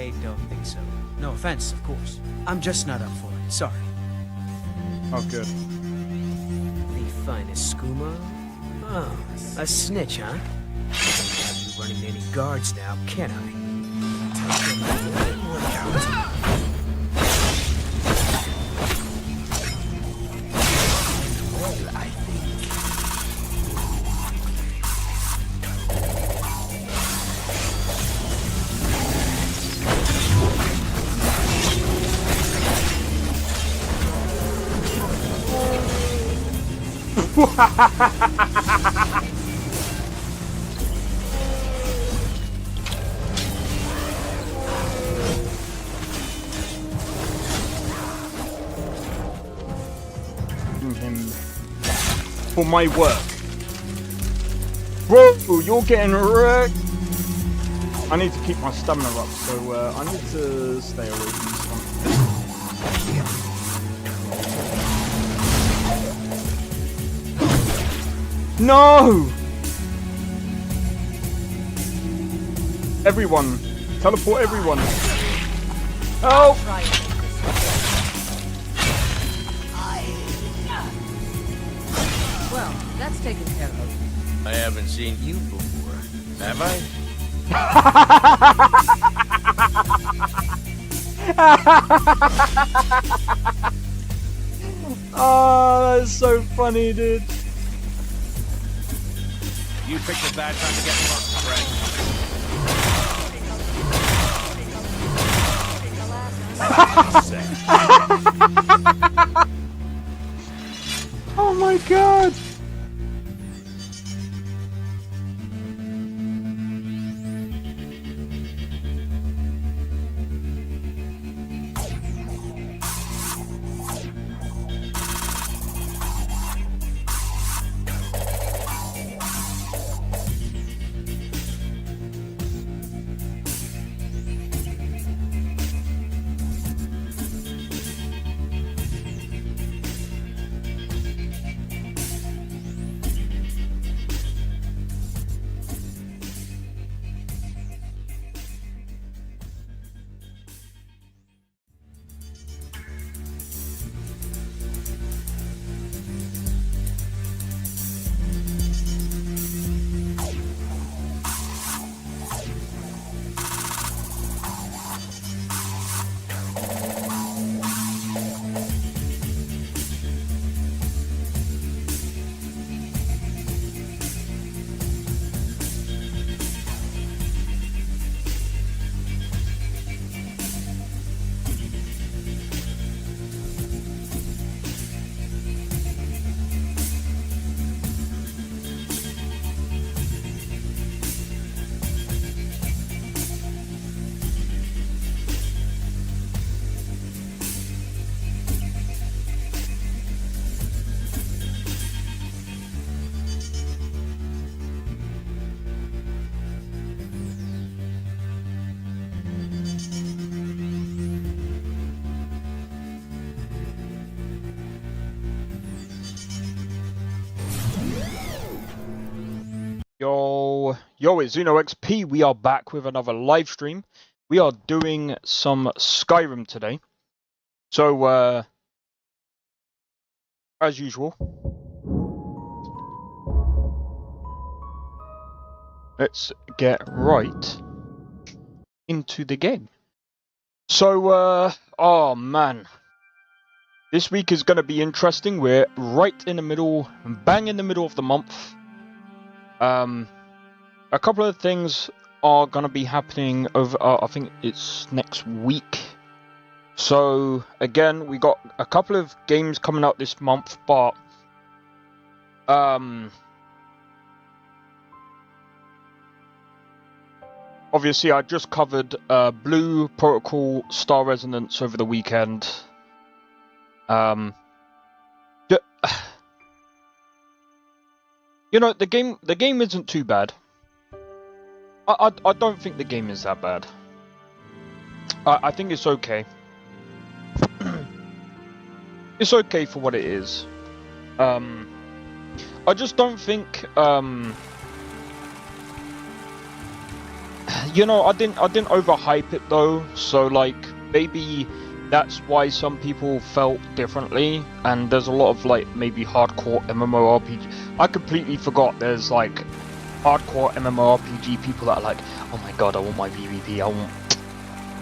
I don't think so. No offense, of course. I'm just not up for it. Sorry. Oh, good. The finest skooma? Oh, a snitch, huh? I can't have you running any guards now, can I? Look out. Well, I think... Him for my work. Whoa, you're getting wrecked. I need to keep my stamina up, so I need to stay away from this one. No! Everyone, teleport everyone. Oh! Well, that's taken care of. I haven't seen you before, have I? Oh, that's so funny, dude. You picked a bad time to get fucked, friend. Oh my god! Yo, it's XP. We are back with another live stream. We are doing some Skyrim today. So, as usual, let's get right into the game. So, oh man, this week is going to be interesting. We're right in the middle, bang in the middle of the month. A couple of things are going to be happening over, I think it's next week. So, again, we got a couple of games coming out this month, but, obviously I just covered, Blue Protocol Star Resonance over the weekend. You know, the game isn't too bad. I don't think the game is that bad. I think it's okay. It's okay for what it is. I just don't think you know, I didn't overhype it though, so like maybe that's why some people felt differently, and there's a lot of like maybe hardcore MMORPG. I completely forgot there's like hardcore MMORPG people that are like, oh my god, I want my PvP, I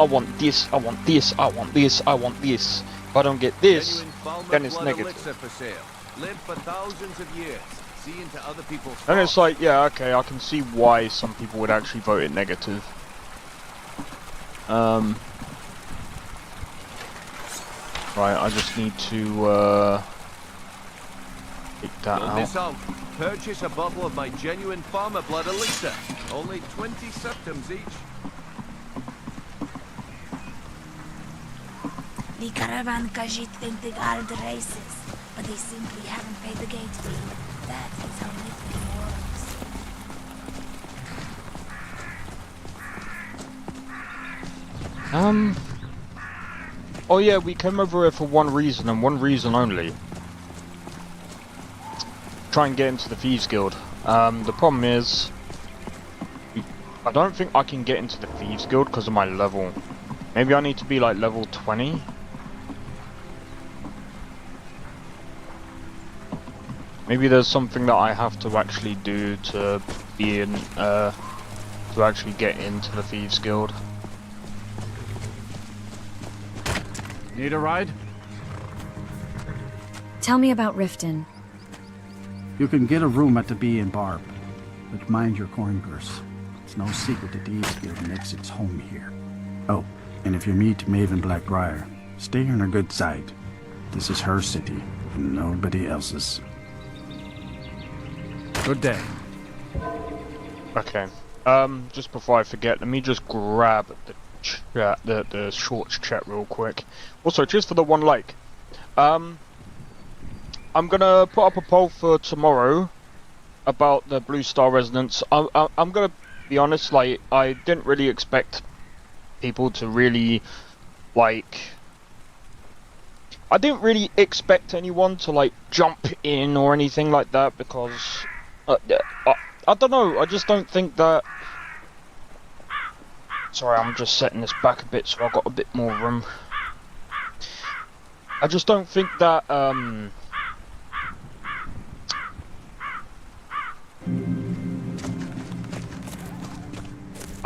want this, I want this, I want this, I want this. If I don't get this, then it's negative. For sale. Live for thousands of years. See into other people's And it's like, yeah, okay, I can see why some people would actually vote it negative. Right, I just need to take that Don't out. miss out. Purchase a bottle of my genuine farmer blood elixir. Only 20 septums each. The caravan Khajiit think they are the races, but they simply haven't paid the gate fee. That is how Italy works. Oh yeah, we came over here for one reason and one reason only. Try and get into the Thieves Guild. The problem is, I don't think I can get into the Thieves Guild because of my level. Maybe I need to be like level 20. Maybe there's something that I have to actually do to be in, to actually get into the Thieves Guild. Need a ride? Tell me about Riften. You can get a room at the Bee and Barb, but mind your coin purse. It's no secret that the East Guild makes its home here. Oh, and if you meet Maven Blackbriar, stay on her good side. This is her city, and nobody else's. Good day. Okay. Just before I forget, let me just grab the chat, the shorts chat real quick. Also, just for the one like, I'm gonna put up a poll for tomorrow about the Blue Star Resonance. I'm gonna be honest, like, I didn't really expect people to really, like, I didn't really expect anyone to, like, jump in or anything like that, because, I don't know, I just don't think that... Sorry, I'm just setting this back a bit so I've got a bit more room. I just don't think that, I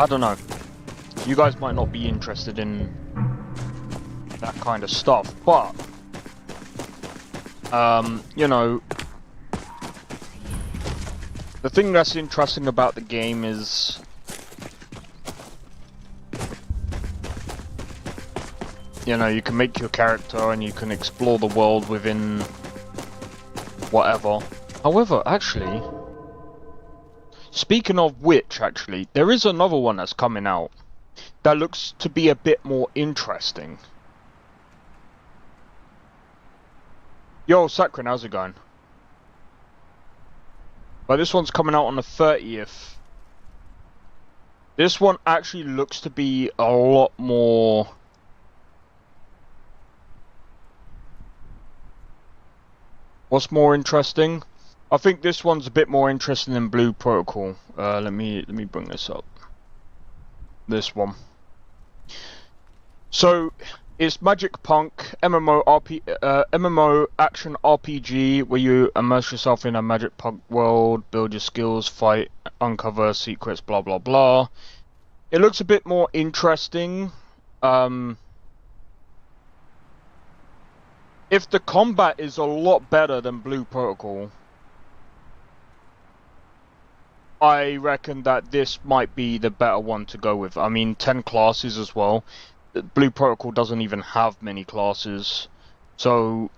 don't know. You guys might not be interested in that kind of stuff, but you know, the thing that's interesting about the game is you know, you can make your character and you can explore the world within whatever. However, actually, speaking of which, actually, there is another one that's coming out that looks to be a bit more interesting. Yo, Sakrin, how's it going? But this one's coming out on the 30th. This one actually looks to be a lot more... What's more interesting? I think this one's a bit more interesting than Blue Protocol. Let me bring this up. This one. So it's Magic Punk MMO action RPG where you immerse yourself in a Magic Punk world, build your skills, fight, uncover secrets, blah blah blah. It looks a bit more interesting. If the combat is a lot better than Blue Protocol, I reckon that this might be the better one to go with. I mean, 10 classes as well. Blue Protocol doesn't even have many classes. So,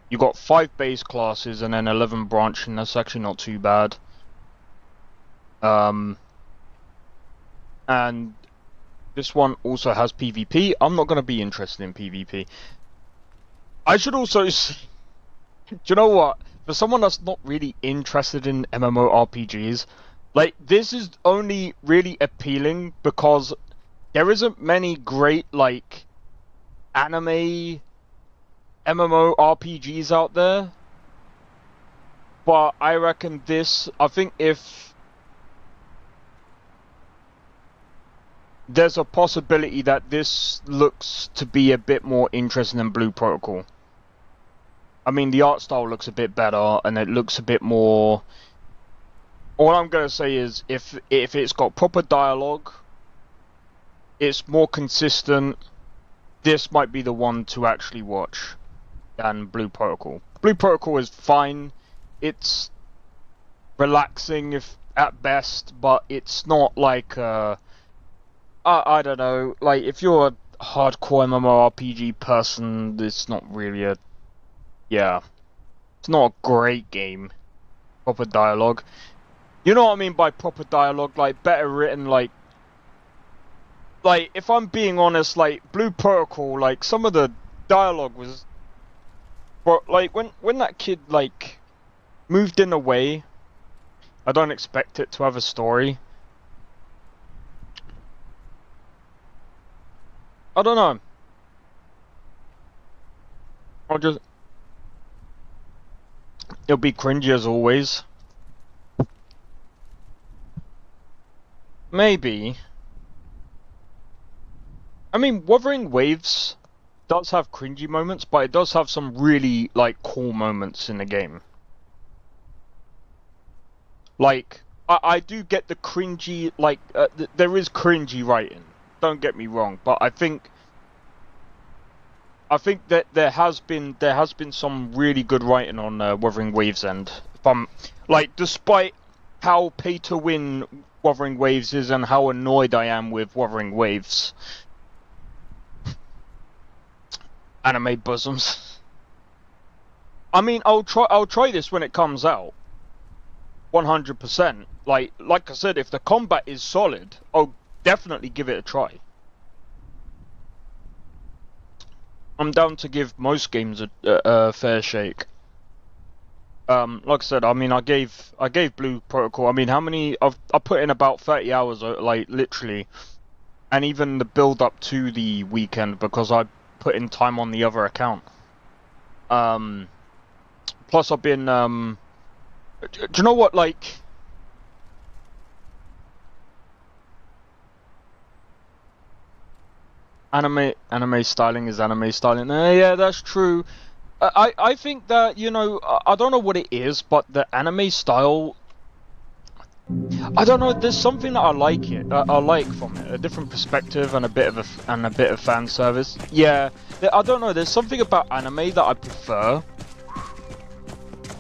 you got 5 base classes and then 11 branching. That's actually not too bad. And this one also has PvP. I'm not going to be interested in PvP. I should also say, do you know what? For someone that's not really interested in MMORPGs, like, this is only really appealing because there isn't many great, like, anime MMORPGs out there. But I reckon this, I think if there's a possibility that this looks to be a bit more interesting than Blue Protocol. I mean, the art style looks a bit better, and it looks a bit more... All I'm going to say is, if it's got proper dialogue, it's more consistent, this might be the one to actually watch than Blue Protocol. Blue Protocol is fine. It's relaxing if at best, but it's not like I don't know, like if you're a hardcore MMORPG person, it's not really a it's not a great game. Proper dialogue. You know what I mean by proper dialogue, like better written, like if I'm being honest, like Blue Protocol, like some of the dialogue was, but like when that kid like moved in a way, I don't expect it to have a story. I don't know. It'll be cringy as always. Maybe. I mean, Wuthering Waves does have cringy moments, but it does have some really, like, cool moments in the game. Like, I do get the cringy, like, there is cringy writing. Don't get me wrong, but I think that there has been some really good writing on Wuthering Waves end. Like, despite how pay to win Wuthering Waves is and how annoyed I am with Wuthering Waves. Anime bosoms. I mean, I'll try this when it comes out. 100%. Like I said, if the combat is solid, I'll definitely give it a try. I'm down to give most games a fair shake. Like I said, I mean, I gave Blue Protocol. I mean, how many? I put in about 30 hours, like literally, and even the build up to the weekend because I put in time on the other account. Plus, I've been. Do you know what? Like, anime styling is anime styling. Yeah, that's true. I think that, you know, I don't know what it is, but the anime style, I don't know. There's something that I like from it, a different perspective and a bit of fan service. Yeah, I don't know. There's something about anime that I prefer,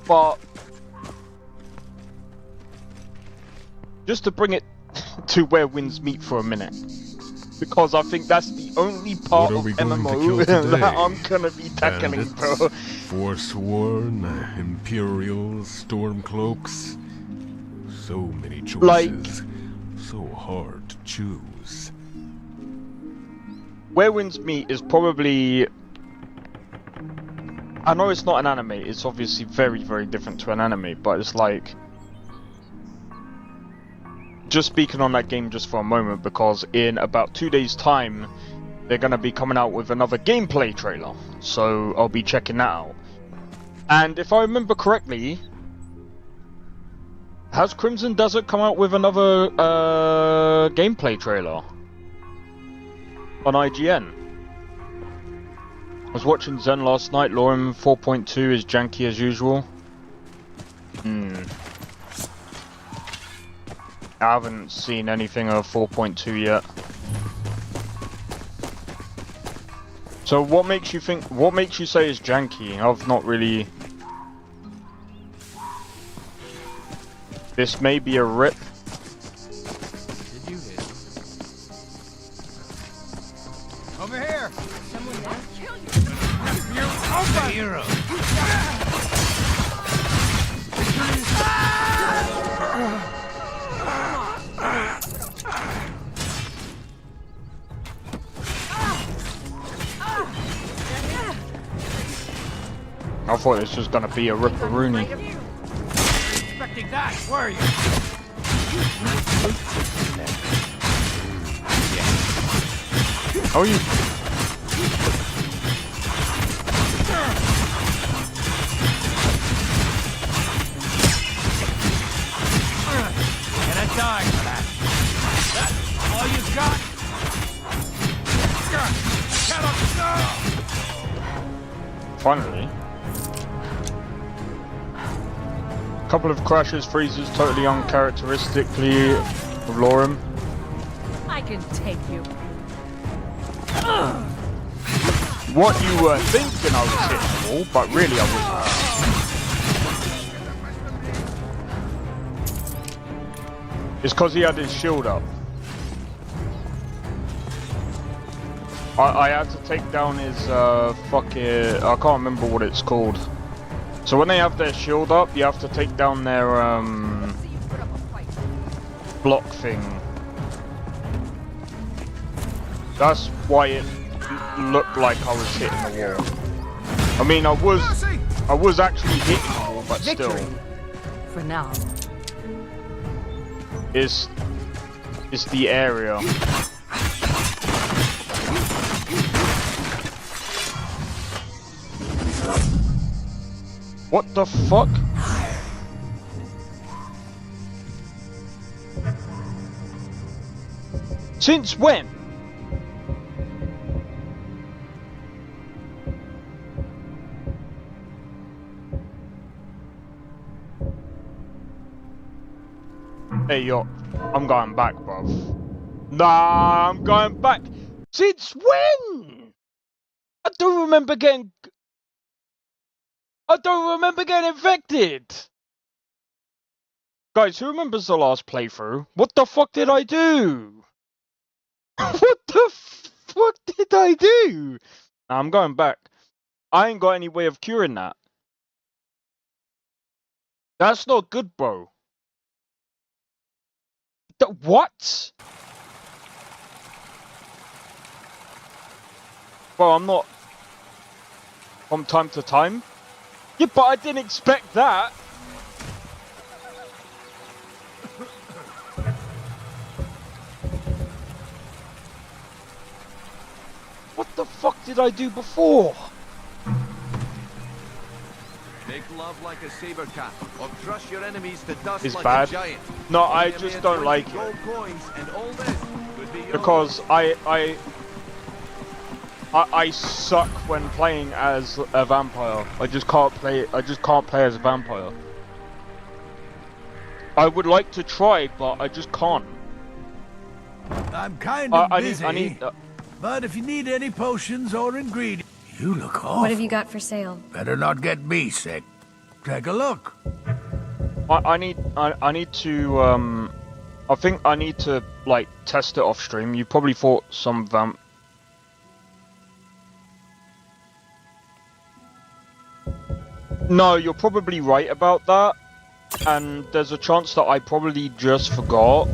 but just to bring it to where winds meet for a minute. Because I think that's the only part of MMO that I'm gonna be tackling, bro. Forsworn, Imperial, Stormcloaks. So many choices. Like, so hard to choose. Where Winds Meet is probably... I know it's not an anime, it's obviously very, very different to an anime, but it's like... Just speaking on that game just for a moment, because in about 2 days' time, they're going to be coming out with another gameplay trailer. So I'll be checking that out. And if I remember correctly, has Crimson Desert come out with another gameplay trailer on IGN? I was watching Zen last night. Lorem 4.2 is janky as usual. I haven't seen anything of 4.2 yet. So what makes you say it's janky? I've not really... This may be a rip. Did you hit him? Over here! Someone there? Hero! I thought this was gonna be a ripperoonie. Expecting that, were you? How are you? Gonna die for that. That's all you got? Finally. Couple of crashes, freezes, totally uncharacteristically of Lorem. I can take you. What you were thinking I was hitting the wall, but really I wasn't. It's because he had his shield up. I had to take down his fucking... I can't remember what it's called. So when they have their shield up, you have to take down their block thing. That's why it looked like I was hitting the wall. I mean, I was actually hitting the wall, but still. For now. It's the area. What the fuck? Since when? Hey yo, I'm going back, bruv. Nah, I'm going back. Since when? I don't remember getting infected. Guys, who remembers the last playthrough? What the fuck did I do? What the fuck did I do? Nah, I'm going back. I ain't got any way of curing that. That's not good, bro. What? Bro, I'm not... From time to time? Yeah, but I didn't expect that. What the fuck did I do before? Make love like a saber cat, or crush your enemies to dust It's like bad. a giant. No, I just don't like it. Gold coins and all this would be Because I suck when playing as a vampire. I just can't play as a vampire. I would like to try, but I just can't. I'm kind of busy, I need but if you need any potions or ingredients... You look awful. What have you got for sale? Better not get me sick. Take a look. I need to I think I need to like test it off stream. You probably fought some vamp. No, you're probably right about that. And there's a chance that I probably just forgot.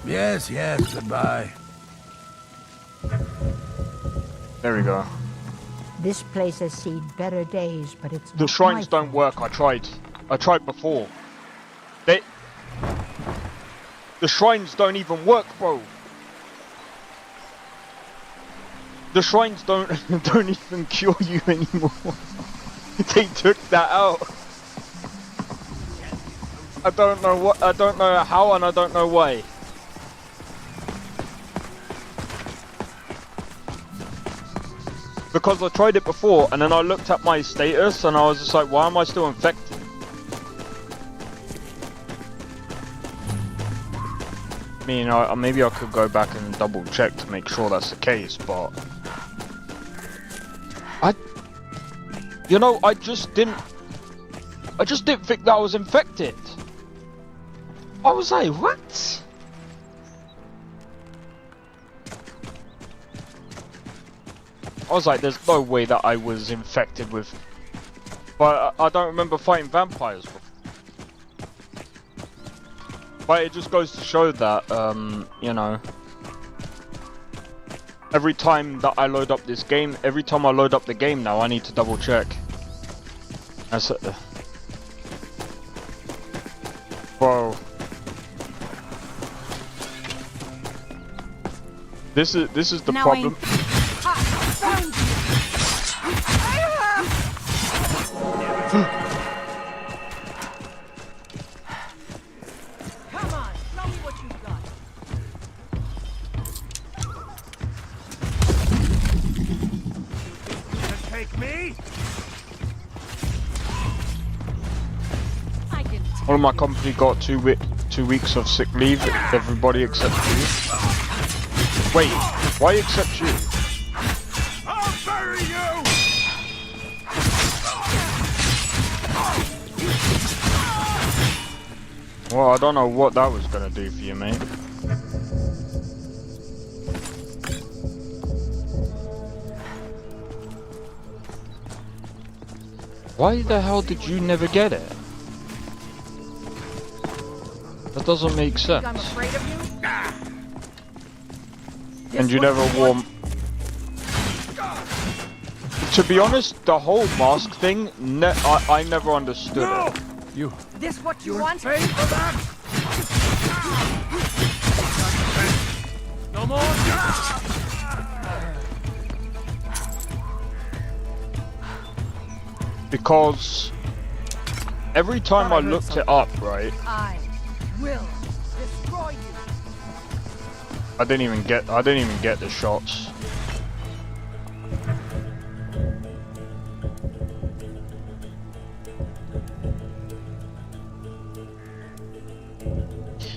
Yes, goodbye. There we go. This place has seen better days, but it's The shrines don't work. I tried before. The shrines don't even work, bro. The shrines don't even cure you anymore. They took that out. I don't know how, and I don't know why. Because I tried it before, and then I looked at my status, and I was just like, why am I still infected? I mean, maybe I could go back and double check to make sure that's the case, but... I just didn't think that I was infected. I was like, what? I was like, there's no way that I was infected with... But I don't remember fighting vampires before. But it just goes to show that, you know... Every time that I load up this game, every time I load up the game now, I need to double check. That's it. Bro. This is the problem. take me? I can All of my company got 2 weeks of sick leave. Everybody except you. Wait, why except you? I'll bury you! Well, I don't know what that was gonna do for you, mate. Why the hell did you never get it? That doesn't make sense. I'm afraid of you? And you never wore... To be honest, the whole mask thing, I never understood it. You This what you want? pay for that? No more! Because every time I looked it up, right, I will destroy you. I didn't even get the shots.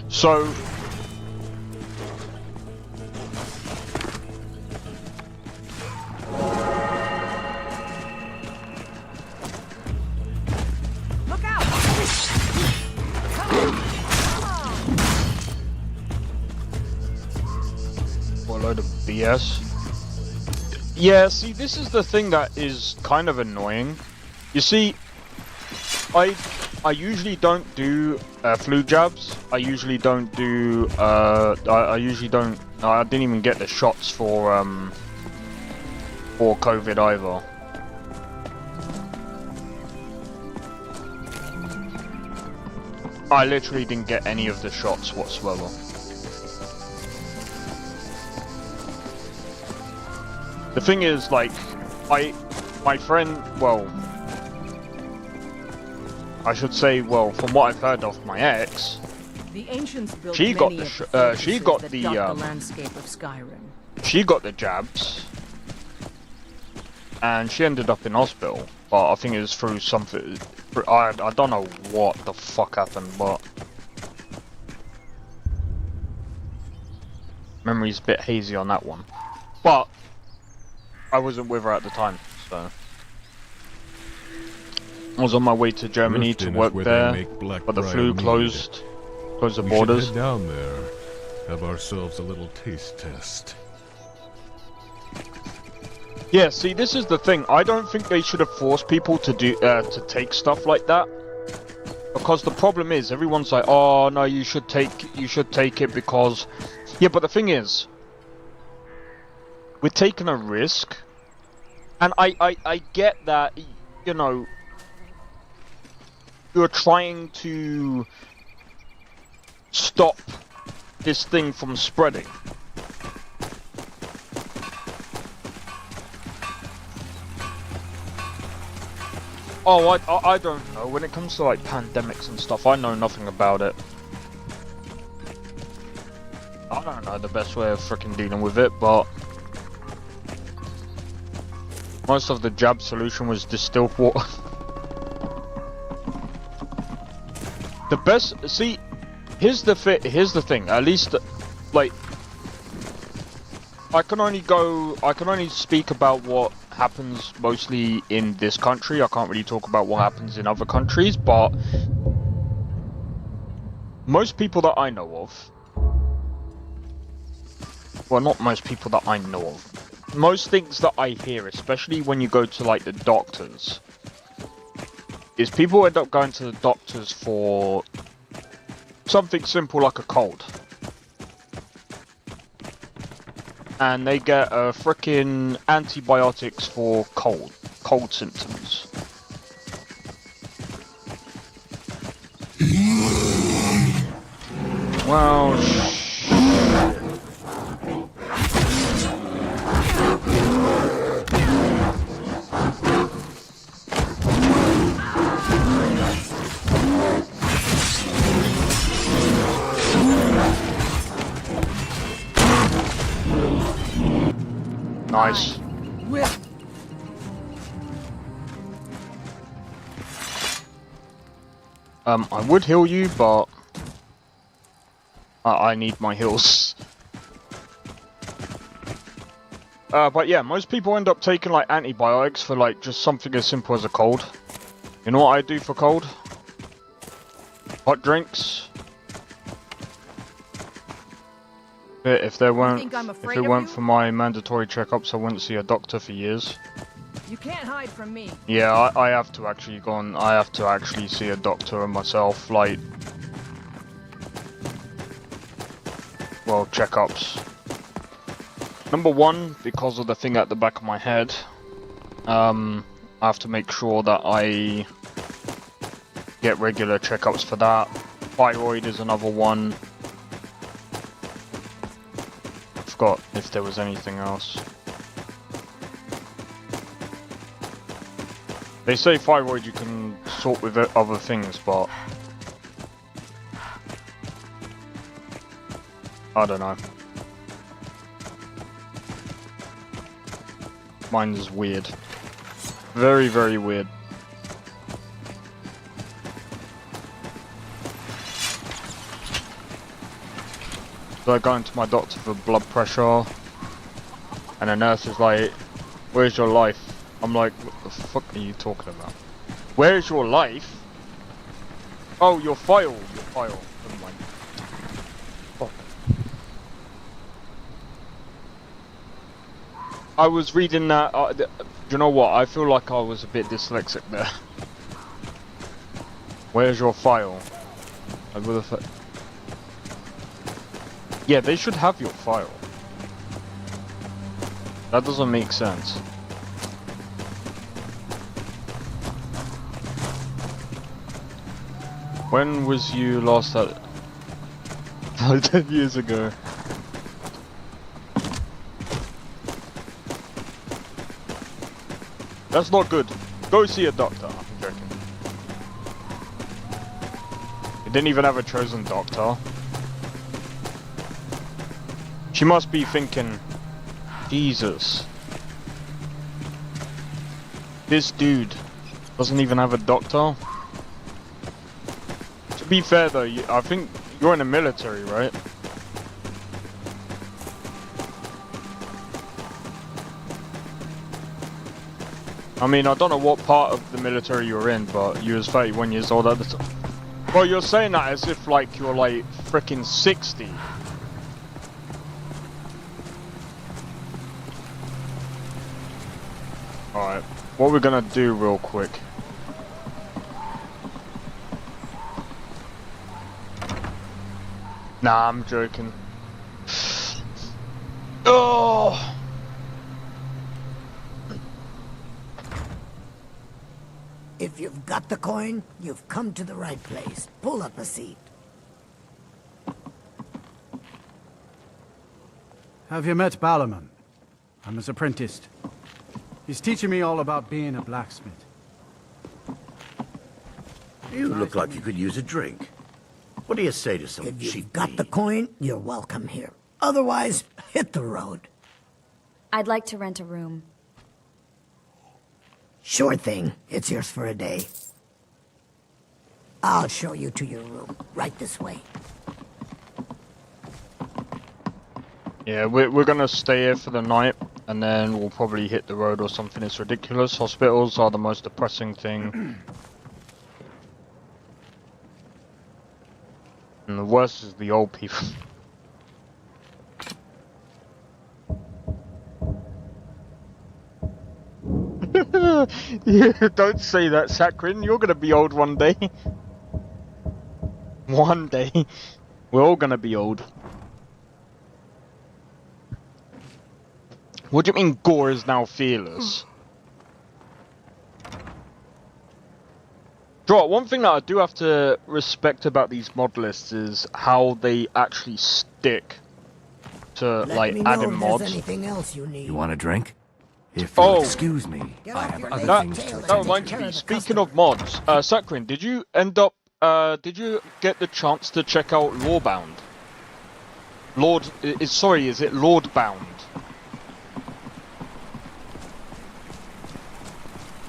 So Look out! what a load of BS. Yeah, see, this is the thing that is kind of annoying. You see, I usually don't do flu jabs. I usually don't do. I usually don't. I didn't even get the shots for COVID either. I literally didn't get any of the shots whatsoever. The thing is, like, my friend, well, I should say, well, from what I've heard of my ex, The ancients built she got many the of sh- the she fortresses got that the, dot landscape of Skyrim. she got the jabs, and she ended up in hospital. But I think it was through something. I don't know what the fuck happened, but memory's a bit hazy on that one. But I wasn't with her at the time, so I was on my way to Germany to Riften is work where there, they make Black but the Briar flu mead. closed the We borders. should head down there, have ourselves a little taste test. Yeah, see, this is the thing. I don't think they should have forced people to do to take stuff like that, because the problem is everyone's like, "Oh no, you should take it because," yeah. But the thing is, we're taking a risk, and I get that, you know, you're trying to stop this thing from spreading. Oh, I don't know. When it comes to like pandemics and stuff, I know nothing about it. I don't know the best way of freaking dealing with it, but most of the jab solution was distilled water. The best, see, here's the thing. At least, like, I can only speak about what happens mostly in this country. I can't really talk about what happens in other countries, but most people that I know of, well, not most people that I know of, most things that I hear, especially when you go to like the doctors, is people end up going to the doctors for something simple like a cold. And they get frickin' antibiotics for cold symptoms. Well, nice. I would heal you, but I need my heals. But yeah, most people end up taking like antibiotics for like just something as simple as a cold. You know what I do for cold? Hot drinks. If it weren't for my mandatory checkups, I wouldn't see a doctor for years. You can't hide from me. Yeah, I have to actually go on. I have to actually see a doctor myself, like, well, checkups. Number one, because of the thing at the back of my head, I have to make sure that I get regular checkups for that. Thyroid is another one. I forgot if there was anything else. They say thyroid you can sort with other things, but I don't know. Mine's weird. Very, very weird. So I go into my doctor for blood pressure, and the nurse is like, "Where's your life?" I'm like, "What the fuck are you talking about? Where's your life?" "Oh, your file, your file." Never mind. Fuck. I was reading that. Do you know what? I feel like I was a bit dyslexic there. Where's your file? Like, what the fuck? Yeah, they should have your file. That doesn't make sense. When was you last at? 10 years ago. That's not good. Go see a doctor. I'm joking. You didn't even have a chosen doctor. She must be thinking, Jesus. This dude doesn't even have a doctor. To be fair though, I think you're in the military, right? I mean, I don't know what part of the military you're in, but you was 31 years old at the time. Well, you're saying that as if like you're like freaking 60. Alright, what we're gonna do real quick. Nah, I'm joking. Oh! If you've got the coin, you've come to the right place. Pull up a seat. Have you met Ballerman? I'm his apprentice. He's teaching me all about being a blacksmith. You look like you could use a drink. What do you say to some If cheap you've got meat? the coin, you're welcome here. Otherwise, hit the road. I'd like to rent a room. Sure thing. It's yours for a day. I'll show you to your room. Right this way. Yeah, we're gonna stay here for the night, and then we'll probably hit the road or something. It's ridiculous. Hospitals are the most depressing thing. And the worst is the old people. Yeah, don't say that, Sakrin. You're gonna be old one day. One day. We're all gonna be old. What do you mean Gore is now fearless? Draw, one thing that I do have to respect about these mod lists is how they actually stick to like adding mods. Anything else you need? You want a drink? If you'll excuse me, Get I off have your other lazy things to tail. attend That reminds Take me, care of the speaking customer. of mods, Sakrin, did you end up, did you get the chance to check out Lawbound? Is it Lordbound?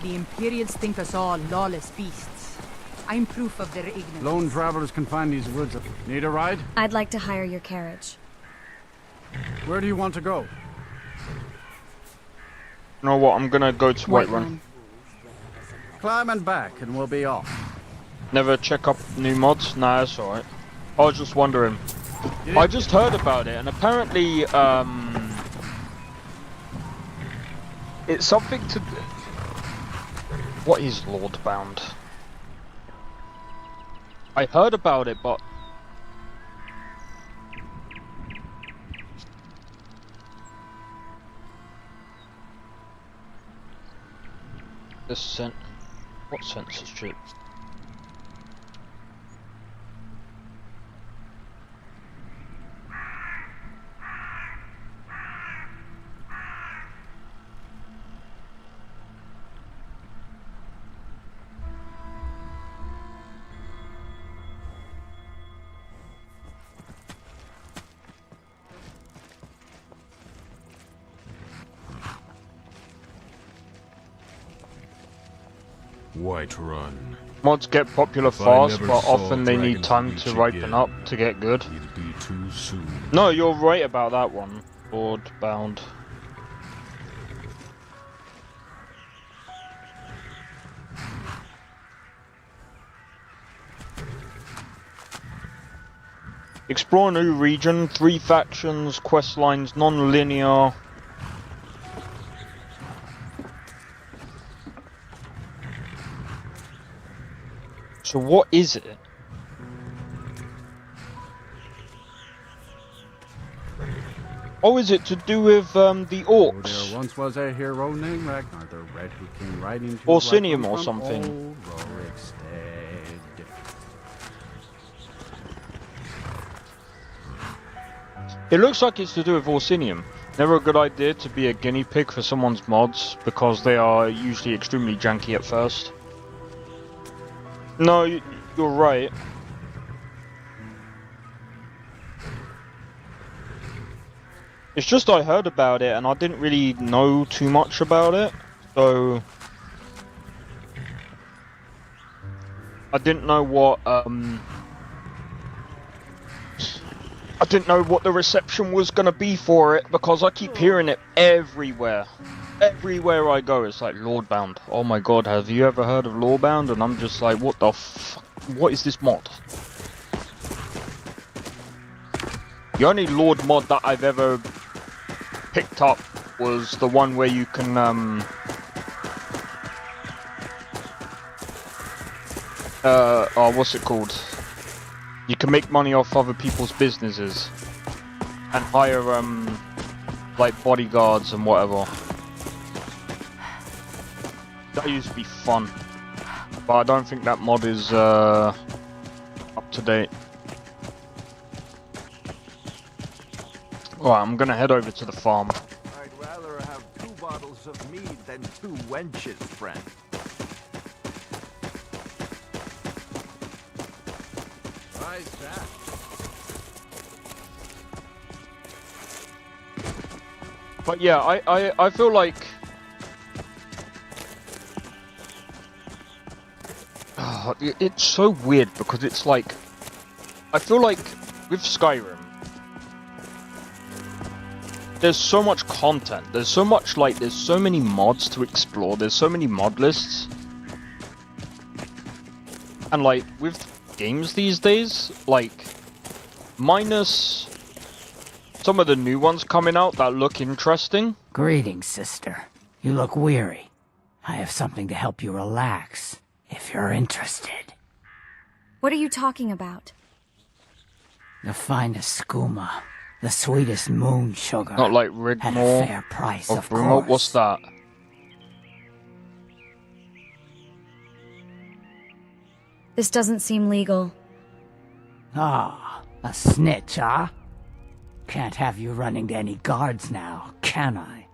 The Imperials think us all lawless beasts. I'm proof of their ignorance. Lone travelers can find these woods. Need a ride? I'd like to hire your carriage. Where do you want to go? You know what? I'm gonna go to Whiterun. Climb and back, and we'll be off. Never check up new mods? Nah, that's alright. I was just wondering. I just heard about it, and apparently, it's something to... What is Lordbound? I heard about it, but... What censorship? Whiterun. Mods get popular If I fast, never but saw often they need Dragon's time Reach to ripen again, up to get good. It'd be too soon. No, you're right about that one. Lordbound. Explore a new region, 3 factions, quest lines, non-linear. So what is it? Oh, is it to do with the orcs? There once was a hero named Ragnar the Red who came riding to Orsinium Whiterun or from something. old Rorikstead. It looks like it's to do with Orsinium. Never a good idea to be a guinea pig for someone's mods, because they are usually extremely janky at first. No, you're right. It's just I heard about it and I didn't really know too much about it, so... I didn't know what, I didn't know what the reception was gonna be for it, because I keep hearing it everywhere. Everywhere I go, it's like Lordbound. Oh my god, have you ever heard of Lordbound? And I'm just like, what the fuck? What is this mod? The only Lord mod that I've ever picked up was the one where you can, what's it called? You can make money off other people's businesses and hire, like bodyguards and whatever. That used to be fun, but I don't think that mod is, up to date. Alright, I'm gonna head over to the farm. I'd rather have 2 bottles of mead than 2 wenches, friend. Why's that? But yeah, I feel like... it's so weird, because it's like... I feel like with Skyrim, there's so much content, there's so much, like, there's so many mods to explore, there's so many mod lists. And like, with games these days, like, minus some of the new ones coming out that look interesting. Greetings, sister. You look weary. I have something to help you relax, if you're interested. What are you talking about? The finest skooma. The sweetest moon sugar. Not like At a Rigmore fair price, or of Brumor, course. what's that? This doesn't seem legal. Ah, a snitch, huh? Can't have you running to any guards now, can I?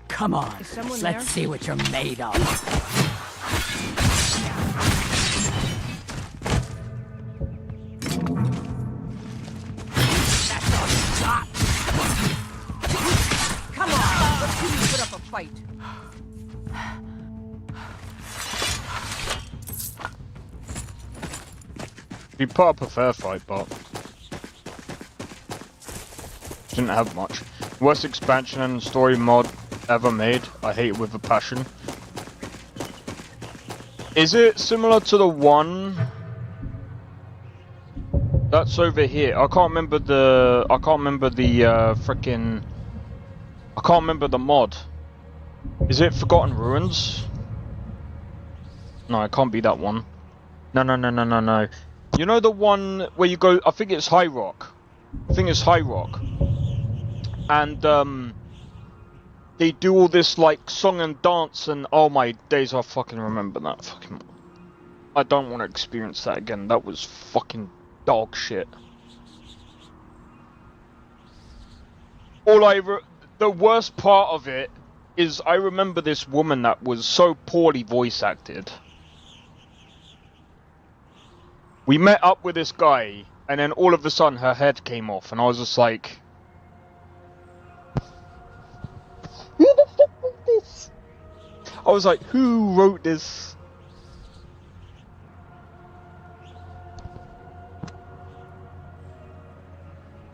Come on, Is someone let's there? see what you're made of. Come on! Let's see you put up a fight. We put up a fair fight, but didn't have much. Worst expansion and story mod ever made. I hate it with a passion. Is it similar to the one that's over here? I can't remember the frickin'. I can't remember the mod. Is it Forgotten Ruins? No, it can't be that one. No. You know the one where you go, I think it's High Rock. And, they do all this, like, song and dance and, oh my days, I fucking remember that fucking... I don't want to experience that again. That was fucking dog shit. The worst part of it is I remember this woman that was so poorly voice acted. We met up with this guy, and then all of a sudden her head came off, and I was just like... Who the fuck wrote this? I was like, who wrote this?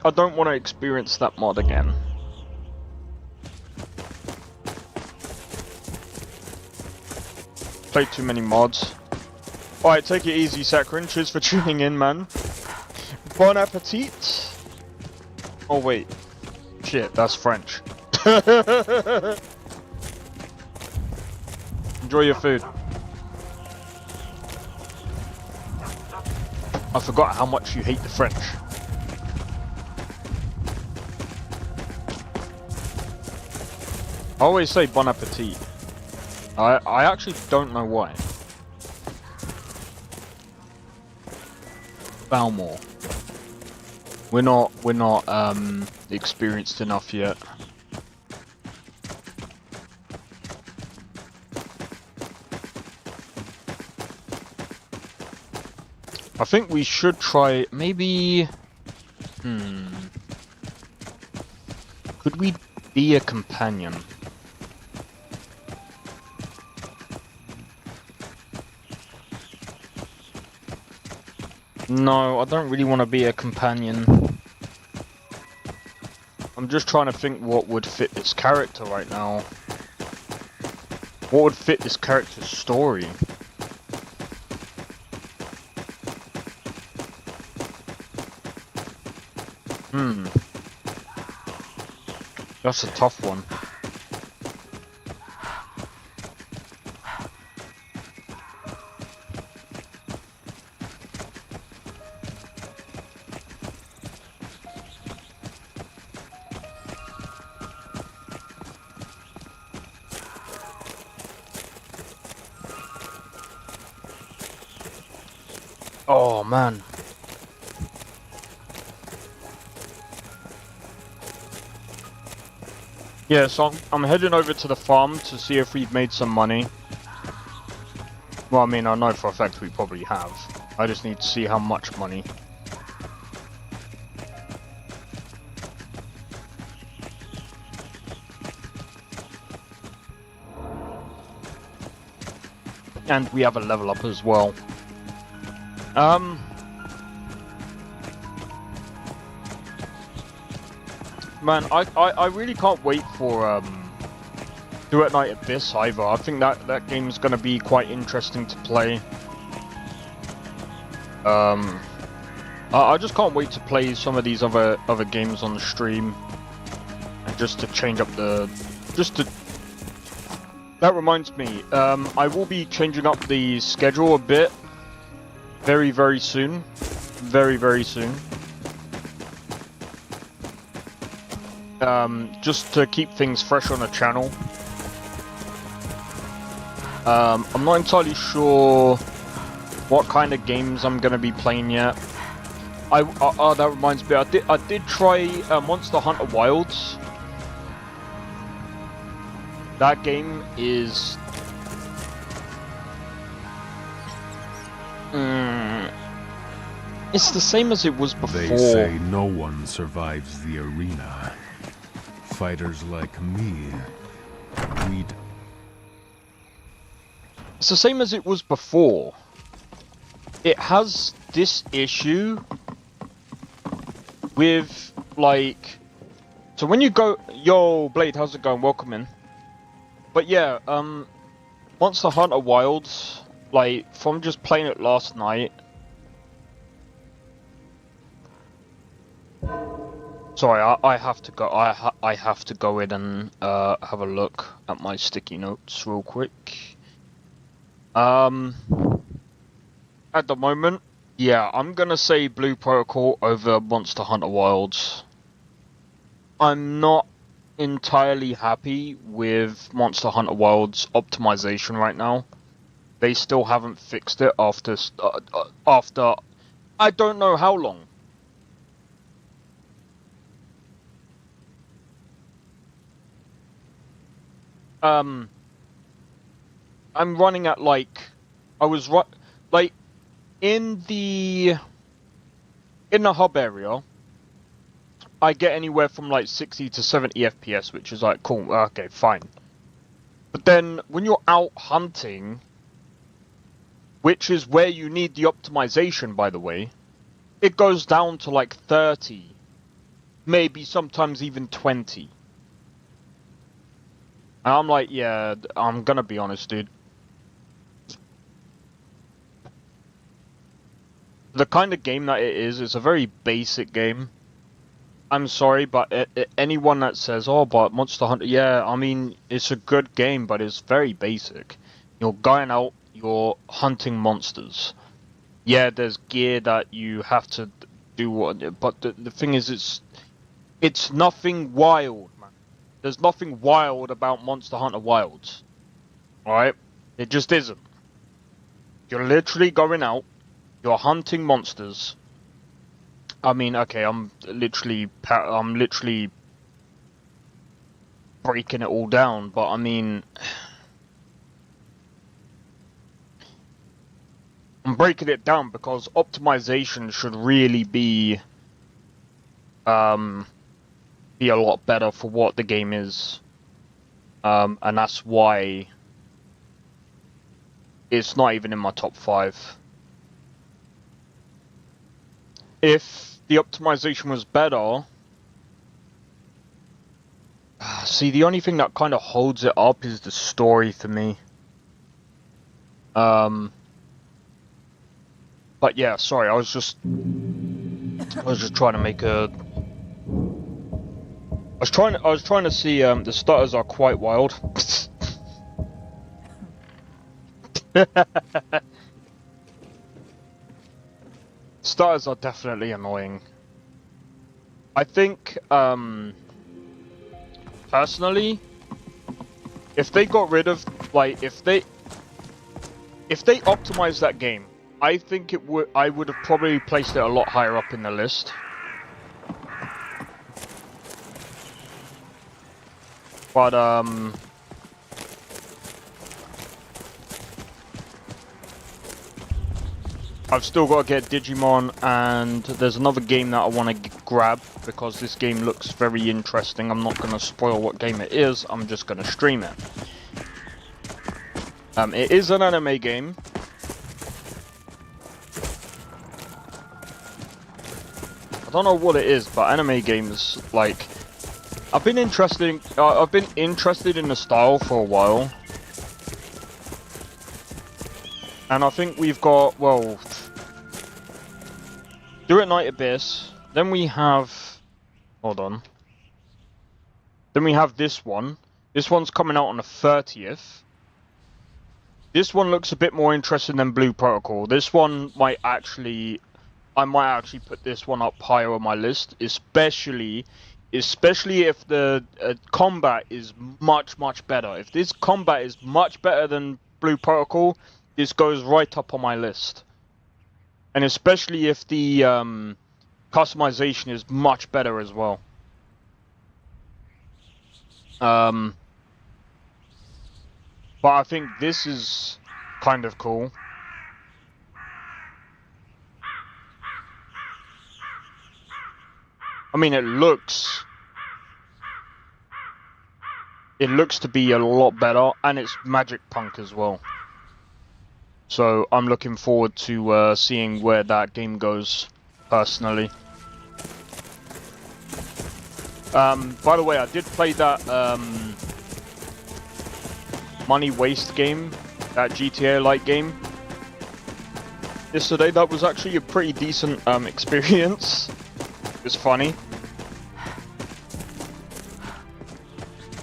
I don't want to experience that mod again. Played too many mods. Alright, take it easy, Sakharin. Cheers for tuning in, man. Bon appetit. Oh, wait. Shit, that's French. Enjoy your food. I forgot how much you hate the French. I always say bon appetit. I actually don't know why. Balmore. We're not experienced enough yet. I think we should try maybe could we be a companion? No, I don't really want to be a companion. I'm just trying to think what would fit this character right now. What would fit this character's story? That's a tough one. Oh man. Yeah, so I'm heading over to the farm to see if we've made some money. Well, I mean, I know for a fact we probably have. I just need to see how much money. And we have a level up as well. Man, I really can't wait for Do at Night Abyss either. I think that game's gonna be quite interesting to play. I just can't wait to play some of these other games on the stream, and just to change up That reminds me, I will be changing up the schedule a bit very, very soon. Very, very soon. Just to keep things fresh on the channel. I'm not entirely sure what kind of games I'm gonna be playing yet. That reminds me, I did try Monster Hunter Wilds. That game is... it's the same as it was before. They say no one survives the arena. Fighters like me, It's the same as it was before. It has this issue with, like... So when you go... Yo, Blade, how's it going? Welcome in. But yeah, Monster Hunter Wilds, like, from just playing it last night... Sorry, I have to go. I have to go in and have a look at my sticky notes real quick. At the moment, yeah, I'm gonna say Blue Protocol over Monster Hunter Wilds. I'm not entirely happy with Monster Hunter Wilds optimization right now. They still haven't fixed it after I don't know how long. I'm running at like, like in the hub area, I get anywhere from like 60 to 70 FPS, which is like cool. Okay, fine. But then when you're out hunting, which is where you need the optimization, by the way, it goes down to like 30, maybe sometimes even 20. And I'm like, yeah, I'm gonna be honest, dude. The kind of game that it is, it's a very basic game. I'm sorry, but anyone that says, oh, but Monster Hunter, yeah, I mean, it's a good game, but it's very basic. You're going out, you're hunting monsters. Yeah, there's gear that you have to do, but the thing is, it's nothing wild, man. There's nothing wild about Monster Hunter Wilds. Alright? It just isn't. You're literally going out, you're hunting monsters. I mean, okay, I'm literally breaking it all down, but I mean... I'm breaking it down because optimization should really be a lot better for what the game is, and that's why it's not even in my top 5. If the optimization was better, see, the only thing that kind of holds it up is the story for me. But yeah, sorry, I was just trying to make a. I was trying to see. The stutters are quite wild. Stutters are definitely annoying. I think, personally, if they got rid of, like, if they optimized that game, I think I would have probably placed it a lot higher up in the list. But, I've still got to get Digimon, and there's another game that I want to grab, because this game looks very interesting. I'm not going to spoil what game it is, I'm just going to stream it. It is an anime game. I don't know what it is, but anime games, like... I've been interested in the style for a while. And I think we've got, well... Do It Night Abyss. Then we have... Hold on. Then we have this one. This one's coming out on the 30th. This one looks a bit more interesting than Blue Protocol. This one might actually... I might actually put this one up higher on my list. Especially if the combat is much better. If this combat is much better than Blue Protocol, this goes right up on my list. And especially if the customization is much better as well. But I think this is kind of cool. I mean, it looks to be a lot better, and it's magic punk as well. So I'm looking forward to seeing where that game goes, personally. By the way, I did play that money waste game, that GTA-like game yesterday. That was actually a pretty decent experience. It was funny.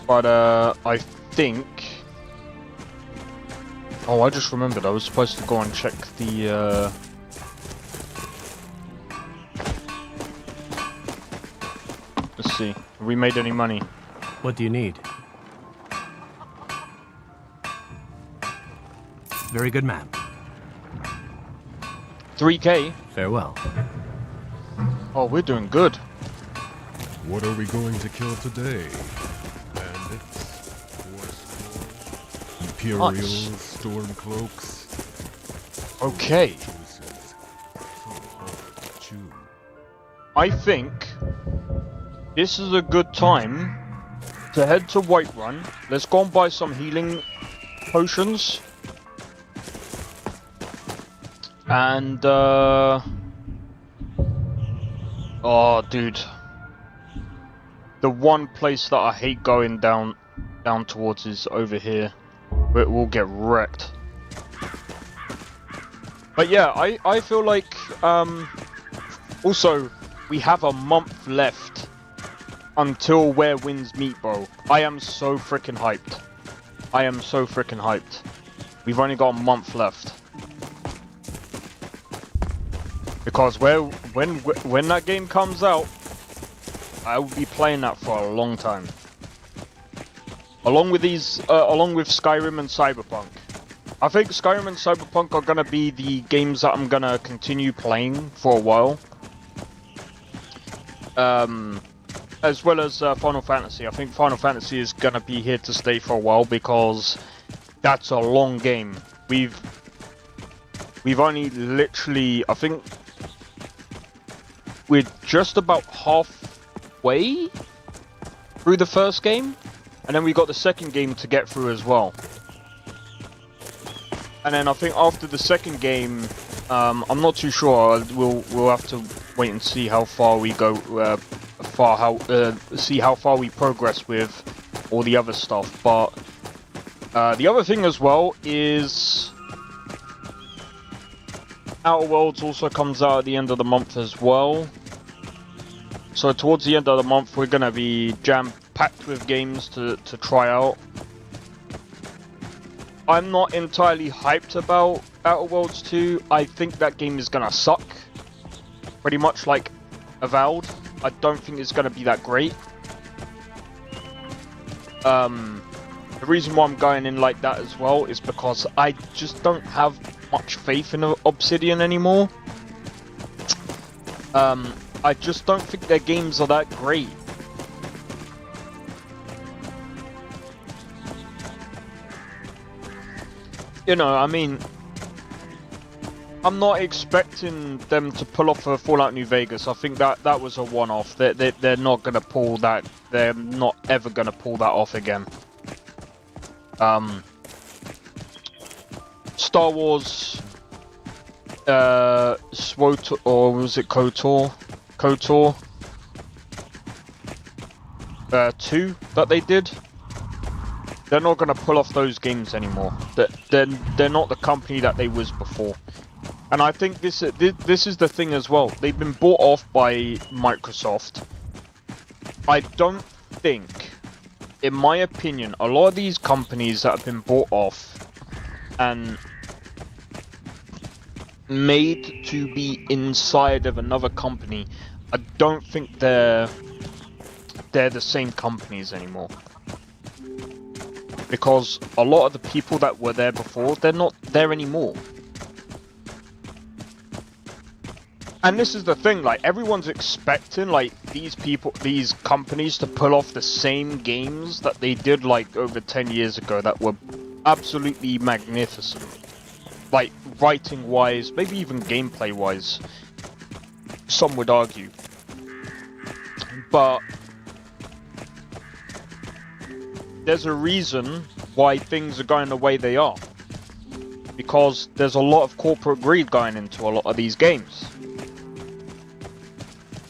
But I think... Oh, I just remembered. I was supposed to go and check the... Let's see. Have we made any money? What do you need? Very good, ma'am. 3K? Farewell. Oh, we're doing good. What are we going to kill today? Bandits? Imperials? Nice. Stormcloaks? Okay. I think this is a good time to head to Whiterun. Let's go and buy some healing potions. And, oh, dude. The one place that I hate going down towards is over here. But we'll get wrecked. But yeah, I feel like, also, we have a month left until Where Winds Meet, bro. I am so freaking hyped. I am so freaking hyped. We've only got a month left. Because when that game comes out, I will be playing that for a long time. Along with Skyrim and Cyberpunk. I think Skyrim and Cyberpunk are gonna be the games that I'm gonna continue playing for a while. As well as Final Fantasy. I think Final Fantasy is gonna be here to stay for a while because that's a long game. We've only literally, I think we're just about halfway through the first game, and then we got the second game to get through as well. And then I think after the second game, I'm not too sure. We'll have to wait and see how far we go, see how far we progress with all the other stuff. But the other thing as well is Outer Worlds also comes out at the end of the month as well. So towards the end of the month, we're gonna be jam-packed with games to try out. I'm not entirely hyped about Outer Worlds 2. I think that game is gonna suck. Pretty much like Avowed. I don't think it's gonna be that great. The reason why I'm going in like that as well is because I just don't have much faith in Obsidian anymore. I just don't think their games are that great. You know, I mean, I'm not expecting them to pull off a Fallout New Vegas. I think that was a one-off. They're not gonna pull that. They're not ever gonna pull that off again. Star Wars, SWOT, or was it KOTOR? KOTOR 2 that they did. They're not gonna pull off those games anymore. They're not the company that they was before. And I think this is the thing as well. They've been bought off by Microsoft. I don't think, in my opinion, a lot of these companies that have been bought off and made to be inside of another company, I don't think they're the same companies anymore. Because a lot of the people that were there before, they're not there anymore. And this is the thing, like, everyone's expecting, like, these companies to pull off the same games that they did, like, over 10 years ago that were absolutely magnificent. Like, writing-wise, maybe even gameplay-wise, some would argue. But there's a reason why things are going the way they are. because there's a lot of corporate greed going into a lot of these games.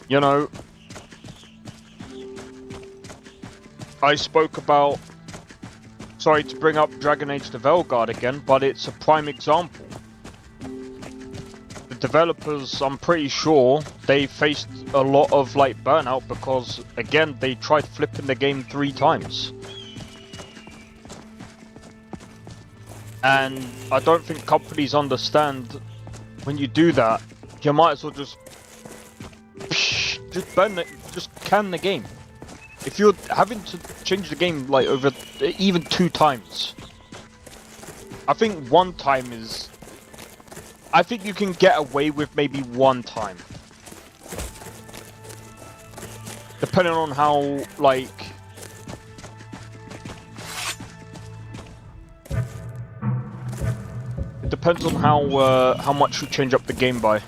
You know, I spoke about, sorry to bring up Dragon Age the Veilguard again, but it's a prime example. The developers, I'm pretty sure, they faced a lot of like burnout because, again, they tried flipping the game 3 times. And I don't think companies understand when you do that, you might as well just burn it, just can the game. If you're having to change the game like over even 2 times, I think 1 time is, I think you can get away with maybe 1 time. Depending on how, like, it depends on how much you change up the game by. You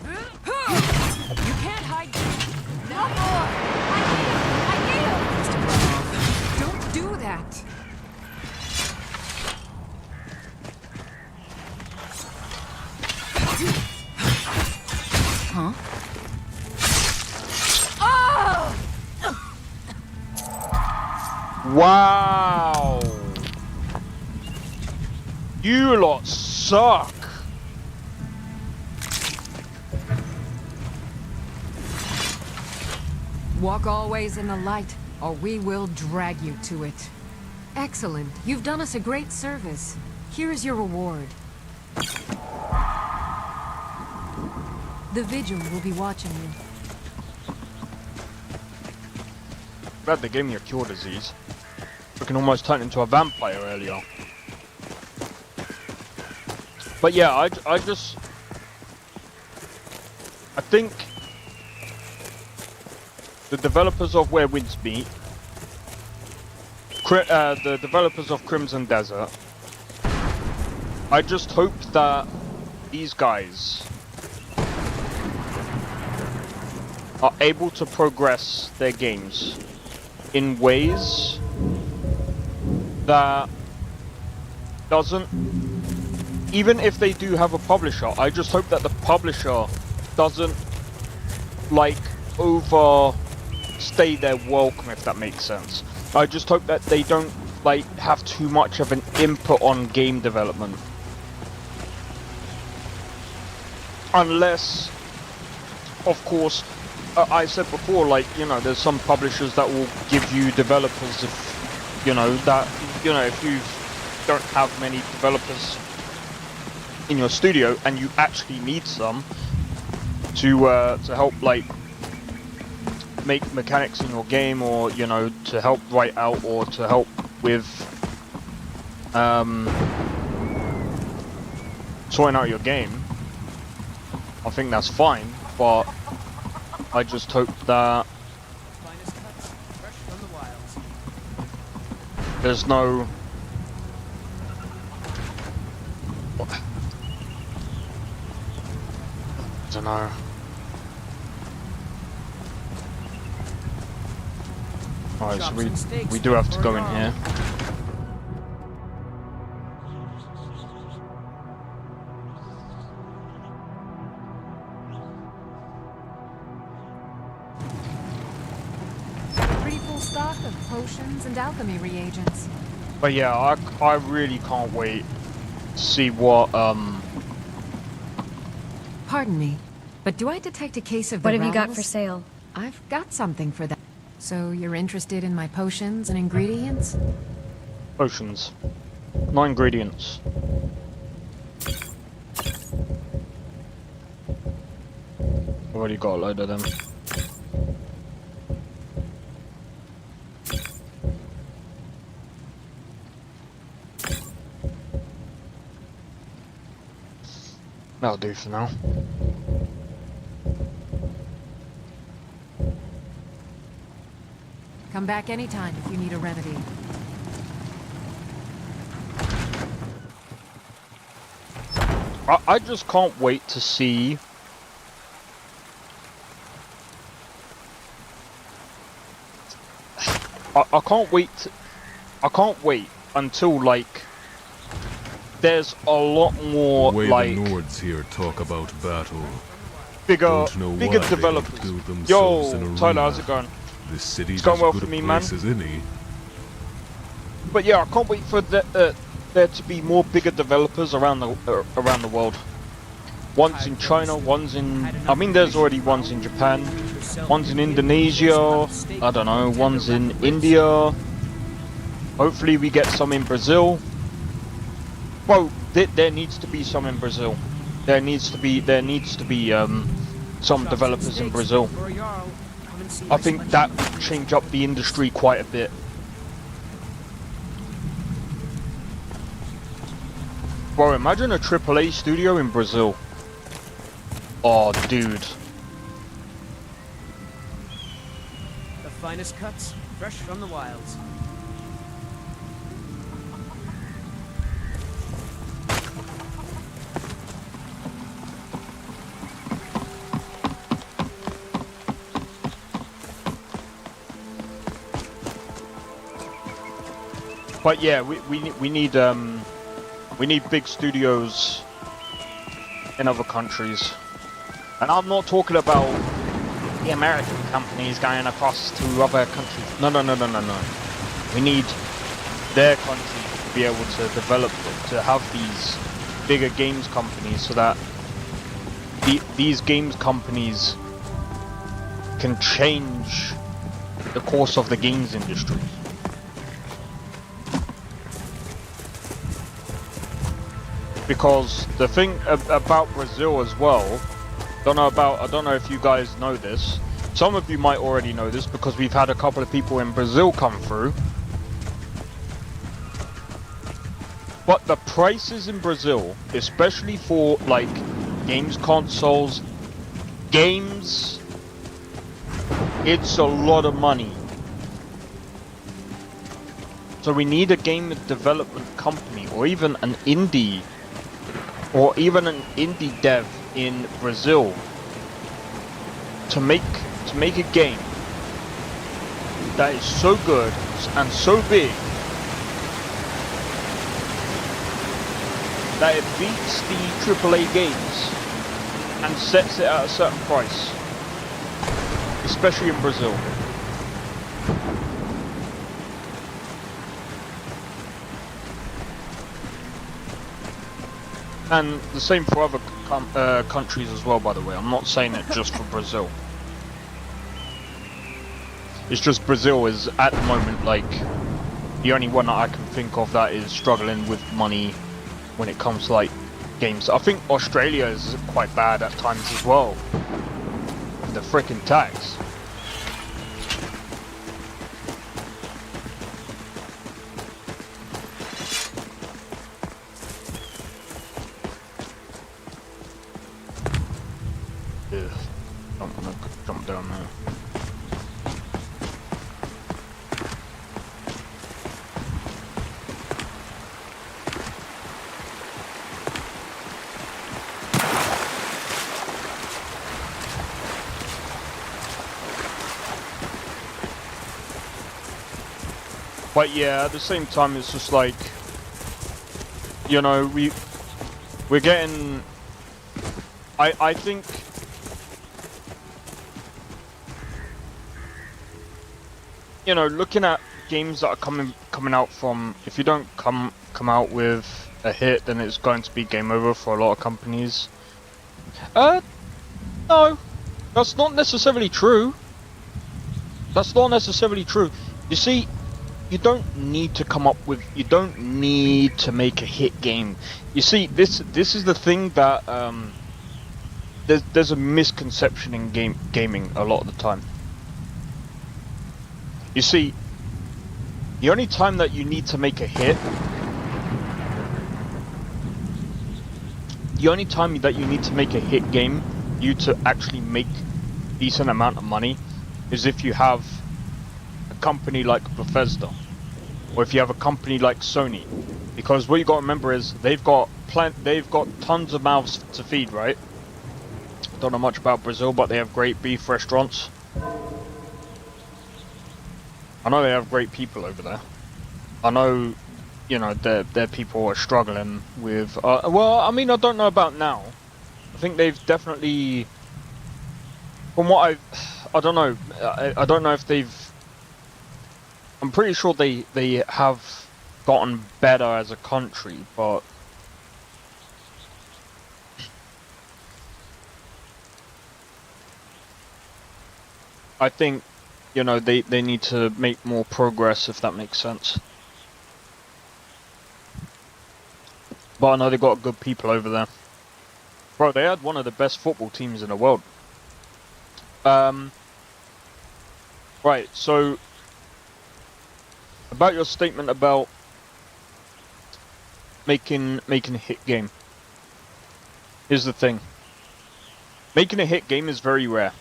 can't hide. No more. I need him. Don't do that. Huh? Oh! Wow! You lot suck! Walk always in the light, or we will drag you to it. Excellent. You've done us a great service. Here is your reward. The Vigil will be watching you. Glad they gave me a cure disease. I can almost turn into a vampire earlier. But yeah, I think the developers of Where Winds Meet, the developers of Crimson Desert, I just hope that these guys are able to progress their games in ways that doesn't, even if they do have a publisher, I just hope that the publisher doesn't like overstay their welcome, if that makes sense. I just hope that they don't like have too much of an input on game development. Unless, of course, I said before, like, you know, there's some publishers that will give you developers if, you know, that, you know, if you don't have many developers in your studio and you actually need some to help, like, make mechanics in your game, or, you know, to help write out, or to help with sorting out your game, I think that's fine, but I just hope that there's no I don't know. Alright, so we do have to go in here. Pretty full stock of potions and alchemy reagents. But yeah, I really can't wait to see what Pardon me, but do I detect a case of the What have you got rattles? for sale? I've got something for that. So you're interested in my potions and ingredients? potions. 9 ingredients. Already got a load of them. That'll do for now. Come back anytime if you need a remedy. I just can't wait to see I can't wait until, like, there's a lot more The way like the Nords here talk about battle. bigger Don't know why they don't developers. build themselves an Yo, arena. Tyler, how's it going? This city's It's going as well good for a me, man. place as any. But yeah, I can't wait for there to be more bigger developers around the world. One's in China, one's in... I mean, there's already ones in Japan, one's in Indonesia, I don't know, one's in India. Hopefully we get some in Brazil. Well, there needs to be some in Brazil. There needs to be some developers in Brazil. I think that would change up the industry quite a bit. Bro, imagine a AAA studio in Brazil. Oh, dude. The finest cuts, fresh from the wilds. But yeah, we need big studios in other countries. And I'm not talking about the American companies going across to other countries. No. We need their country to be able to develop, to have these bigger games companies so that these games companies can change the course of the games industry. Because the thing about Brazil as well, I don't know if you guys know this. Some of you might already know this because we've had a couple of people in Brazil come through. But the prices in Brazil, especially for like games consoles, games, it's a lot of money. So we need a game development company or even an indie dev in Brazil to make a game that is so good and so big that it beats the AAA games and sets it at a certain price, especially in Brazil. And the same for other countries as well, by the way. I'm not saying it just for Brazil. It's just Brazil is, at the moment, like, the only one that I can think of that is struggling with money when it comes to, like, games. I think Australia is quite bad at times as well. The frickin' tax. Don't wanna jump down there. But yeah, at the same time, it's just like, you know, we're getting. I think. You know, looking at games that are coming out from, if you don't come out with a hit, then it's going to be game over for a lot of companies. No, that's not necessarily true. That's not necessarily true. You see, you don't need to make a hit game. You see, this is the thing that there's a misconception in gaming a lot of the time. You see, the only time that you need to make a hit, game, you to actually make a decent amount of money, is if you have a company like Bethesda, or if you have a company like Sony, because what you got to remember is they've got tons of mouths to feed, right? Don't know much about Brazil, but they have great beef restaurants. I know they have great people over there. I know you know, their people are struggling with. Well, I mean, I don't know about now. I think they've definitely, from what I don't know. I don't know if they've. I'm pretty sure they have gotten better as a country, but. I think, you know, they need to make more progress, if that makes sense. But I know they've got good people over there. Bro, they had one of the best football teams in the world. Right, so about your statement about making a hit game. Here's the thing. Making a hit game is very rare.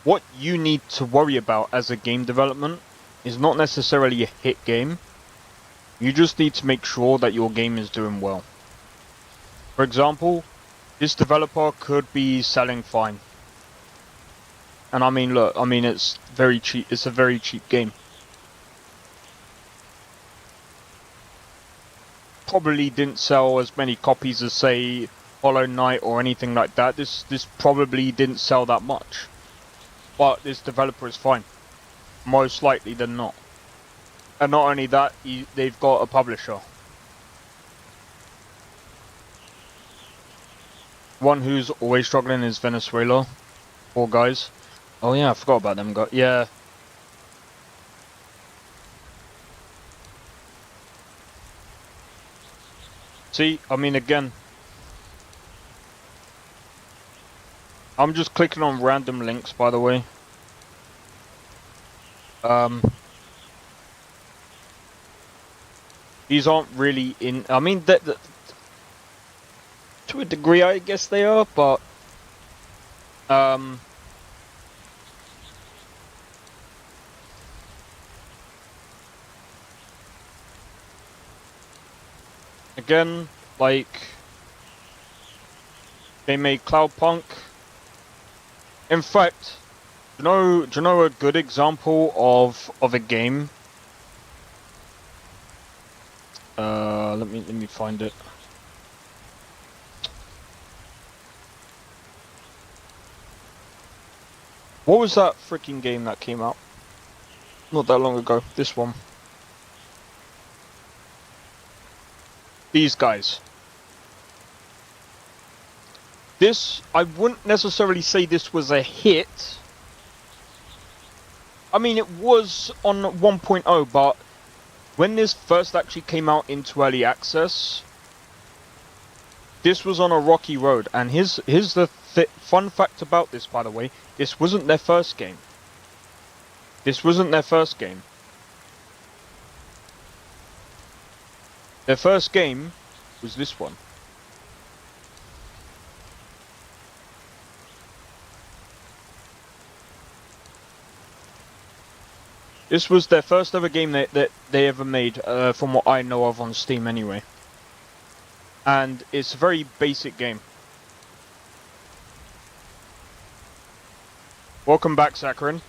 What you need to worry about as a game development is not necessarily a hit game. You just need to make sure that your game is doing well. For example, this developer could be selling fine. And I mean, look, I mean, it's very cheap. It's a very cheap game. Probably didn't sell as many copies as, say, Hollow Knight or anything like that. This probably didn't sell that much. But this developer is fine. Most likely than not. And not only that, they've got a publisher. One who's always struggling is Venezuela. Poor guys. Oh yeah, I forgot about them guys. Yeah. See, I mean, again, I'm just clicking on random links, by the way. These aren't really in. I mean, to a degree, I guess they are, but again, like, they made Cloudpunk. In fact, do you know a good example of a game? Let me find it. What was that freaking game that came out not that long ago? This one. These guys. This, I wouldn't necessarily say this was a hit. I mean, it was on 1.0, but when this first actually came out into early access, this was on a rocky road. And here's the fun fact about this, by the way. This wasn't their first game. This wasn't their first game. Their first game was this one. This was their first ever game that they ever made, from what I know of on Steam anyway. And it's a very basic game. Welcome back, Skyrim.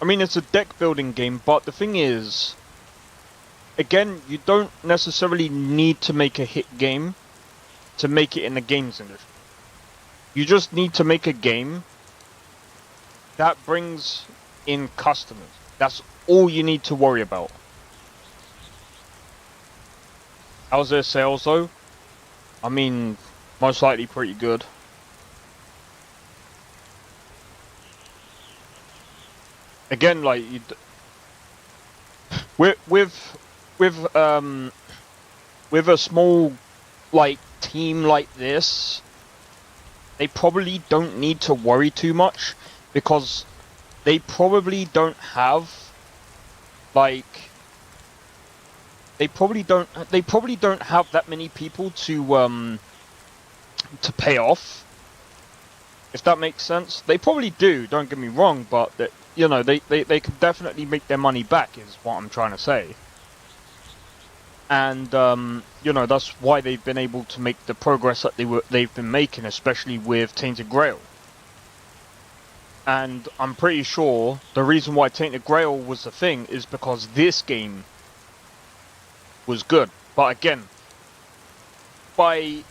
I mean, it's a deck building game, but the thing is, again, you don't necessarily need to make a hit game to make it in the games industry. You just need to make a game that brings in customers. That's all you need to worry about. How's their sales though? I mean, most likely pretty good. Again, like with a small like team like this, they probably don't need to worry too much. Because they probably don't have, like, they probably don't have that many people to pay off. If that makes sense, they probably do. Don't get me wrong, but that, you know, they could definitely make their money back. Is what I'm trying to say. And you know, that's why they've been able to make the progress that they've been making, especially with Tainted Grail. And I'm pretty sure the reason why Tainted Grail was the thing is because this game was good. But again, by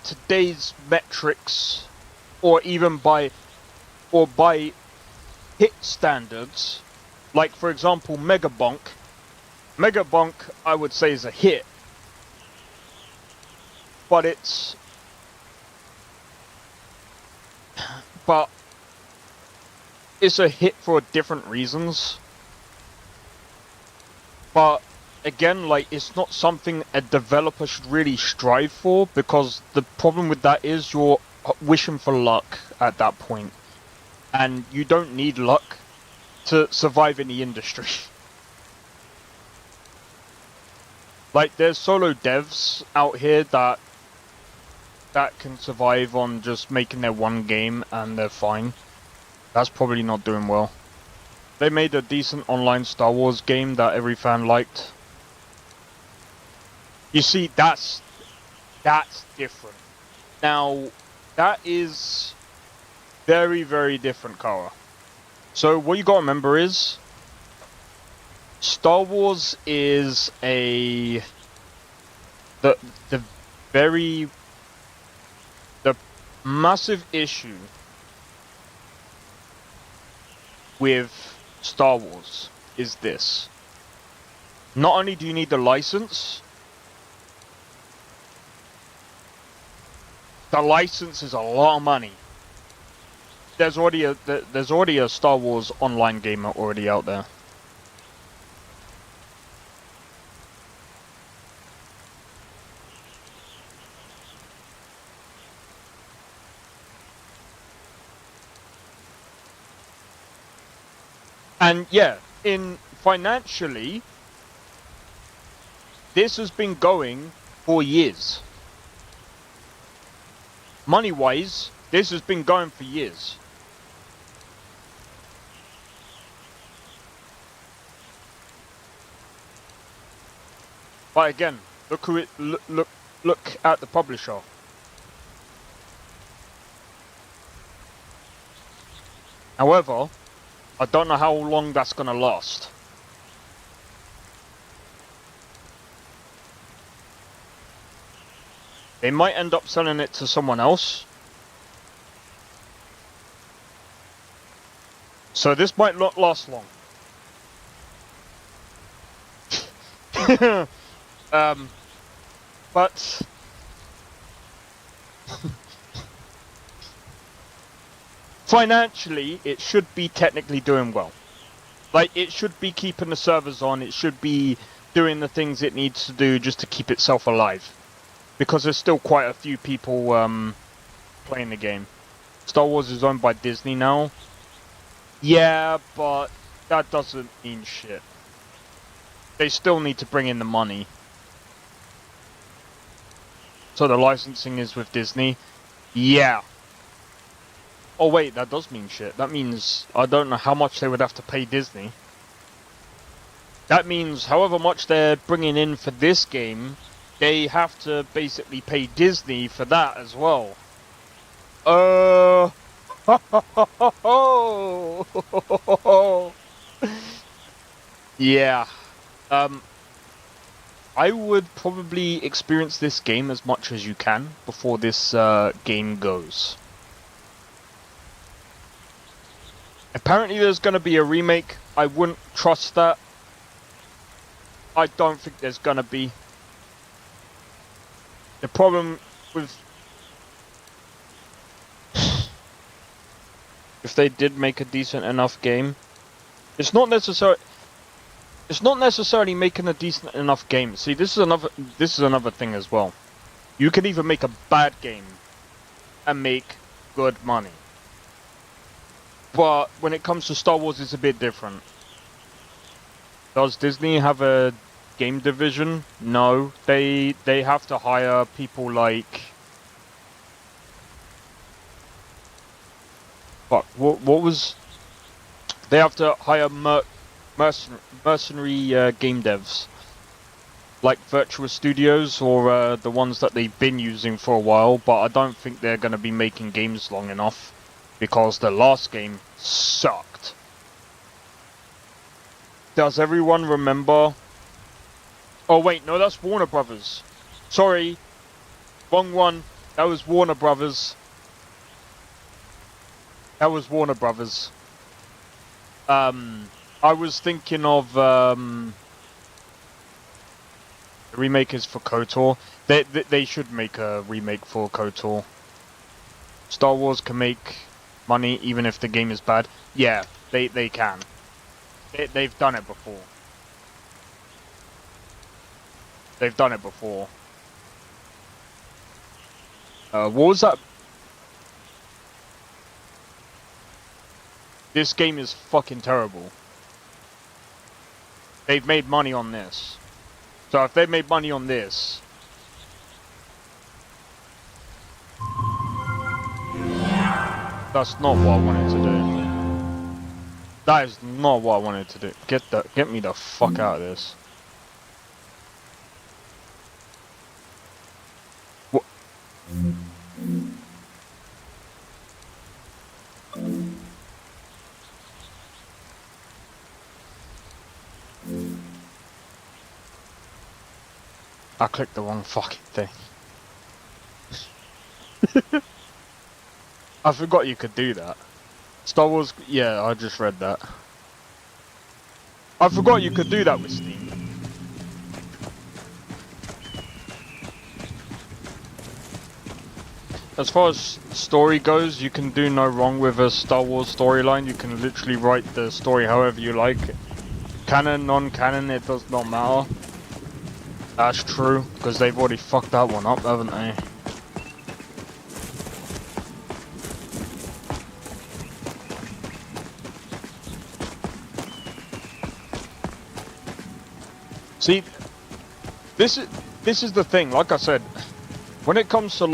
today's metrics, or even by hit standards, like for example Megabonk I would say is a hit, but it's a hit for different reasons. But again, like, it's not something a developer should really strive for, because the problem with that is you're wishing for luck at that point, and you don't need luck to survive in the industry. Like, there's solo devs out here that can survive on just making their one game and they're fine. That's probably not doing well. They made a decent online Star Wars game that every fan liked. You see, that's different. Now, that is very, very different, Kara. So what you gotta remember is, Star Wars is the massive issue with Star Wars is this. Not only do you need the license, the license is a lot of money. There's already a Star Wars online game already out there. And yeah, financially, this has been going for years. Money-wise, this has been going for years. But again, look at the publisher. However, I don't know how long that's gonna last. They might end up selling it to someone else. So this might not last long. But financially, it should be technically doing well. Like, it should be keeping the servers on, it should be doing the things it needs to do just to keep itself alive. Because there's still quite a few people playing the game. Star Wars is owned by Disney now. Yeah, but that doesn't mean shit. They still need to bring in the money. So the licensing is with Disney. Yeah. Oh wait, that does mean shit. That means I don't know how much they would have to pay Disney. That means however much they're bringing in for this game, they have to basically pay Disney for that as well. Yeah. I would probably experience this game as much as you can before this game goes. Apparently there's going to be a remake. I wouldn't trust that. I don't think there's going to be. The problem with... if they did make a decent enough game, it's not necessarily making a decent enough game. See, this is another thing as well. You can either make a bad game and make good money. But when it comes to Star Wars, it's a bit different. Does Disney have a game division? No. They have to hire people like... What was... They have to hire mercenary game devs. Like Virtuous Studios, or the ones that they've been using for a while, but I don't think they're going to be making games long enough. because the last game sucked. Does everyone remember? Oh wait, no, that's Warner Brothers. Sorry, wrong one. That was Warner Brothers. That was Warner Brothers. I was thinking of the remake is for KOTOR. They should make a remake for KOTOR. Star Wars can make money even if the game is bad. Yeah, they can. They've done it before. They've done it before. What was that? This game is fucking terrible. They've made money on this. So if they made money on this... That's not what I wanted to do. That is not what I wanted to do. Get me the fuck out of this. What? I clicked the wrong fucking thing. I forgot you could do that. Star Wars, yeah, I just read that. I forgot you could do that with Steam. As far as story goes, you can do no wrong with a Star Wars storyline. You can literally write the story however you like. Canon, non-canon, it does not matter. That's true, because they've already fucked that one up, haven't they? See, this is the thing. Like I said, when it comes to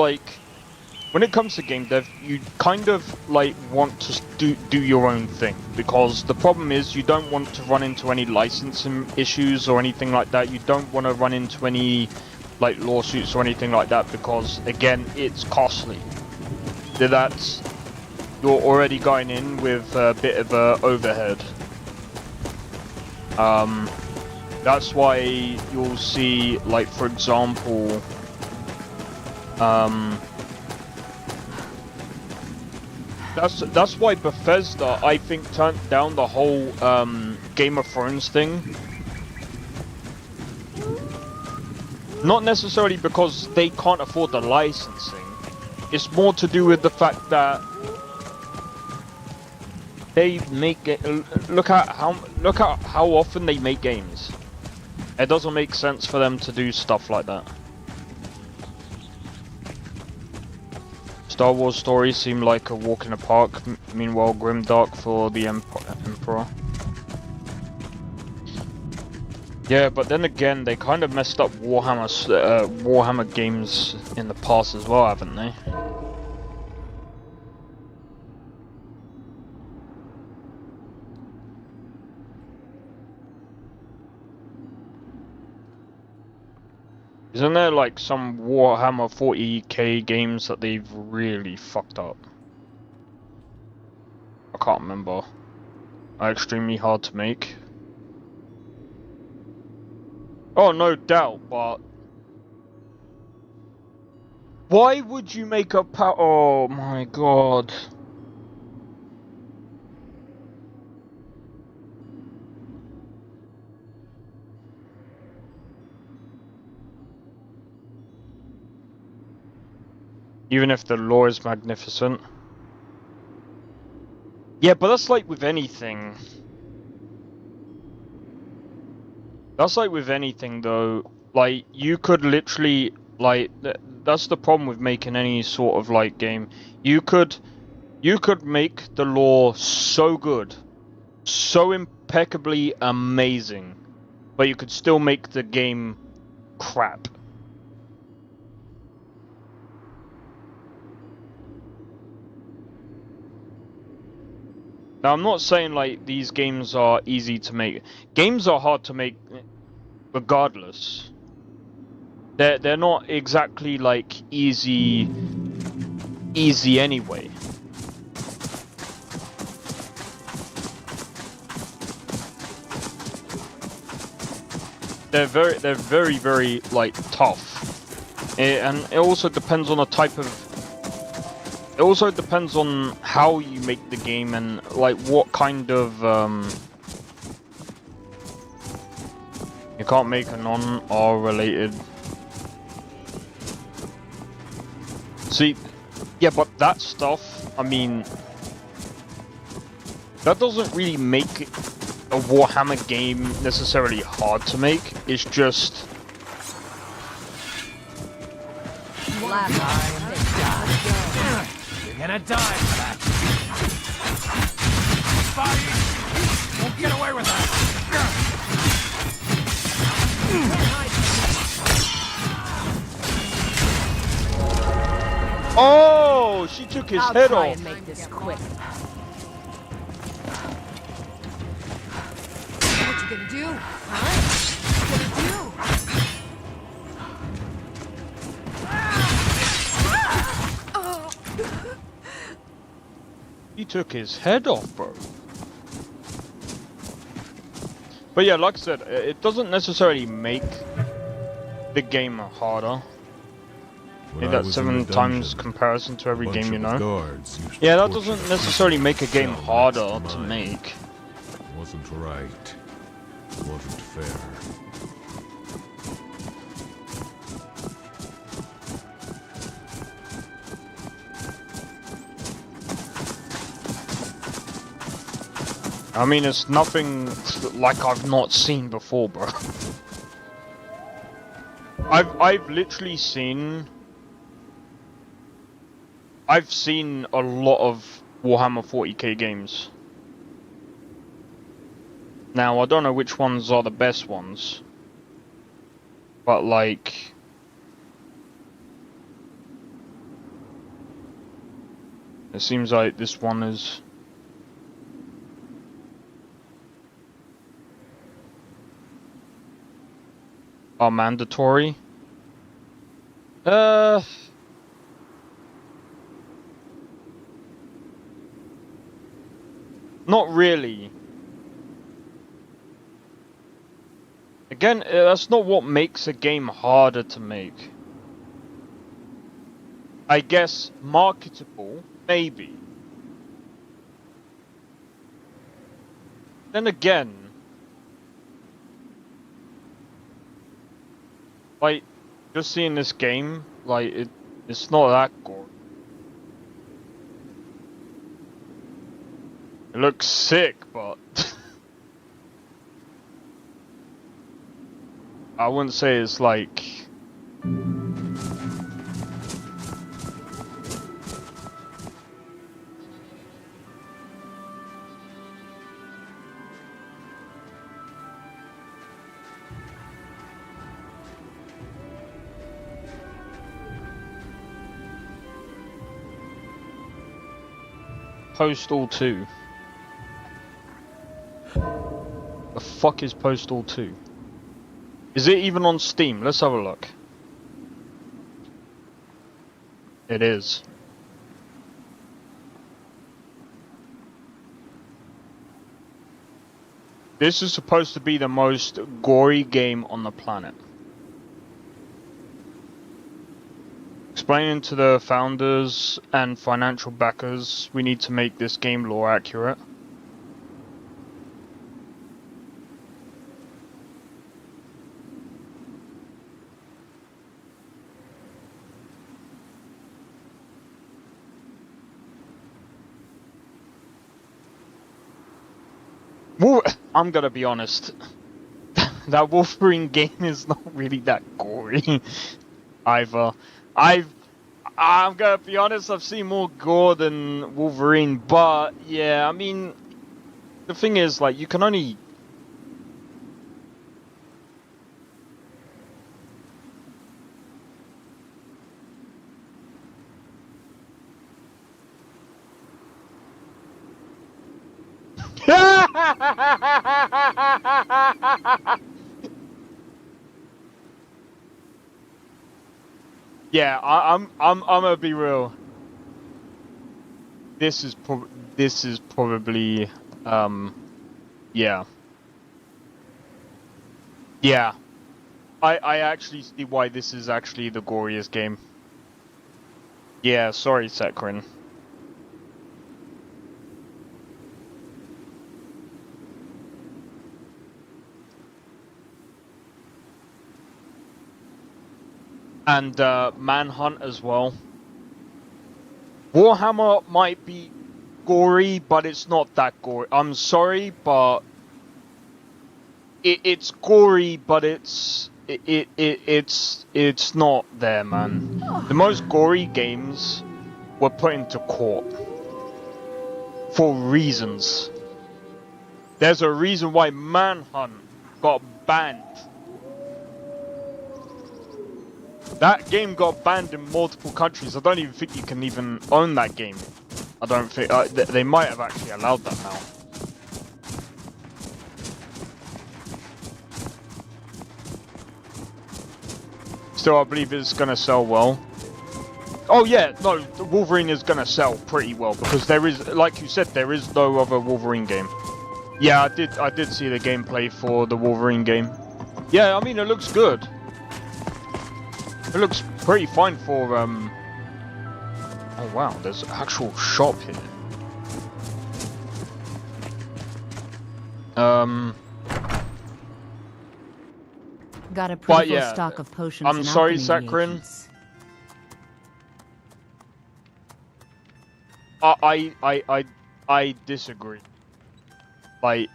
game dev, you kind of like want to do your own thing, because the problem is you don't want to run into any licensing issues or anything like that. You don't want to run into any like lawsuits or anything like that, because again, it's costly. That's, you're already going in with a bit of a overhead. That's why you'll see, like, for example, that's why Bethesda, I think, turned down the whole Game of Thrones thing. Not necessarily because they can't afford the licensing. It's more to do with the fact that they make it. Look at how often they make games. It doesn't make sense for them to do stuff like that. Star Wars stories seem like a walk in the park. Meanwhile, grimdark for the Emperor. Yeah, but then again, they kind of messed up Warhammer games in the past as well, haven't they? Isn't there like some Warhammer 40k games that they've really fucked up? I can't remember. Are extremely hard to make. Oh, no doubt, but why would you make a oh my god. Even if the lore is magnificent. Yeah, but that's like with anything. That's like with anything though. Like, you could literally, like, that's the problem with making any sort of like game. You could make the lore so good, so impeccably amazing, but you could still make the game crap. Now, I'm not saying like these games are easy to make. Games are hard to make regardless. They're not exactly like easy anyway. they're very like tough. And it also depends on the type of... It also depends on how you make the game and like what kind of... You can't make a non-R related... See, yeah, but that stuff, I mean... That doesn't really make a Warhammer game necessarily hard to make. It's just... You're gonna die for that. Fight! Won't get away with that. Oh, she took his head off. And make this quick. What you gonna do? Huh? What you gonna do? He took his head off, bro. But yeah, like I said, it doesn't necessarily make the game harder. Maybe that's 7 times comparison to every game, you know? Yeah, that doesn't necessarily make a game harder to make. Wasn't right. Wasn't fair. I mean, it's nothing like I've not seen before, bro. I've literally seen... I've seen a lot of Warhammer 40k games. Now, I don't know which ones are the best ones. But, like... It seems like this one is... are mandatory. Not really. Again, that's not what makes a game harder to make. I guess marketable, maybe. Then again, like, just seeing this game, like, it's not that gory. It looks sick, but... I wouldn't say it's like... Postal 2. The fuck is Postal 2? Is it even on Steam? Let's have a look. It is. This is supposed to be the most gory game on the planet. Explaining to the founders and financial backers, we need to make this game lore accurate. I'm gonna be honest. That Wolverine game is not really that gory either. I'm gonna be honest, I've seen more gore than Wolverine, but yeah, I mean, the thing is, like, you can only... Yeah, I'm gonna be real. This is probably yeah. Yeah. I actually see why this is actually the goriest game. Yeah, sorry, Sekrin. And Manhunt as well. Warhammer might be gory, but it's not that gory. I'm sorry, but it's gory, but it's not there, man. The most gory games were put into court for reasons. There's a reason why Manhunt got banned. That game got banned in multiple countries. I don't even think you can even own that game. I don't think they might have actually allowed that now. Still, I believe it's gonna sell well. Oh yeah, no, the Wolverine is gonna sell pretty well because there is, like you said, there is no other Wolverine game. Yeah, I did see the gameplay for the Wolverine game. Yeah, I mean it looks good. It looks pretty fine for Oh wow, there's an actual shop here. Got a pretty full yeah, stock of potions. I'm and sorry, alchemy Sekrin. reagents. I disagree. Like,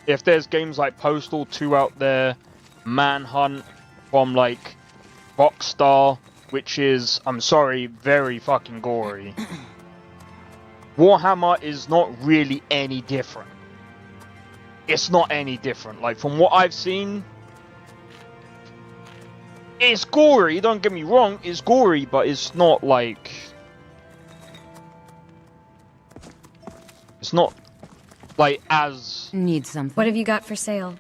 if there's games like Postal 2 out there, Manhunt from like Rockstar, which is, I'm sorry, very fucking gory. Warhammer is not really any different. It's not any different. Like, from what I've seen, it's gory, don't get me wrong, it's gory, but it's not like... It's not, like, as... Need something. What have you got for sale?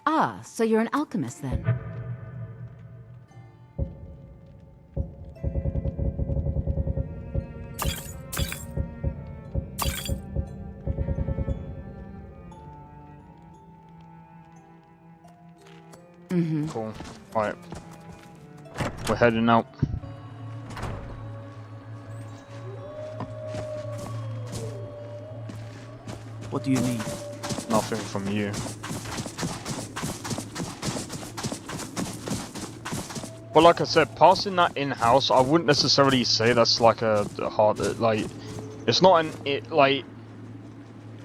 Ah, so you're an alchemist then. Mm-hmm. Cool. Alright. We're heading out. What do you need? Nothing from you. But like I said, passing that in-house, I wouldn't necessarily say that's like a hard, like, it's not an, like,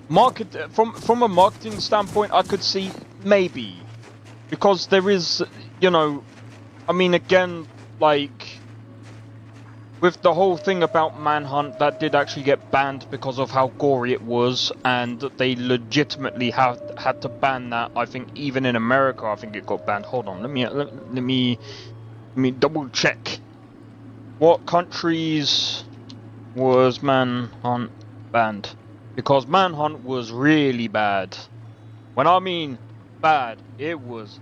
market, from a marketing standpoint, I could see maybe, because there is, you know, I mean, again, like, with the whole thing about Manhunt, that did actually get banned because of how gory it was, and they legitimately had to ban that. I think even in America, I think it got banned. Hold on, let me double check. What countries was Manhunt banned? Because Manhunt was really bad. When I mean bad, it was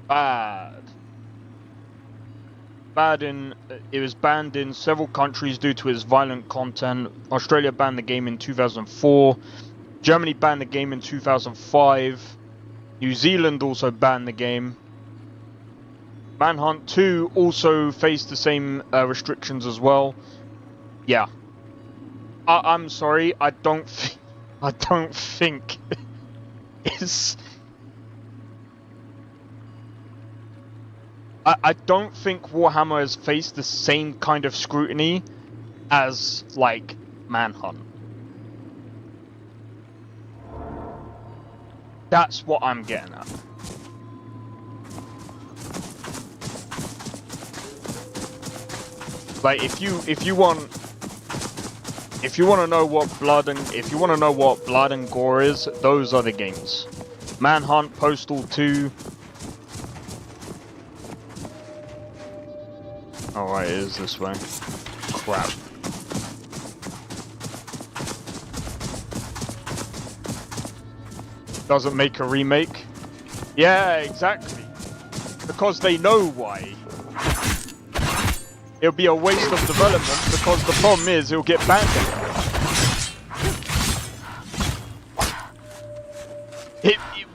bad. It was banned in several countries due to its violent content. Australia banned the game in 2004. Germany banned the game in 2005. New Zealand also banned the game. Manhunt 2 also faced the same restrictions as well. Yeah. I'm sorry, I don't think it's... I don't think Warhammer has faced the same kind of scrutiny as, like, Manhunt. That's what I'm getting at. Like, if you want to know what blood and gore is, those are the games. Manhunt, Postal 2. Alright, it is this way. Crap. Doesn't make a remake? Yeah, exactly. Because they know why. It'll be a waste of development because the problem is it'll get banned.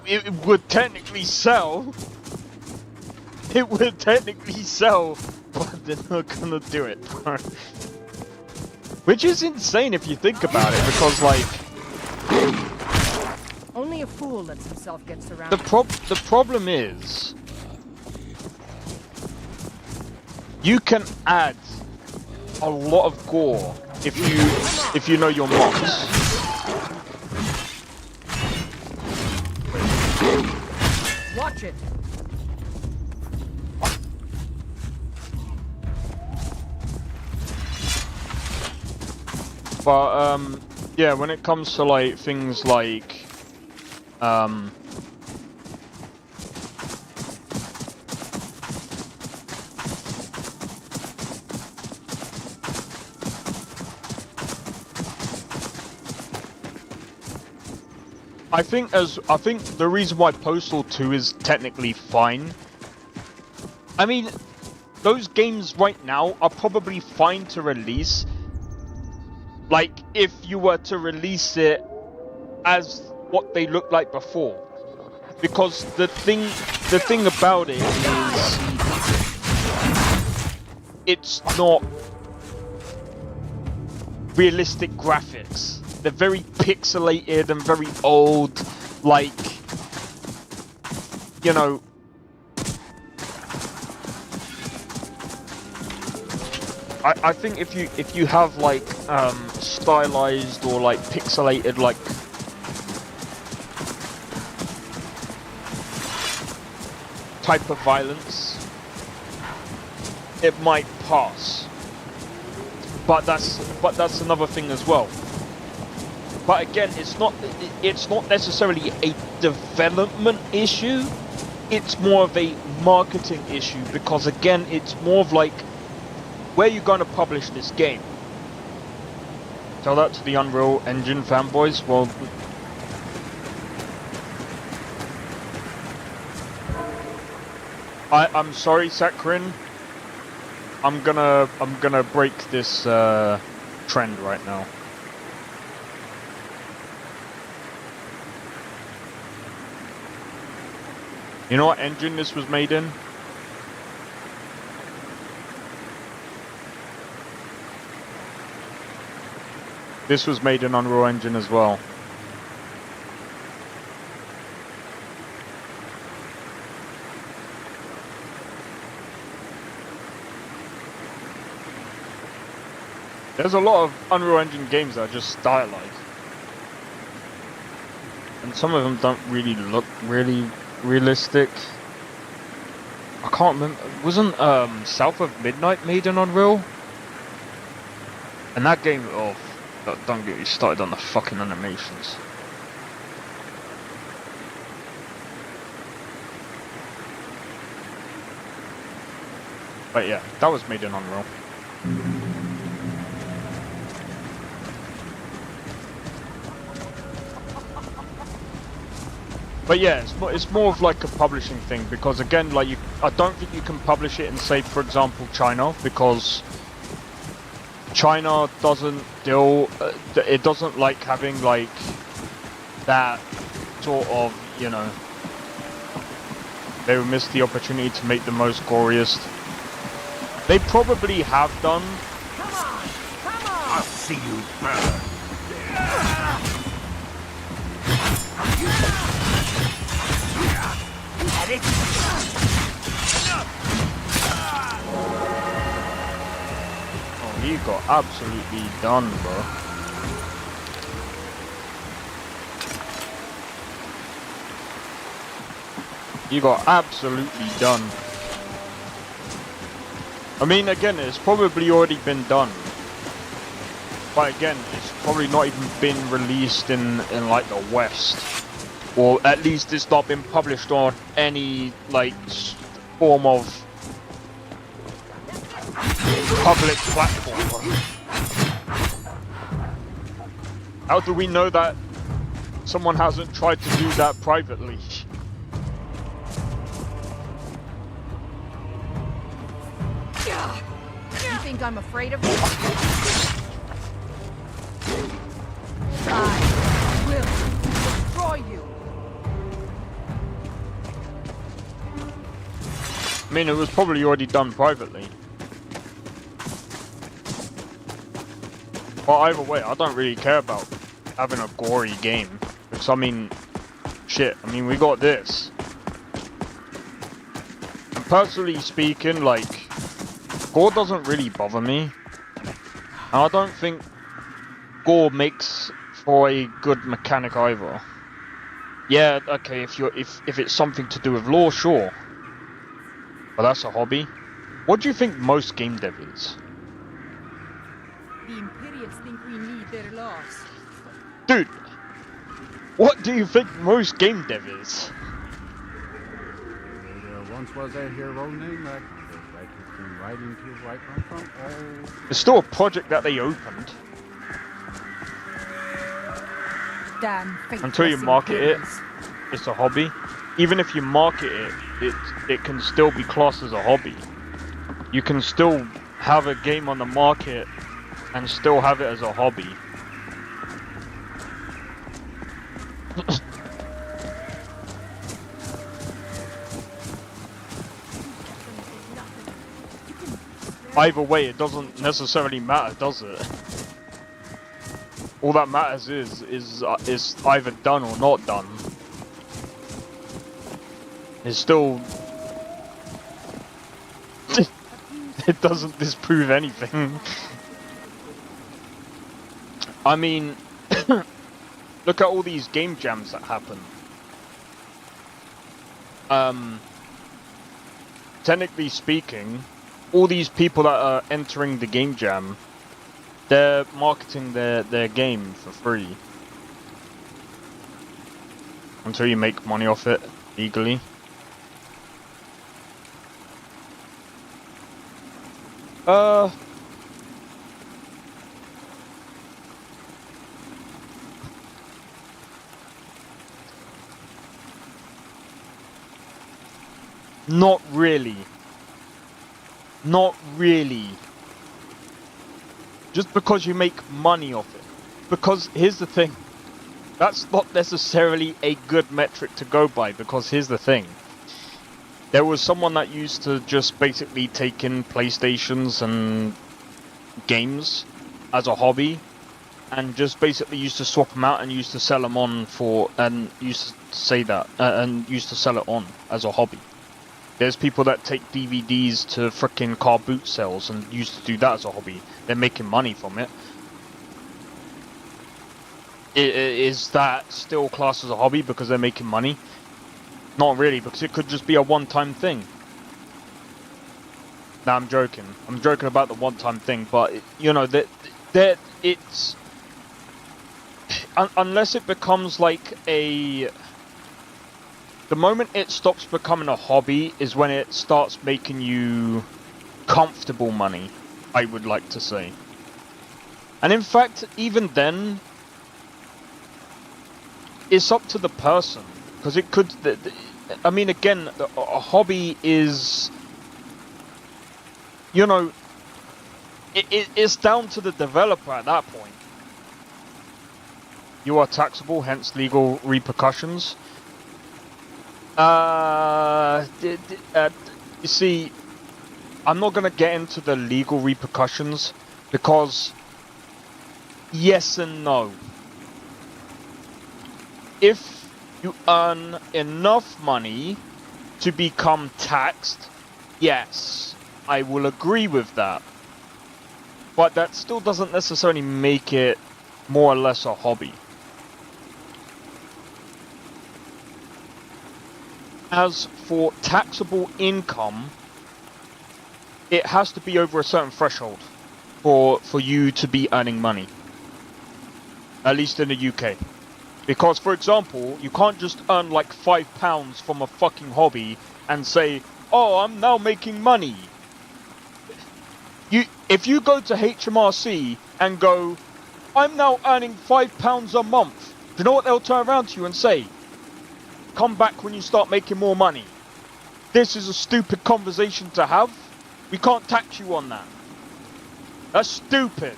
it would technically sell. It would technically sell, but they're not gonna do it. Which is insane if you think about it, because like Only a fool lets himself get surrounded. the problem is you can add a lot of gore if you know your mods. Watch it. But yeah, when it comes to like things like I think the reason why Postal 2 is technically fine. I mean, those games right now are probably fine to release. Like, if you were to release it as what they looked like before. Because the thing about it is it's not realistic graphics. They're very pixelated and very old, like, you know. I think if you have like stylized or like pixelated like type of violence, it might pass. But that's another thing as well. But again, it's not necessarily a development issue. It's more of a marketing issue, because again, it's more of like, where are you going to publish this game? Tell that to the Unreal Engine fanboys. Well, I'm sorry, Sakrin. I'm gonna break this trend right now. You know what engine this was made in? This was made in Unreal Engine as well. There's a lot of Unreal Engine games that are just stylized. And some of them don't really look really realistic. I can't remember. Wasn't South of Midnight made in Unreal? And that game, oh, don't get me started on the fucking animations. But yeah, that was made in Unreal. But yeah, it's more of like a publishing thing, because again, like I don't think you can publish it in, say, for example, China, because China doesn't deal, it doesn't like having like that sort of, you know, they would miss the opportunity to make the most goriest. They probably have done. Come on! I'll see you burn. Oh, he got absolutely done, bro. You got absolutely done. I mean, again, it's probably already been done. But again, it's probably not even been released in like the West. Or at least it's not been published on any like form of public platform. How do we know that someone hasn't tried to do that privately? You think I'm afraid of you? I will destroy you. I mean, it was probably already done privately. But either way, I don't really care about having a gory game. Because, I mean, shit, I mean, we got this. And personally speaking, like, gore doesn't really bother me. And I don't think gore makes for a good mechanic either. Yeah, okay, if it's something to do with lore, sure. But that's a hobby. What do you think most game dev is? The Imperials think we need their laws. Dude, what do you think most game dev is? There once was a hero named Mac. Right into right from all. It's still a project that they opened. Damn Until you market it, it's a hobby. Even if you market it, it can still be classed as a hobby. You can still have a game on the market and still have it as a hobby. Either way, it doesn't necessarily matter, does it? All that matters is either done or not done. It's still... it doesn't disprove anything. I mean, look at all these game jams that happen. Technically speaking, all these people that are entering the game jam, they're marketing their game for free. Until you make money off it legally. Not really. Not really. Just because you make money off it. Because here's the thing. That's not necessarily a good metric to go by, because here's the thing. There was someone that used to just basically take in PlayStations and games as a hobby, and just basically used to swap them out and used to sell them on for, and used to say that, and used to sell it on as a hobby. There's people that take DVDs to frickin' car boot sales and used to do that as a hobby. They're making money from it. Is that still classed as a hobby because they're making money? Not really, because it could just be a one-time thing. Nah, I'm joking. I'm joking about the one-time thing, but, you know, that it's... unless it becomes like a... The moment it stops becoming a hobby is when it starts making you comfortable money, I would like to say. And in fact, even then, it's up to the person. Because it could... I mean, again, a hobby is... You know, it's down to the developer at that point. You are taxable, hence legal repercussions. You see, I'm not going to get into the legal repercussions because yes and no. If you earn enough money to become taxed, yes, I will agree with that. But that still doesn't necessarily make it more or less a hobby. As for taxable income, it has to be over a certain threshold for you to be earning money. At least in the UK. Because, for example, you can't just earn like £5 from a fucking hobby and say, oh, I'm now making money. If you go to HMRC and go, I'm now earning £5 a month, do you know what they'll turn around to you and say? Come back when you start making more money. This is a stupid conversation to have. We can't tax you on that. That's stupid.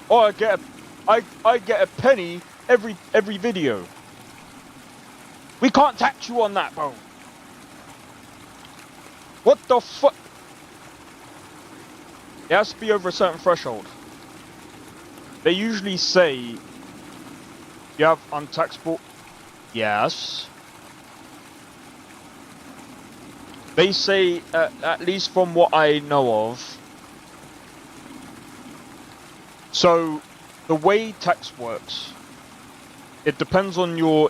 Or I get a penny every video. We can't tax you on that, bro. What the fuck? It has to be over a certain threshold. They usually say you have untaxable. Yes. They say, at least from what I know of. So, the way tax works, it depends on your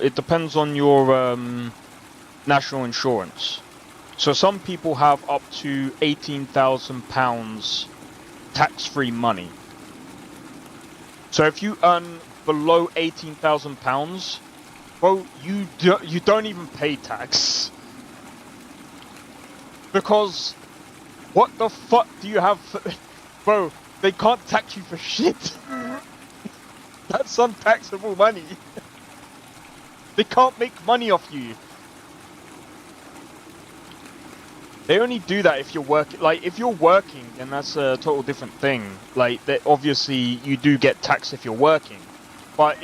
national insurance. So some people have up to £18,000 tax-free money. So if you earn below £18,000, bro, you don't even pay tax. Because what the fuck do you have for, bro, they can't tax you for shit. That's untaxable money. They can't make money off you. They only do that if you're working. Like, if you're working, then that's a total different thing. Like, obviously, you do get taxed if you're working. But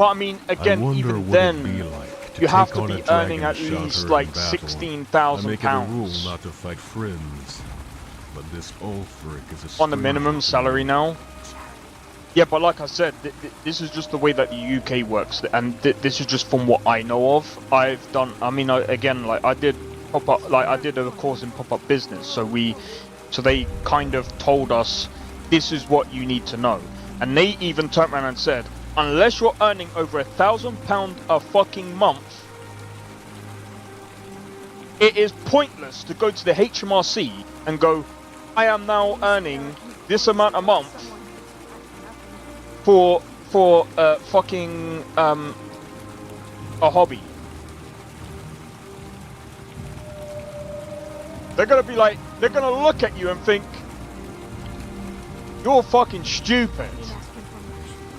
I mean, again, even then, you have to be earning at least like £16,000 make it a rule not to fight friends. But this Ulfric is a on the minimum salary now. Yeah, but like I said, this is just the way that the UK works, and this is just from what I know of. I've done. I mean, again, like I did pop-up, like I did a course in pop-up business, so they kind of told us this is what you need to know, and they even turned around and said, unless you're earning over £1,000 a fucking month, it is pointless to go to the HMRC and go, I am now earning this amount a month for fucking a hobby. They're gonna look at you and think you're fucking stupid.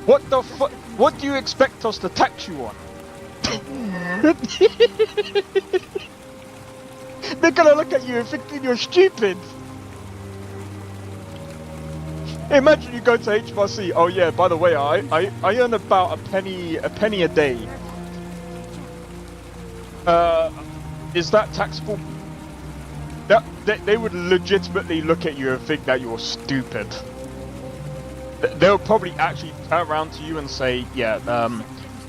What the fuck? What do you expect us to tax you on? They're gonna look at you and think you're stupid. Imagine you go to HMRC. Oh yeah, by the way, I earn about a penny a day. Is that taxable? They would legitimately look at you and think that you're stupid. They'll probably actually turn around to you and say, yeah,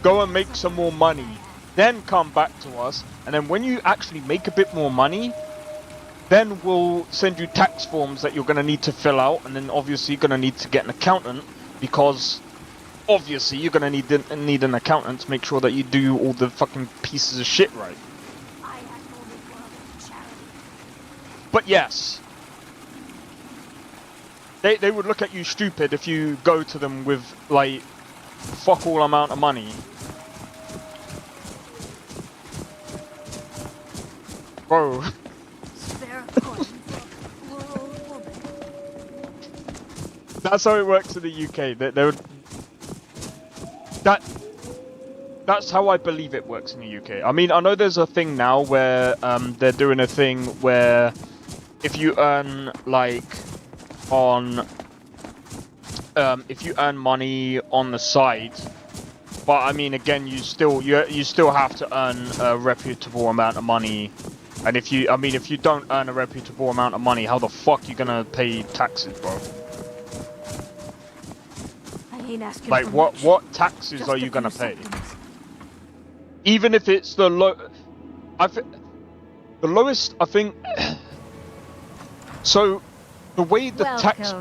go and make some more money, then come back to us, and then when you actually make a bit more money, then we'll send you tax forms that you're going to need to fill out, and then obviously you're going to need to get an accountant, because obviously you're going to need an accountant to make sure that you do all the fucking pieces of shit right. But yes, they would look at you stupid if you go to them with like fuck all amount of money. Bro. That's how it works in the UK. They would. That's how I believe it works in the UK. I mean, I know there's a thing now where they're doing a thing where if you earn like on if you earn money on the side, but I mean, again, you still have to earn a reputable amount of money. And if you don't earn a reputable amount of money, how the fuck are you gonna pay taxes, bro? Like, what taxes are you gonna pay? Even if it's the lowest, I think. So, the way the tax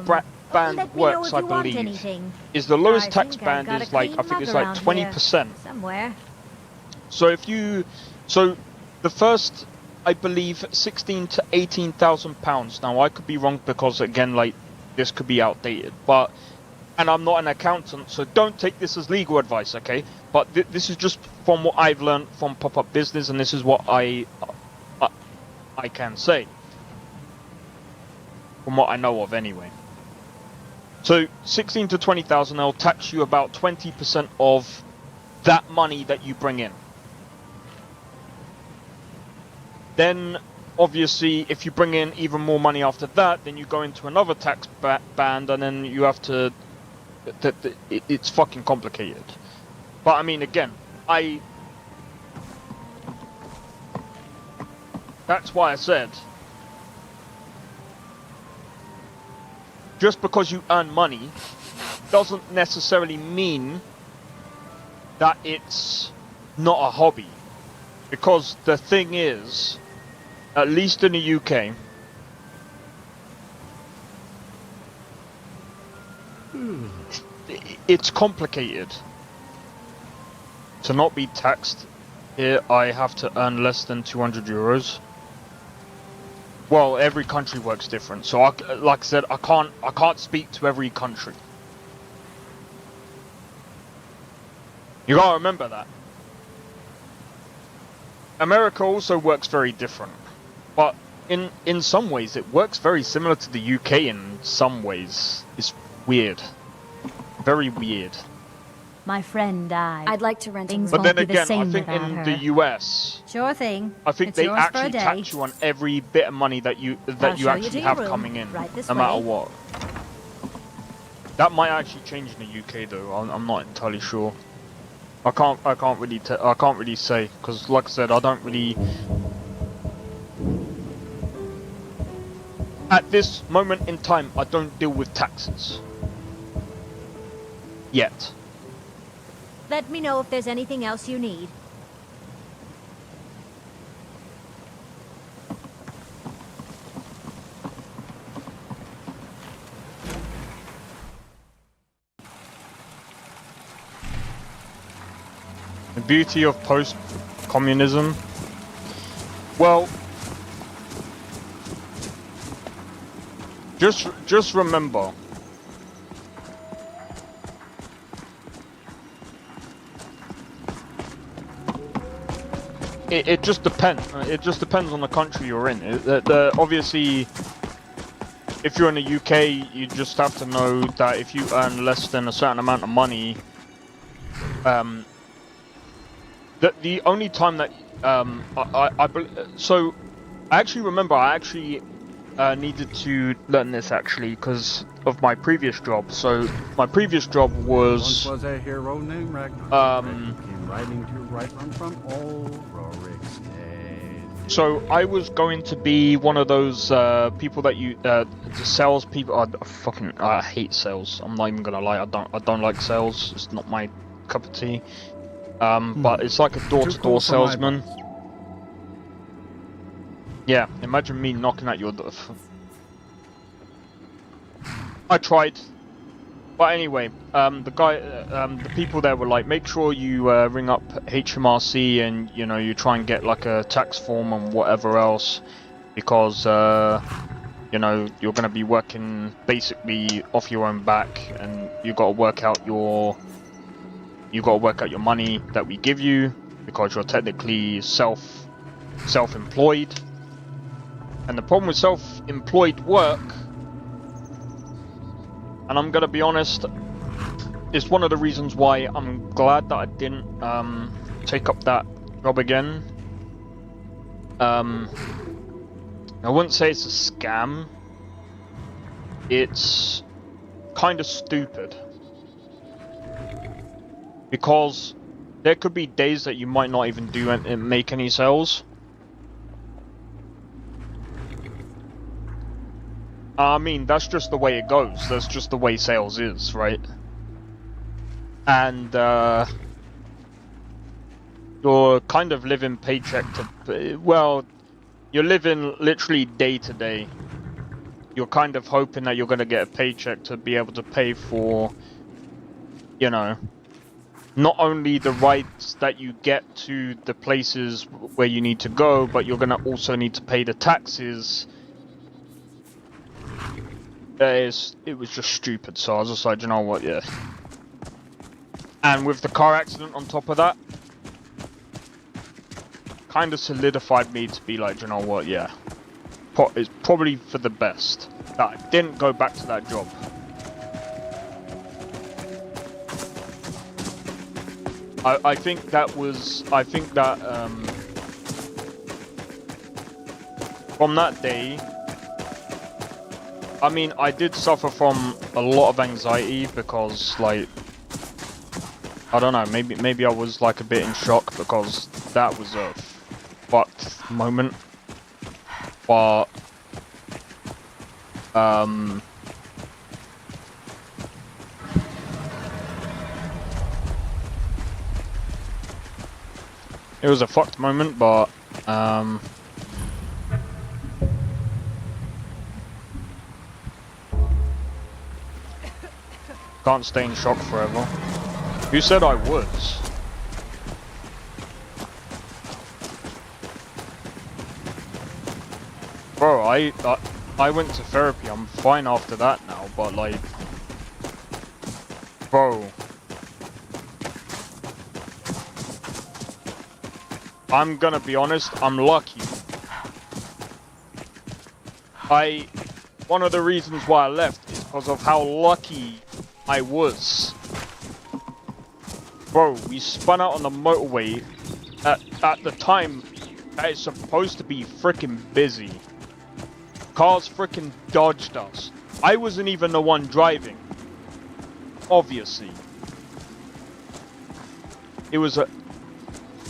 band works, I believe, is the lowest tax band is like, I think it's like 20%. Somewhere. So the first, I believe, 16 to 18,000 pounds. Now I could be wrong because again, like, this could be outdated, but. And I'm not an accountant, so don't take this as legal advice, okay? But this is just from what I've learned from pop-up business, and this is what I can say. From what I know of, anyway. So, 16 to 20,000, they'll tax you about 20% of that money that you bring in. Then, obviously, if you bring in even more money after that, then you go into another tax band, and then you have to... It's fucking complicated. But I mean, again, That's why I said, just because you earn money doesn't necessarily mean that it's not a hobby. Because the thing is, at least in the UK, it's complicated. To not be taxed here, I have to earn less than 200 euros. Well, every country works different, so like I said, I can't speak to every country. You gotta remember that. America also works very different, but in some ways it works very similar to the UK in some ways. It's weird. Very weird. My friend died. I'd like to rent Things But won't then be the again, same I think without in her. the US, Sure thing. I think It's they yours for a actually day. tax you on every bit of money that you I'll show you actually to your have room. coming in, Right this no matter way. what. That might actually change in the UK though. I'm not entirely sure. I can't really say, because like I said, I don't really. At this moment in time, I don't deal with taxes. Yet. Let me know if there's anything else you need. The beauty of post-communism. Well, just remember. It just depends. It just depends on the country you're in. Obviously, if you're in the UK, you just have to know that if you earn less than a certain amount of money, the only time that so I actually remember I actually needed to learn this actually because of my previous job. So my previous job was Once was a hero named Ragnar. Came riding to right run from old Rorik's head. so I was going to be one of those people that you the sales people. I hate sales. I'm not even gonna lie. I don't like sales. It's not my cup of tea. But it's like a door-to-door salesman. Yeah, imagine me knocking at your door. I tried. But anyway, the people there were like, make sure you ring up HMRC and, you know, you try and get like a tax form and whatever else. Because, you know, you're going to be working basically off your own back and you got to work out your money that we give you because you're technically self-employed. And the problem with self-employed work, and I'm gonna be honest, is one of the reasons why I'm glad that I didn't take up that job again. I wouldn't say it's a scam. It's kind of stupid. Because there could be days that you might not even do and make any sales. I mean, that's just the way it goes. That's just the way sales is, right? And you're kind of living paycheck to... Well, you're living literally day to day. You're kind of hoping that you're going to get a paycheck to be able to pay for, you know, not only the rights that you get to the places where you need to go, but you're going to also need to pay the taxes. It was just stupid, so I was just like, you know what, yeah. And with the car accident on top of that, kind of solidified me to be like, you know what, yeah. It's probably for the best that I didn't go back to that job. I think that from that day, I mean, I did suffer from a lot of anxiety because, like, I don't know, maybe I was like a bit in shock because that was a fucked moment. But it was a fucked moment, but can't stay in shock forever. Who said I was? Bro, I went to therapy. I'm fine after that now, but like, bro, I'm gonna be honest. I'm lucky. One of the reasons why I left is because of how lucky I was. Bro, we spun out on the motorway at the time that it's supposed to be freaking busy. Cars freaking dodged us. I wasn't even the one driving. Obviously. It was a... Do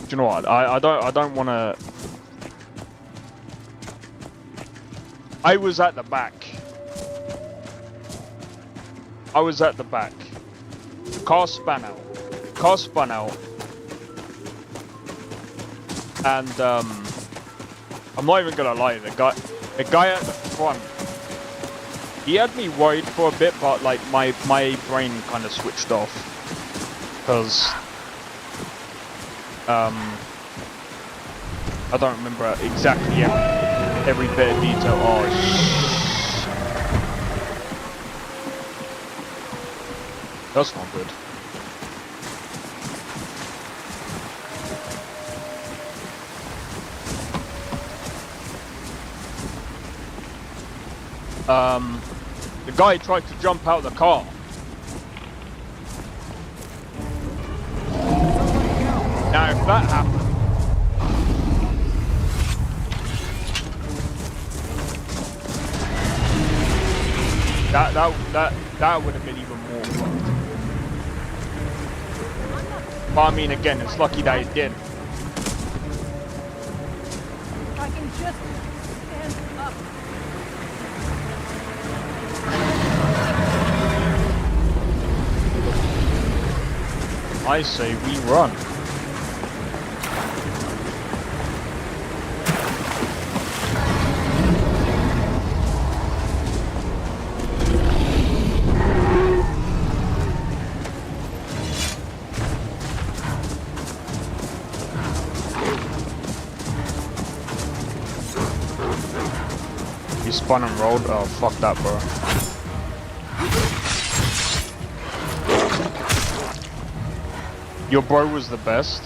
you know what? I don't want to... I was at the back. I was at the back. The car spun out. Car spun out. And, I'm not even gonna lie, the guy at the front, he had me worried for a bit, but like my brain kind of switched off. Because, I don't remember exactly every bit of detail. Oh, that's not good. The guy tried to jump out of the car. Now, if that happened, that would have been even more fun. But I mean, again, it's lucky that it did. I can just stand up. I say we run. He spun and rolled. Oh, fuck that, bro. Your bro was the best.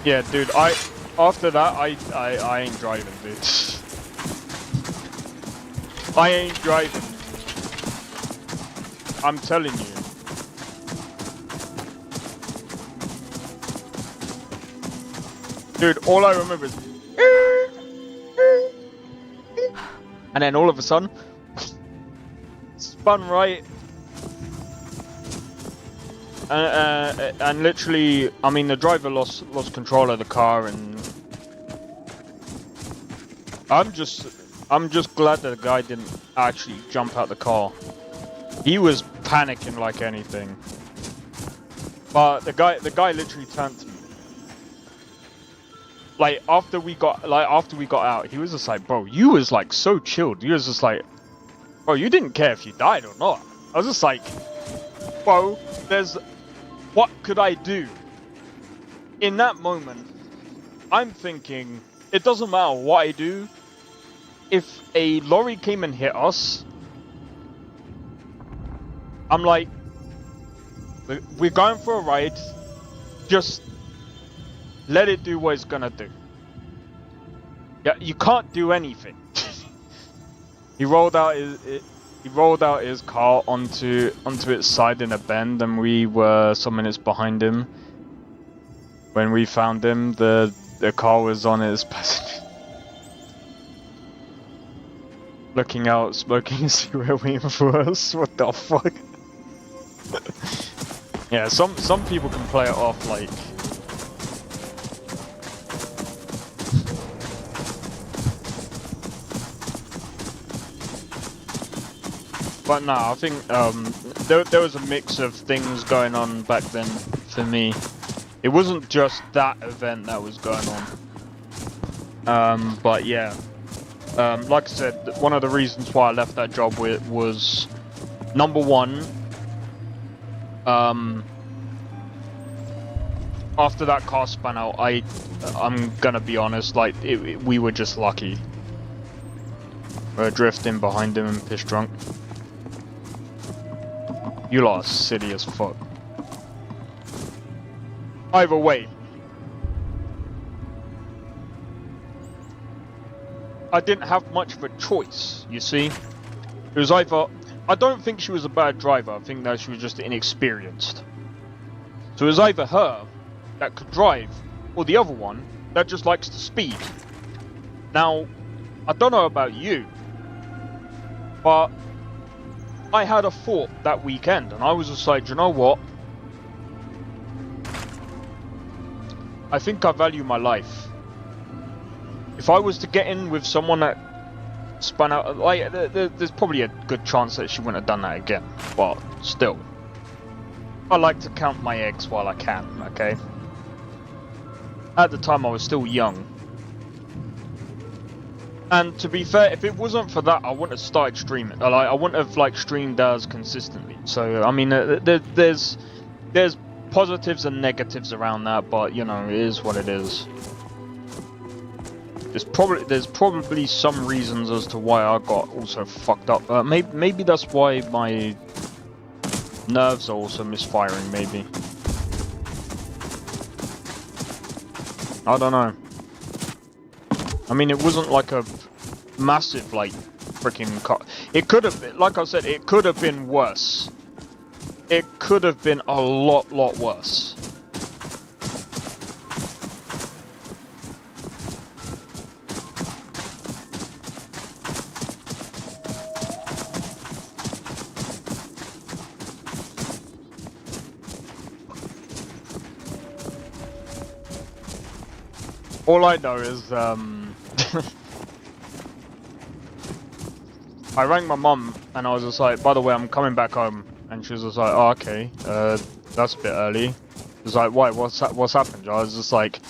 Yeah, dude, after that, I ain't driving, dude. I ain't driving. I'm telling you. Dude, all I remember is... And then all of a sudden... spun right... and literally, I mean, the driver lost control of the car, and I'm just glad that the guy didn't actually jump out the car. He was panicking like anything. But the guy literally turned to me. Like after we got out, he was just like, bro, you was like so chilled. He was just like, bro, you didn't care if you died or not. I was just like, bro, what could I do? In that moment, I'm thinking, it doesn't matter what I do. If a lorry came and hit us, I'm like, we're going for a ride. Just let it do what it's gonna do. Yeah, you can't do anything. He rolled out his car onto its side in a bend, and we were some minutes behind him. When we found him, the car was on its passenger. Looking out, smoking a cigarette, waiting for us. What the fuck? Yeah, some people can play it off like... but no, I think there was a mix of things going on back then for me. It wasn't just that event that was going on. But yeah, like I said, one of the reasons why I left that job was number one. After that car spun out, I'm gonna be honest, like we were just lucky. We were drifting behind him and piss drunk. You lot are silly as fuck. Either way, I didn't have much of a choice, you see. It was either... I don't think she was a bad driver, I think that she was just inexperienced. So it was either her that could drive, or the other one that just likes to speed. Now, I don't know about you, but I had a thought that weekend, and I was just like, you know what? I think I value my life. If I was to get in with someone that spun out, like, there's probably a good chance that she wouldn't have done that again, but still. I like to count my eggs while I can, okay? At the time I was still young. And to be fair, if it wasn't for that, I wouldn't have started streaming. Like, I wouldn't have like streamed as consistently. So I mean, there's positives and negatives around that, but you know, it is what it is. There's probably some reasons as to why I got also fucked up. Maybe that's why my nerves are also misfiring. Maybe. I don't know. I mean, it wasn't like a massive, like, freaking car. It could have, like I said, it could have been worse. It could have been a lot worse. All I know is, I rang my mum and I was just like, by the way, I'm coming back home. And she was just like, oh, okay, that's a bit early. I was like, why, what's happened? I was just like,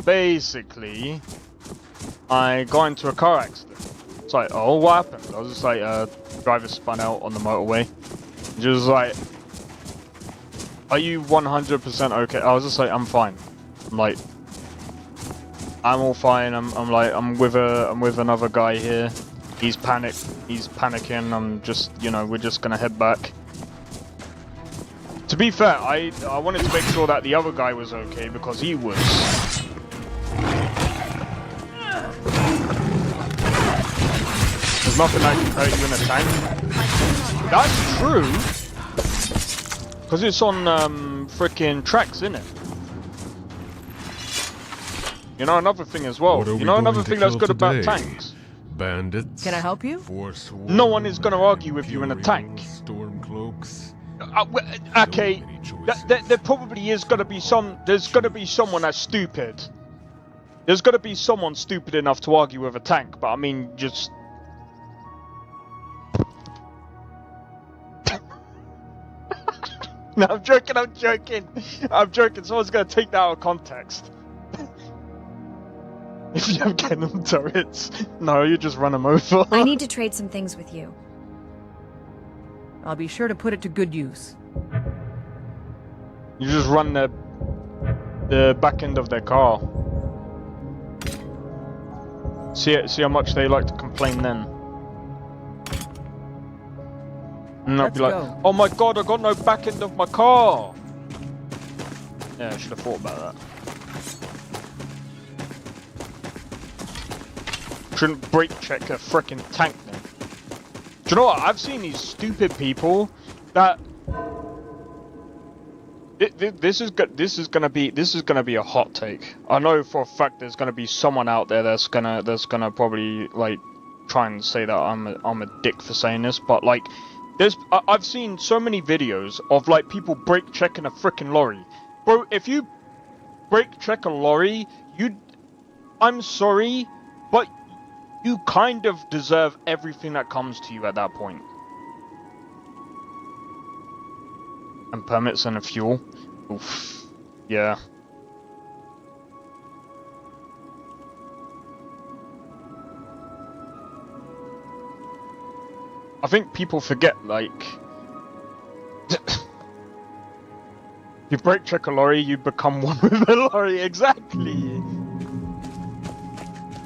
basically, I got into a car accident. It's like, oh, what happened? I was just like, driver spun out on the motorway. And she was like, are you 100% okay? I was just like, I'm fine. I'm like, I'm all fine. I'm with another guy here. He's panicking. I'm just, you know, we're just gonna head back. To be fair, I wanted to make sure that the other guy was okay because he was. There's nothing that can hurt you in a tank. That's true. Because it's on freaking tracks, isn't it? You know another thing as well. You know another thing that's good about tanks. Bandits. Can I help you? No one is going to argue with you in a tank. Stormcloaks. Okay, there probably is going to be some. There's going to be someone that's stupid. There's going to be someone stupid enough to argue with a tank. But I mean, just. No, I'm joking. I'm joking. I'm joking. Someone's going to take that out of context. If you have cannon turrets, no, you just run them over. I need to trade some things with you. I'll be sure to put it to good use. You just run the back end of their car. See how much they like to complain then. And they'll be like, oh my god, I got no back end of my car. Yeah, I should have thought about that. Shouldn't brake check a frickin' tank then. Do you know what? I've seen these stupid people that this is gonna be a hot take. I know for a fact there's gonna be someone out there that's gonna probably like try and say that I'm a dick for saying this, but like I've seen so many videos of like people brake checking a frickin' lorry. Bro, if you brake check a lorry, I'm sorry, but you kind of deserve everything that comes to you at that point. And permits and a fuel. Oof. Yeah. I think people forget, like... you brake check a lorry, you become one with a lorry, exactly!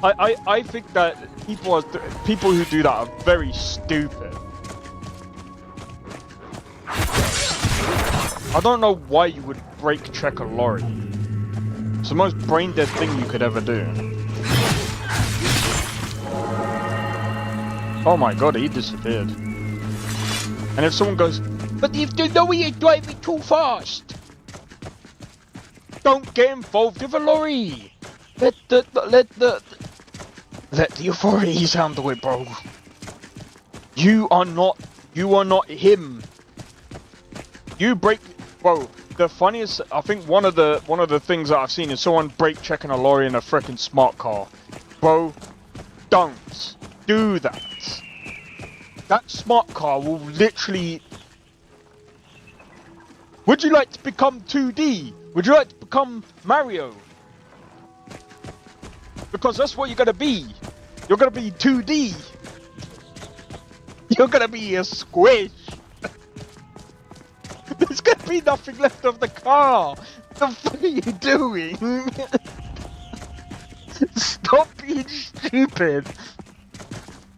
I think that people who do that are very stupid. I don't know why you would brake check a lorry. It's the most brain dead thing you could ever do. Oh my god, he disappeared. And if someone goes, but if the lorry is driving too fast, don't get involved with a lorry. Let the authorities handle it, bro. You are not him. You break, bro. The funniest, I think one of the things that I've seen is someone brake checking a lorry in a freaking smart car. Bro, don't do that. That smart car will literally... Would you like to become 2D? Would you like to become Mario? Because that's what you're gonna be. You're gonna be 2D. You're gonna be a squish. There's gonna be nothing left of the car. The fuck are you doing? Stop being stupid.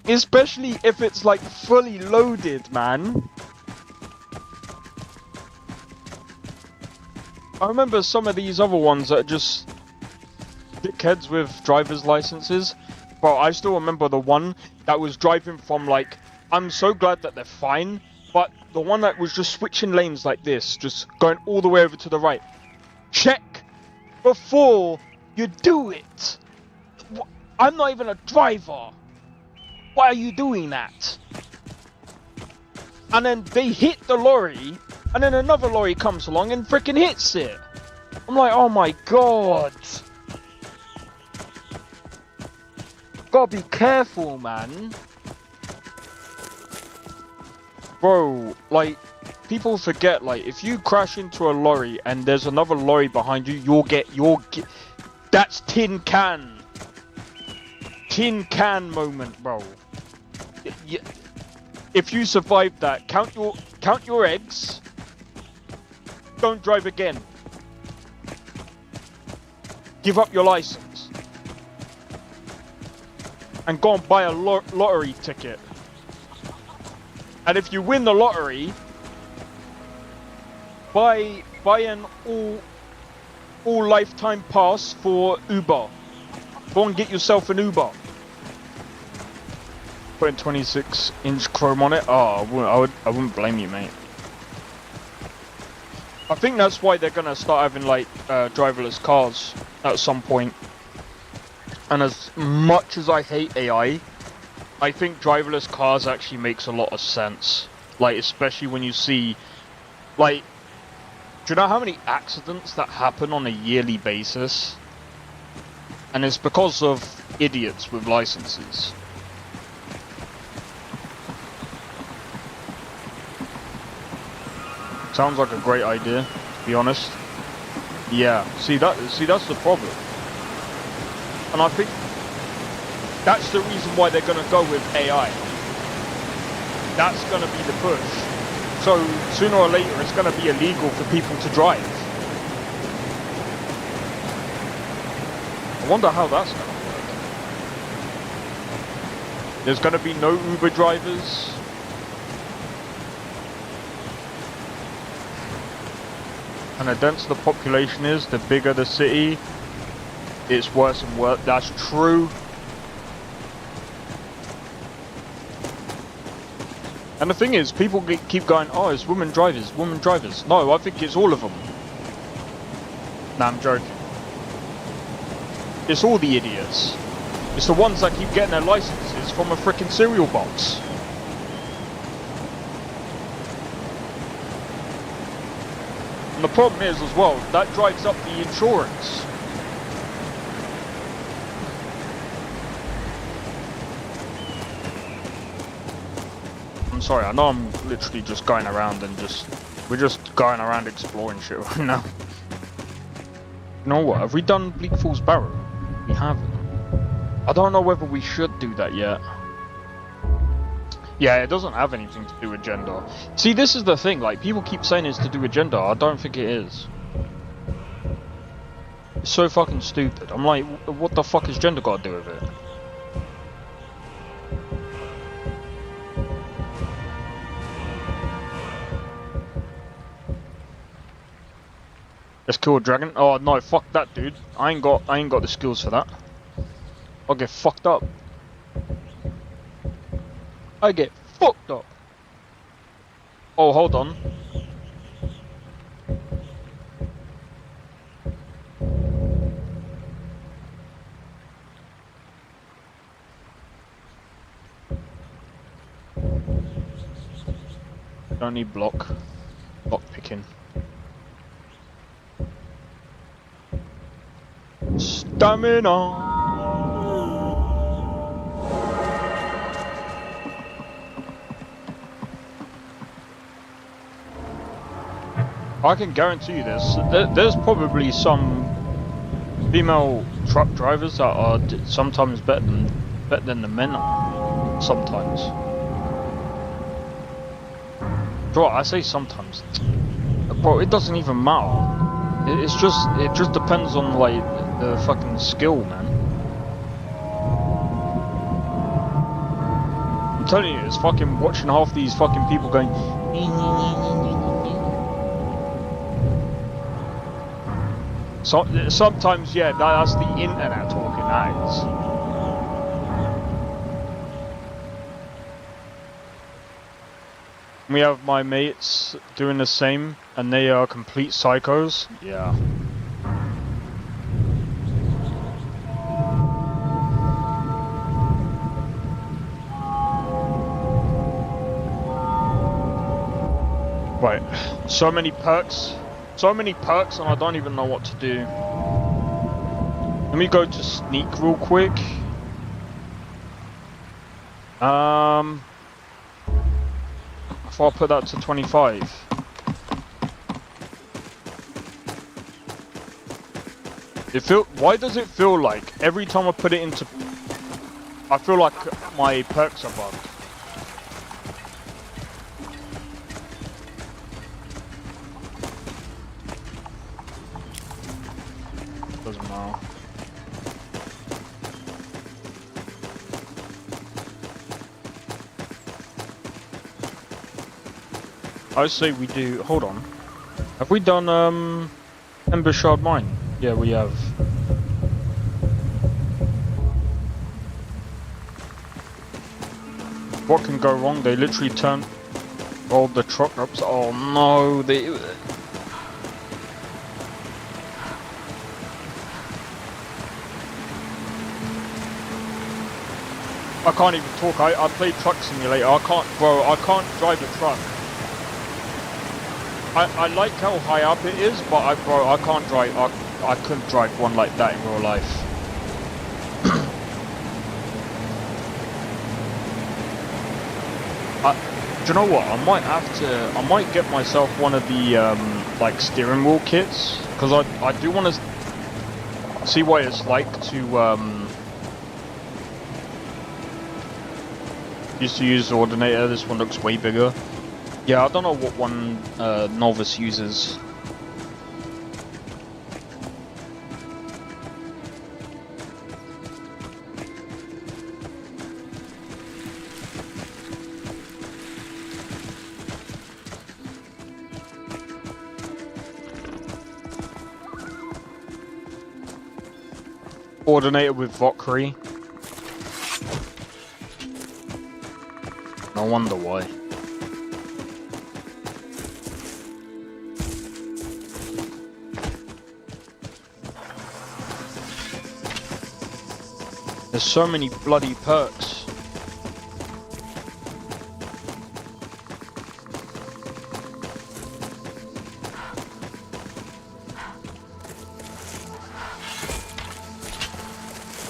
Especially if it's like fully loaded, man. I remember some of these other ones that are just dickheads with driver's licenses. But I still remember the one that was driving from like, I'm so glad that they're fine, but the one that was just switching lanes like this, just going all the way over to the right. Check before you do it. I'm not even a driver. Why are you doing that? And then they hit the lorry, and then another lorry comes along and freaking hits it. I'm like, oh my god. Gotta be careful, man. Bro, like, people forget, like, if you crash into a lorry and there's another lorry behind you, you'll get, that's tin can. Tin can moment, bro. If you survive that, count your eggs. Don't drive again. Give up your license. And go and buy a lottery ticket. And if you win the lottery, buy an all lifetime pass for Uber. Go and get yourself an Uber. Putting 26-inch chrome on it. Oh, I wouldn't blame you, mate. I think that's why they're gonna start having like driverless cars at some point. And as much as I hate AI, I think driverless cars actually makes a lot of sense. Like, especially when you see, like, do you know how many accidents that happen on a yearly basis? And it's because of idiots with licenses. Sounds like a great idea, to be honest. Yeah, see that's the problem. And I think that's the reason why they're gonna go with AI. That's gonna be the push. So sooner or later it's gonna be illegal for people to drive. I wonder how that's gonna work. There's gonna be no Uber drivers. And the denser the population is, the bigger the city, it's worse and worse. That's true. And the thing is, people keep going, oh, it's women drivers, women drivers. No, I think it's all of them. Nah, I'm joking. It's all the idiots. It's the ones that keep getting their licenses from a freaking cereal box. And the problem is, as well, that drives up the insurance. I'm sorry, I know I'm literally just going around and we're just going around exploring shit right now. You know what, have we done Bleak Falls Barrow? We haven't. I don't know whether we should do that yet. Yeah, it doesn't have anything to do with gender. See, this is the thing, like, people keep saying it's to do with gender, I don't think it is. It's so fucking stupid. I'm like, what the fuck has gender got to do with it? Let's kill a dragon. Oh no, fuck that, dude. I ain't got the skills for that. I'll get fucked up. I get fucked up. Oh, hold on. Don't need block picking. Stamina. I can guarantee you this. There's probably some female truck drivers that are sometimes better than the men are. Sometimes. Bro, I say sometimes. Bro, it doesn't even matter. It just depends on like the fucking skill, man. I'm telling you, it's fucking watching half these fucking people going. So sometimes, yeah, that's the internet talking. That is. We have my mates doing the same, and they are complete psychos. Yeah. Right, so many perks, and I don't even know what to do. Let me go to sneak real quick. If I put that to 25. Why does it feel like every time I put it into, I feel like my perks are bugged. Doesn't matter. I say we do. Hold on. Have we done Ember Shard Mine? Yeah, we have. What can go wrong? They literally rolled the truck ups. Oh no, they. I can't even talk. I play Truck Simulator. I can't drive a truck. I like how high up it is, but I can't drive. I couldn't drive one like that in real life. Do you know what? I might get myself one of the like steering wheel kits, because I do want to see what it's like to used to use the Ordinator. This one looks way bigger. Yeah, I don't know what one Nolvus uses. Ordinator with Valkyrie. No wonder why. There's so many bloody perks.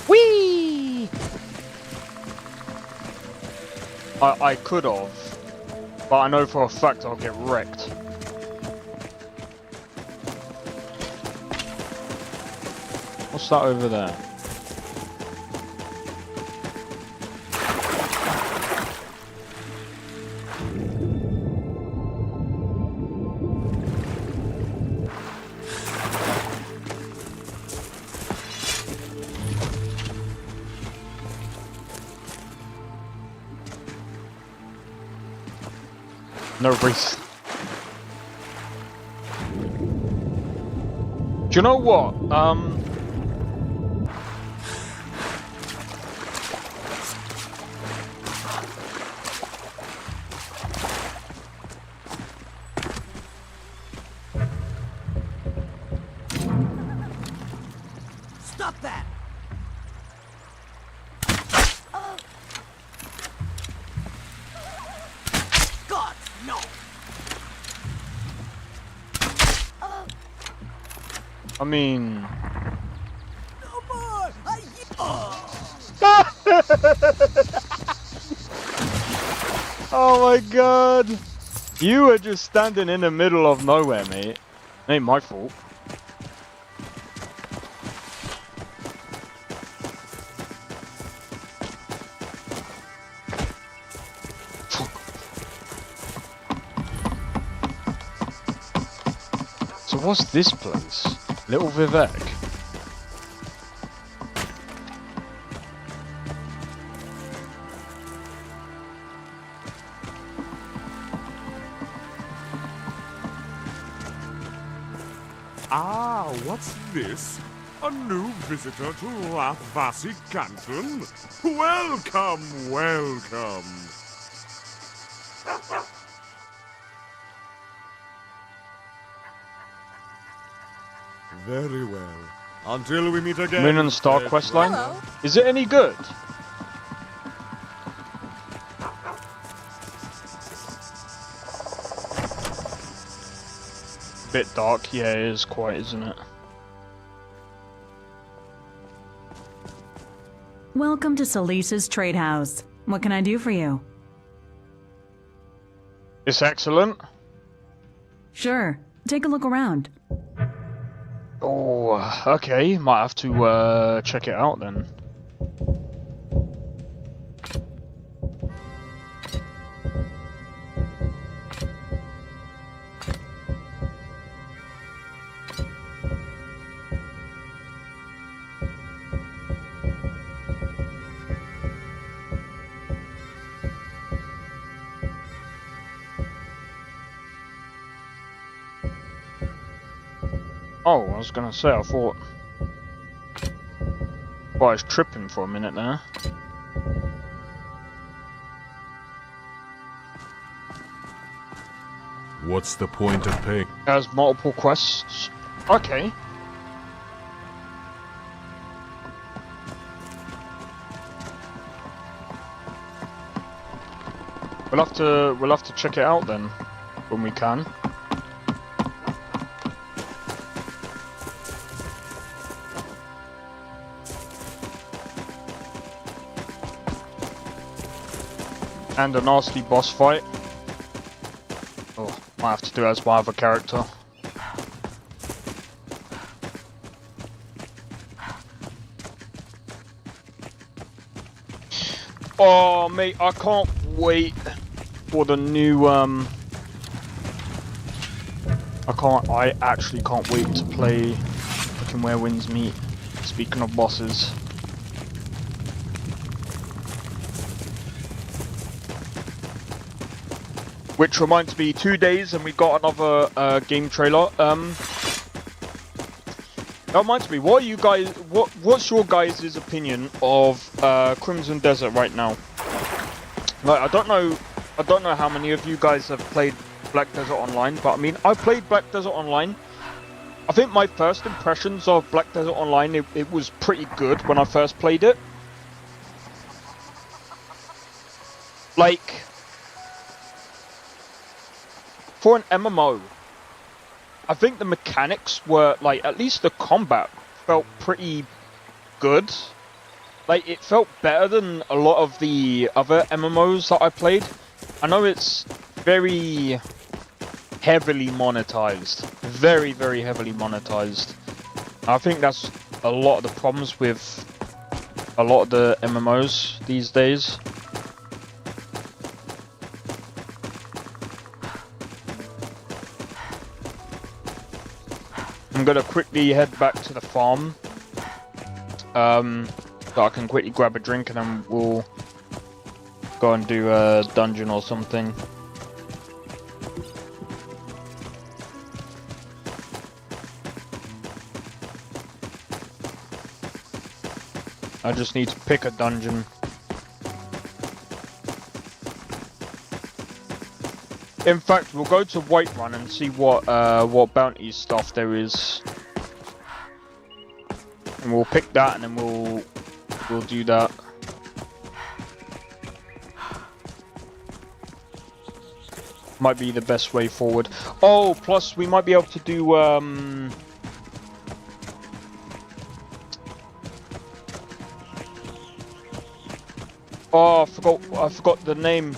Whee! I could have, But I know for a fact I'll get wrecked. What's that over there? No reason. Do you know what? Stop that! God, no! I mean... No more! Oh my god! You were just standing in the middle of nowhere, mate. Ain't my fault. So what's this place? Little Vivek? Ah, what's this? A new visitor to Lathvasi Canton? Welcome, welcome. Very well. Until we meet again. Moon and Star questline? Is it any good? Bit dark, yeah, it is quite, isn't it? Welcome to Salisa's Trade House. What can I do for you? It's excellent. Sure. Take a look around. Oh, okay. Might have to check it out then. Oh, I was gonna say, I thought I was tripping for a minute there. What's the point of paying? Has multiple quests. Okay. We'll have to check it out then when we can. And a nasty boss fight. Oh, might have to do it as my other character. Oh, mate, I can't wait for the new, I actually can't wait to play fucking Where Winds Meet. Speaking of bosses. Which reminds me, 2 days and we got another game trailer. That reminds me, what are you guys? What's your guys' opinion of Crimson Desert right now? Like, I don't know how many of you guys have played Black Desert Online, but I mean, I played Black Desert Online. I think my first impressions of Black Desert Online, it was pretty good when I first played it. Like, for an MMO, I think the mechanics were, like, at least the combat felt pretty good. Like, it felt better than a lot of the other MMOs that I played. I know it's very heavily monetized. Very, very heavily monetized. I think that's a lot of the problems with a lot of the MMOs these days. I'm gonna quickly head back to the farm. So I can quickly grab a drink and then we'll go and do a dungeon or something. I just need to pick a dungeon. In fact, we'll go to Whiterun and see what bounty stuff there is, and we'll pick that, and then we'll do that. Might be the best way forward. Oh, plus we might be able to do oh, I forgot the name.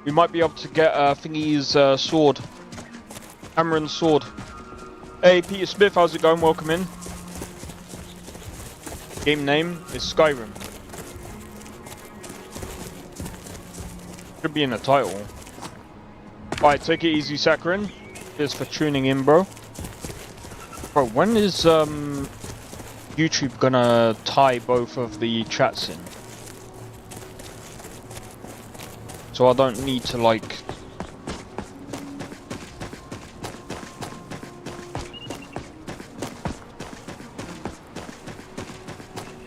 We might be able to get Thingy's sword. Amaran's sword. Hey, Peter Smith, how's it going? Welcome in. Game name is Skyrim. Should be in the title. Alright, take it easy, Saccharin. Cheers for tuning in, bro. Bro, when is YouTube gonna tie both of the chats in? So I don't need to, like...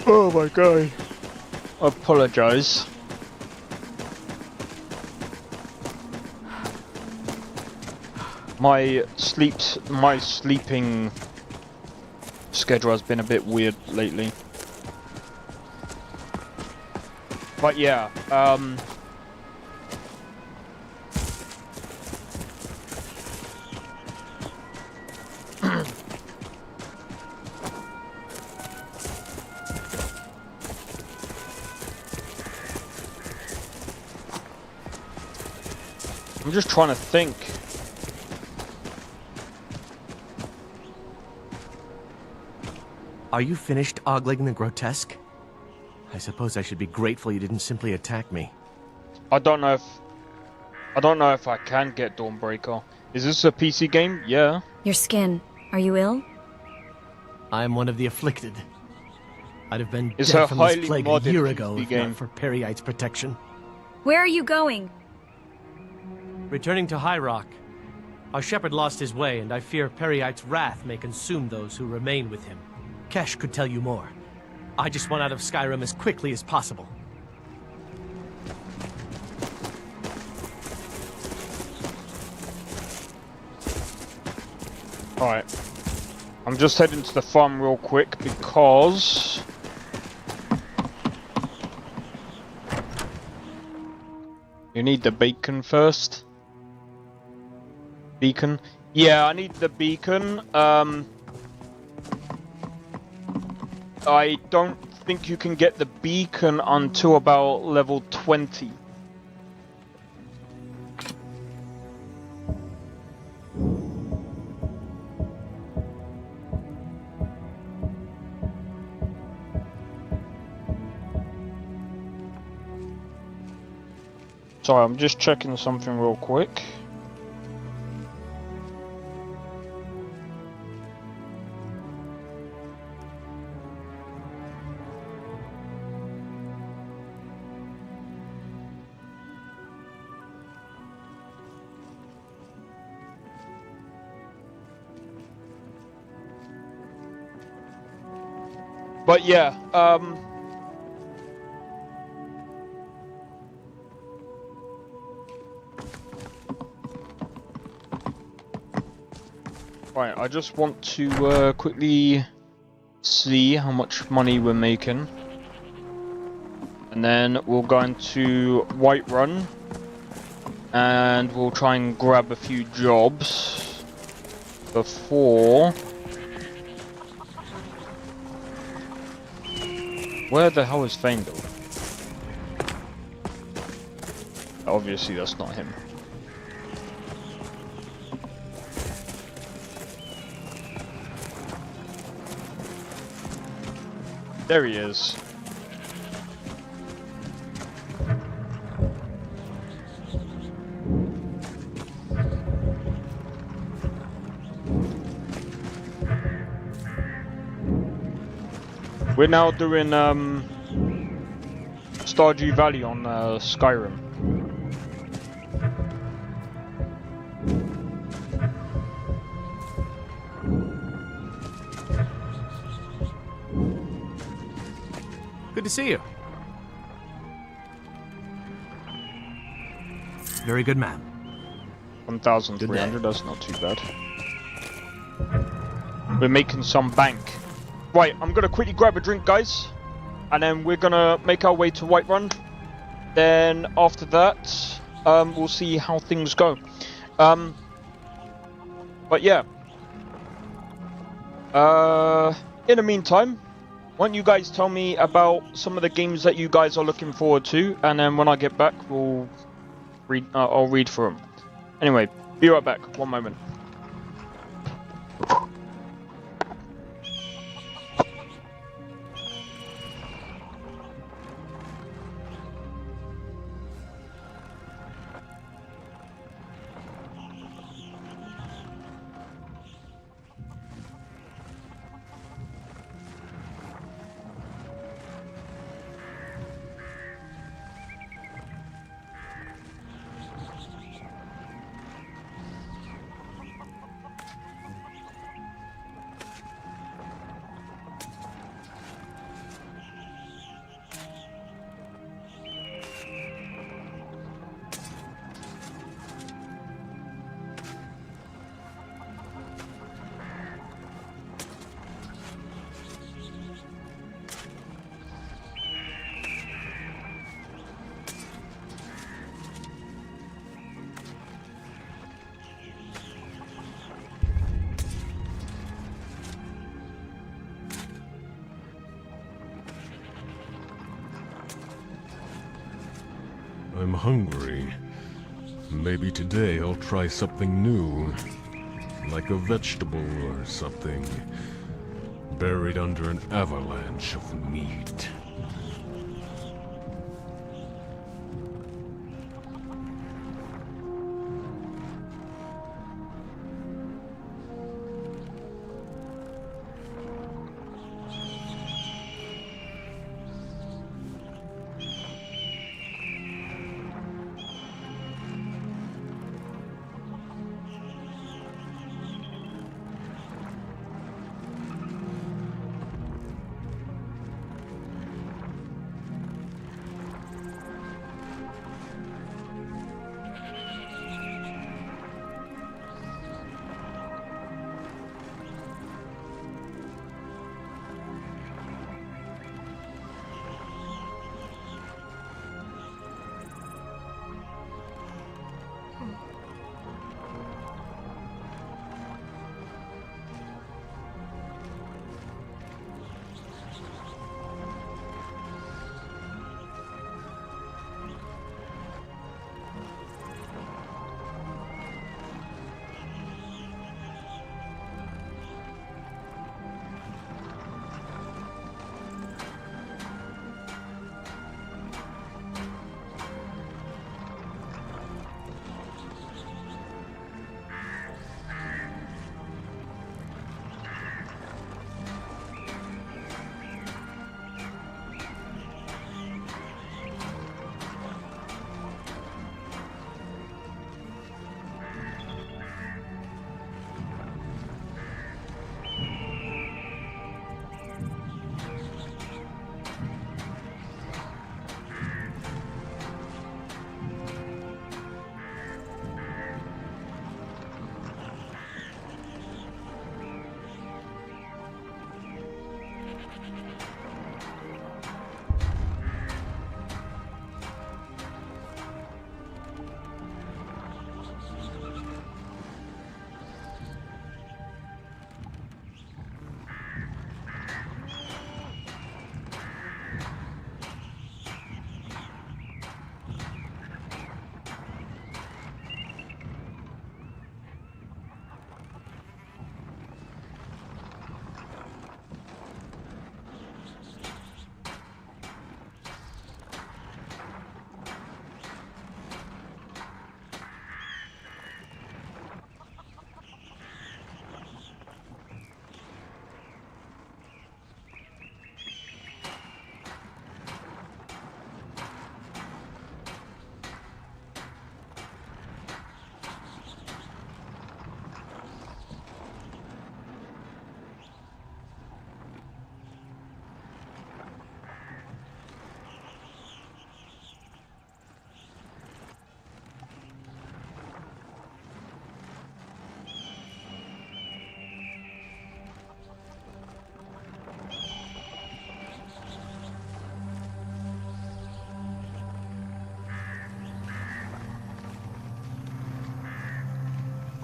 Oh my god. I apologize. My sleeping schedule has been a bit weird lately. But yeah, I'm just trying to think. Are you finished ogling the grotesque? I suppose I should be grateful you didn't simply attack me. I don't know if I can get Dawnbreaker. Is this a PC game? Yeah. Your skin. Are you ill? I am one of the afflicted. I'd have been It's dead a from this highly plague a modded year ago PC if game. not for Periite's protection. Where are you going? Returning to High Rock. Our shepherd lost his way, and I fear Periite's wrath may consume those who remain with him. Kesh could tell you more. I just want out of Skyrim as quickly as possible. Alright. I'm just heading to the farm real quick because... You need the bacon first. Beacon? Yeah, I need the beacon. I don't think you can get the beacon until about level 20. Sorry, I'm just checking something real quick. But yeah, right, I just want to quickly see how much money we're making. And then we'll go into Whiterun and we'll try and grab a few jobs before... Where the hell is Faendal? Obviously that's not him. There he is. We're now doing Stardew Valley on Skyrim. Good to see you. Very good man. 1,300, that's not too bad. We're making some bank. Right, I'm gonna quickly grab a drink, guys. And then we're gonna make our way to Whiterun. Then after that, we'll see how things go. But yeah. In the meantime, why don't you guys tell me about some of the games that you guys are looking forward to, and then when I get back, we'll read. I'll read through them. Anyway, be right back. One moment. I'm hungry. Maybe today I'll try something new. Like a vegetable or something. Buried under an avalanche of meat.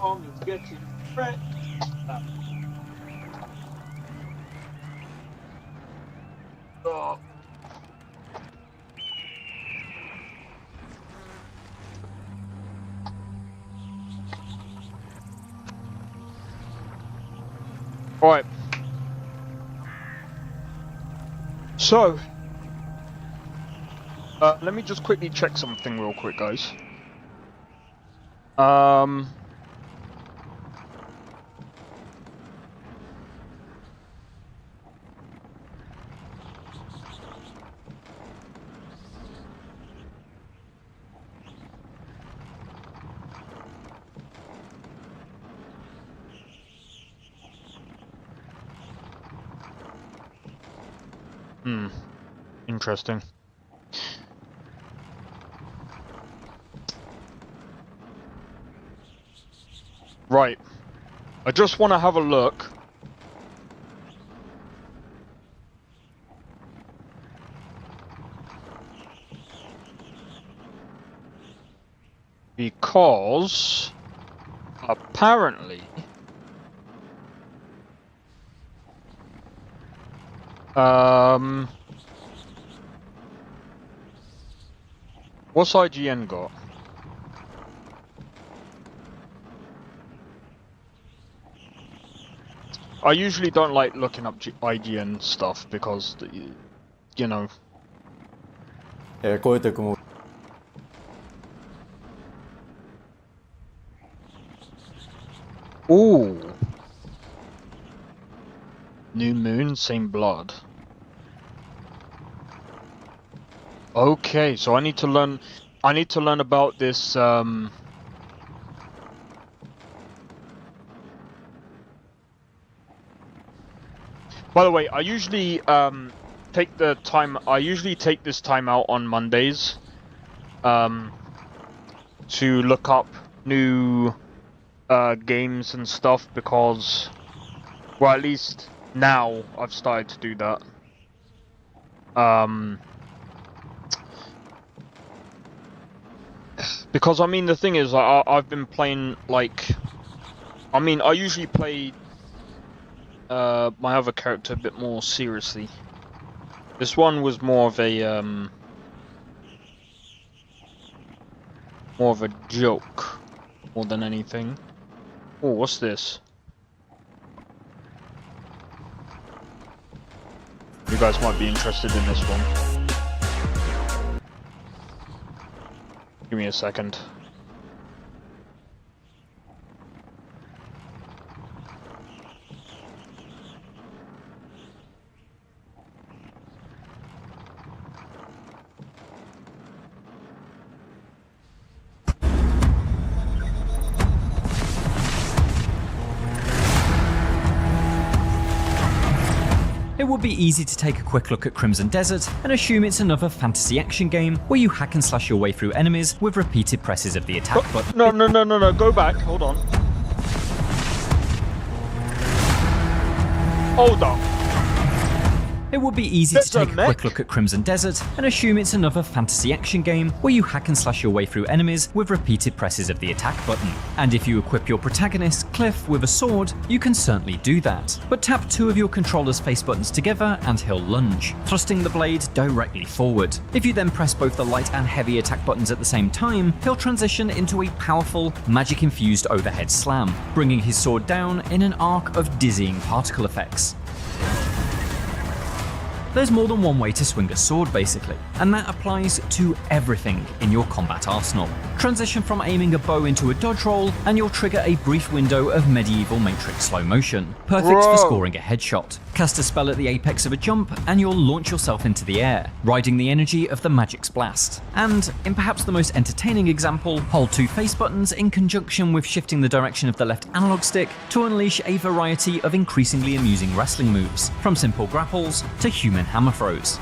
arm is getting red. Oh. Right. So, let me just quickly check something real quick, guys. Interesting. Right. I just want to have a look. Because apparently what's IGN got? I usually don't like looking up IGN stuff because, you know. Ooh. New moon, same blood. Okay, so I need to learn about this by the way, I usually take this time out on Mondays to look up new games and stuff because, well, at least now I've started to do that. Because I mean the thing is, I've been playing like, I mean I usually play my other character a bit more seriously. This one was more of a joke more than anything. Oh, what's this? You guys might be interested in this one. Give me a second. It would be easy to take a quick look at Crimson Desert and assume it's another fantasy action game where you hack and slash your way through enemies with repeated presses of the attack button. No, go back, hold on. Hold on. It would be easy to take a quick look at Crimson Desert and assume it's another fantasy action game where you hack and slash your way through enemies with repeated presses of the attack button. And if you equip your protagonist, Cliff, with a sword, you can certainly do that. But tap two of your controller's face buttons together and he'll lunge, thrusting the blade directly forward. If you then press both the light and heavy attack buttons at the same time, he'll transition into a powerful, magic-infused overhead slam, bringing his sword down in an arc of dizzying particle effects. There's more than one way to swing a sword basically, and that applies to everything in your combat arsenal. Transition from aiming a bow into a dodge roll, and you'll trigger a brief window of medieval Matrix slow motion, perfect for scoring a headshot. Cast a spell at the apex of a jump, and you'll launch yourself into the air, riding the energy of the magic's blast. And, in perhaps the most entertaining example, hold two face buttons in conjunction with shifting the direction of the left analog stick to unleash a variety of increasingly amusing wrestling moves, from simple grapples to human hammer throws.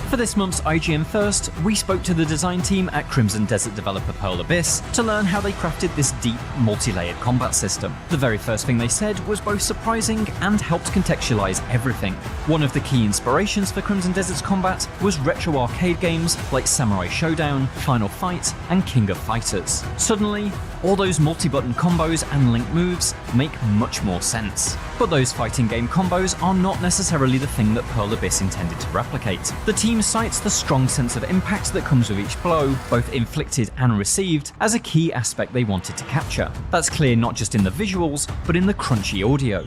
For this month's IGN First, we spoke to the design team at Crimson Desert developer Pearl Abyss to learn how they crafted this deep, multi-layered combat system. The very first thing they said was both surprising and helped contextualize everything. One of the key inspirations for Crimson Desert's combat was retro arcade games like Samurai Showdown, Final Fight, and King of Fighters. Suddenly, all those multi-button combos and link moves make much more sense. But those fighting game combos are not necessarily the thing that Pearl Abyss intended to replicate. The team cites the strong sense of impact that comes with each blow, both inflicted and received, as a key aspect they wanted to capture. That's clear not just in the visuals, but in the crunchy audio.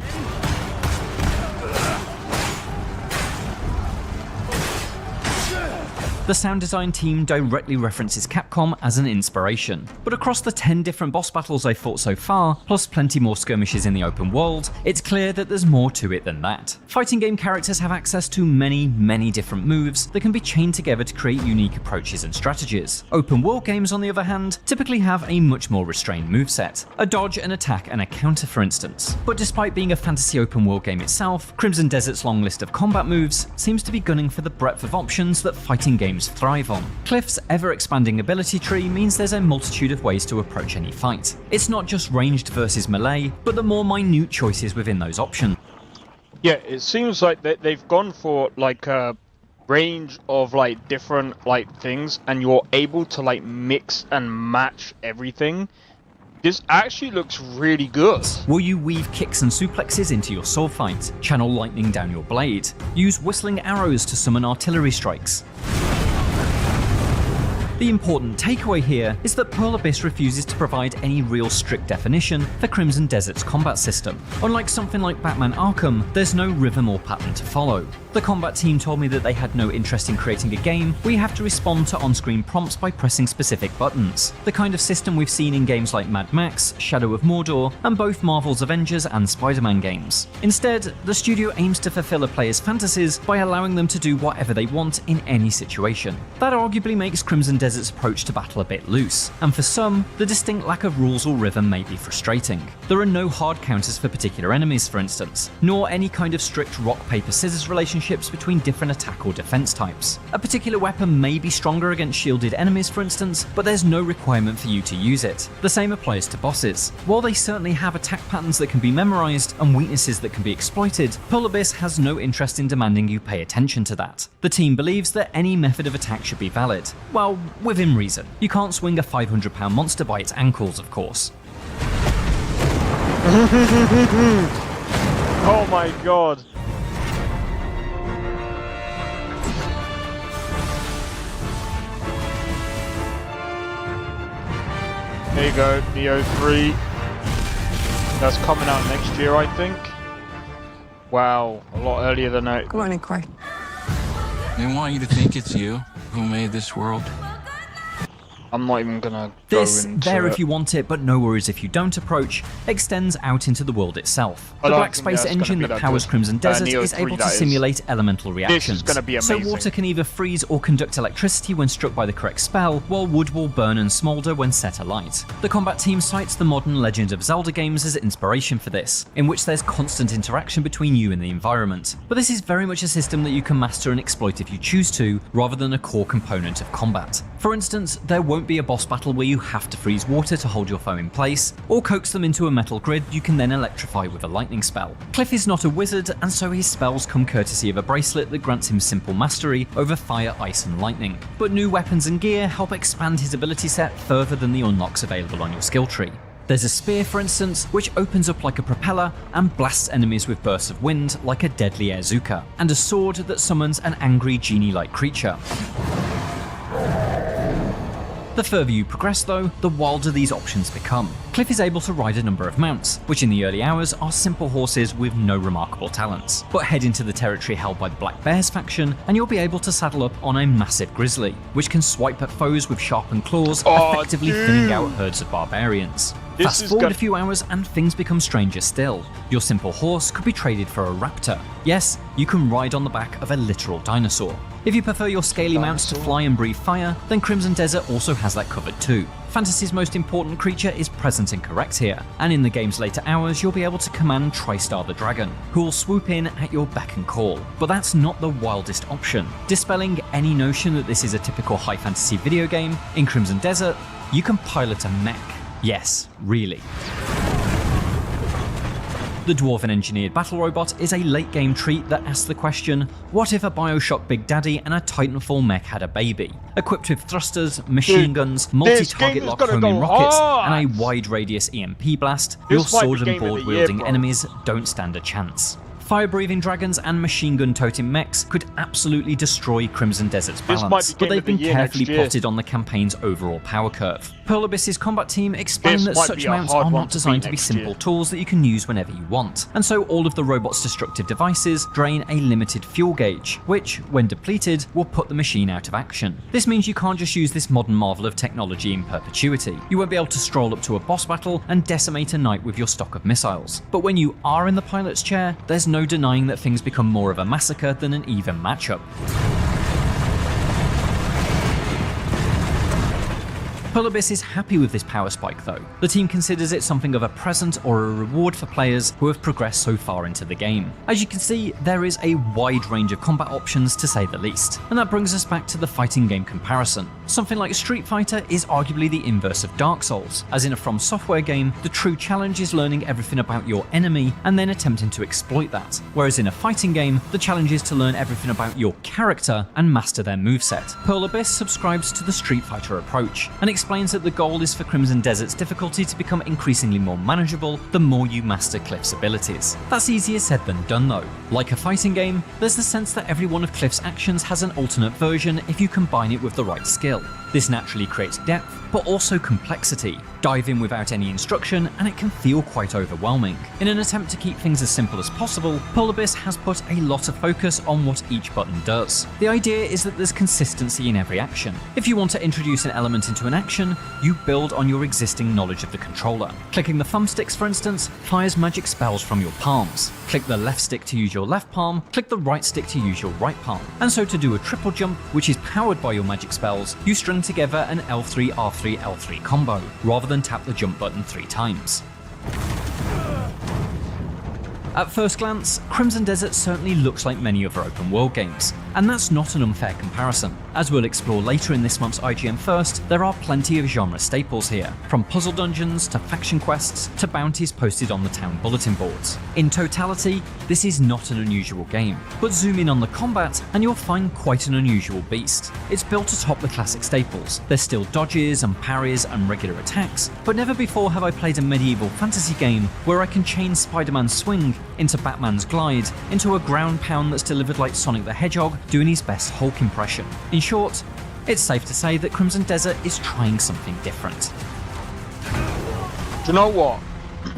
The sound design team directly references Capcom as an inspiration, but across the 10 different boss battles I've fought so far, plus plenty more skirmishes in the open world, it's clear that there's more to it than that. Fighting game characters have access to many different moves that can be chained together to create unique approaches and strategies. Open world games, on the other hand, typically have a much more restrained moveset, a dodge, an attack, and a counter for instance. But despite being a fantasy open world game itself, Crimson Desert's long list of combat moves seems to be gunning for the breadth of options that fighting games thrive on. Cliff's ever-expanding ability tree means there's a multitude of ways to approach any fight. It's not just ranged versus melee, but the more minute choices within those options. Yeah, it seems like they've gone for like a range of like different like things, and you're able to like mix and match everything. This actually looks really good. Will you weave kicks and suplexes into your sword fight, channel lightning down your blade, use whistling arrows to summon artillery strikes? The important takeaway here is that Pearl Abyss refuses to provide any real strict definition for Crimson Desert's combat system. Unlike something like Batman Arkham, there's no rhythm or pattern to follow. The combat team told me that they had no interest in creating a game where you have to respond to on-screen prompts by pressing specific buttons, the kind of system we've seen in games like Mad Max, Shadow of Mordor, and both Marvel's Avengers and Spider-Man games. Instead, the studio aims to fulfill a player's fantasies by allowing them to do whatever they want in any situation. That arguably makes Crimson Desert's approach to battle a bit loose, and for some, the distinct lack of rules or rhythm may be frustrating. There are no hard counters for particular enemies, for instance, nor any kind of strict rock-paper-scissors relationships between different attack or defense types. A particular weapon may be stronger against shielded enemies, for instance, but there's no requirement for you to use it. The same applies to bosses. While they certainly have attack patterns that can be memorized and weaknesses that can be exploited, Pearl Abyss has no interest in demanding you pay attention to that. The team believes that any method of attack should be valid. Well, within reason. You can't swing a 500-pound monster by its ankles, of course. Oh my god. There you go, Neo 3. That's coming out next year, I think. Wow, a lot earlier than I... Come on in, Corey. They want you to think it's you who made this world. I'm not even gonna go into there it. if you want it, but no worries if you don't approach, extends out into the world itself. The Black Space engine that powers Crimson Desert is able to simulate elemental reactions. This is gonna be amazing. So water can either freeze or conduct electricity when struck by the correct spell, while wood will burn and smolder when set alight. The combat team cites the modern Legend of Zelda games as inspiration for this, in which there's constant interaction between you and the environment. But this is very much a system that you can master and exploit if you choose to, rather than a core component of combat. For instance, there won't be a boss battle where you have to freeze water to hold your foe in place, or coax them into a metal grid you can then electrify with a lightning spell. Cliff is not a wizard, and so his spells come courtesy of a bracelet that grants him simple mastery over fire, ice, and lightning. But new weapons and gear help expand his ability set further than the unlocks available on your skill tree. There's a spear, for instance, which opens up like a propeller and blasts enemies with bursts of wind like a deadly Airzuka, and a sword that summons an angry genie-like creature. The further you progress though, the wilder these options become. Cliff is able to ride a number of mounts, which in the early hours are simple horses with no remarkable talents. But head into the territory held by the Black Bears faction, and you'll be able to saddle up on a massive grizzly, which can swipe at foes with sharpened claws, effectively thinning out herds of barbarians. Fast forward a few hours and things become stranger still. Your simple horse could be traded for a raptor. Yes, you can ride on the back of a literal dinosaur. If you prefer your scaly mounts to fly and breathe fire, then Crimson Desert also has that covered too. Fantasy's most important creature is present and correct here, and in the game's later hours you'll be able to command Tristar the Dragon, who will swoop in at your beck and call. But that's not the wildest option. Dispelling any notion that this is a typical high fantasy video game, in Crimson Desert, you can pilot a mech. Yes, really. The Dwarven engineered battle robot is a late game treat that asks the question, what if a Bioshock Big Daddy and a Titanfall mech had a baby? Equipped with thrusters, machine guns, multi-target lock homing rockets, and a wide radius EMP blast, your sword and board wielding enemies don't stand a chance. Fire-breathing dragons and machine gun toting mechs could absolutely destroy Crimson Desert's balance, but they've been carefully plotted on the campaign's overall power curve. Pearl Abyss's combat team explain that such mounts are not designed to be simple tools that you can use whenever you want, and so all of the robot's destructive devices drain a limited fuel gauge, which, when depleted, will put the machine out of action. This means you can't just use this modern marvel of technology in perpetuity. You won't be able to stroll up to a boss battle and decimate a knight with your stock of missiles. But when you are in the pilot's chair, there's no denying that things become more of a massacre than an even matchup. Pearl Abyss is happy with this power spike though. The team considers it something of a present or a reward for players who have progressed so far into the game. As you can see, there is a wide range of combat options to say the least, and that brings us back to the fighting game comparison. Something like Street Fighter is arguably the inverse of Dark Souls, as in a From Software game, the true challenge is learning everything about your enemy and then attempting to exploit that, whereas in a fighting game, the challenge is to learn everything about your character and master their moveset. Pearl Abyss subscribes to the Street Fighter approach, and explains that the goal is for Crimson Desert's difficulty to become increasingly more manageable the more you master Cliff's abilities. That's easier said than done though. Like a fighting game, there's the sense that every one of Cliff's actions has an alternate version if you combine it with the right skill. This naturally creates depth, but also complexity. Dive in without any instruction and it can feel quite overwhelming. In an attempt to keep things as simple as possible, Pearl Abyss has put a lot of focus on what each button does. The idea is that there's consistency in every action. If you want to introduce an element into an action, you build on your existing knowledge of the controller. Clicking the thumbsticks, for instance, fires magic spells from your palms. Click the left stick to use your left palm, click the right stick to use your right palm. And so to do a triple jump, which is powered by your magic spells, you string together an L3, R3, L3 combo, rather than tap the jump button 3 times. At first glance, Crimson Desert certainly looks like many other open world games, and that's not an unfair comparison. As we'll explore later in this month's IGN First, there are plenty of genre staples here, from puzzle dungeons to faction quests to bounties posted on the town bulletin boards. In totality, this is not an unusual game, but zoom in on the combat and you'll find quite an unusual beast. It's built atop the classic staples. There's still dodges and parries and regular attacks, but never before have I played a medieval fantasy game where I can chain Spider-Man's swing into Batman's glide, into a ground pound that's delivered like Sonic the Hedgehog doing his best Hulk impression. In short, it's safe to say that Crimson Desert is trying something different. Do you know what?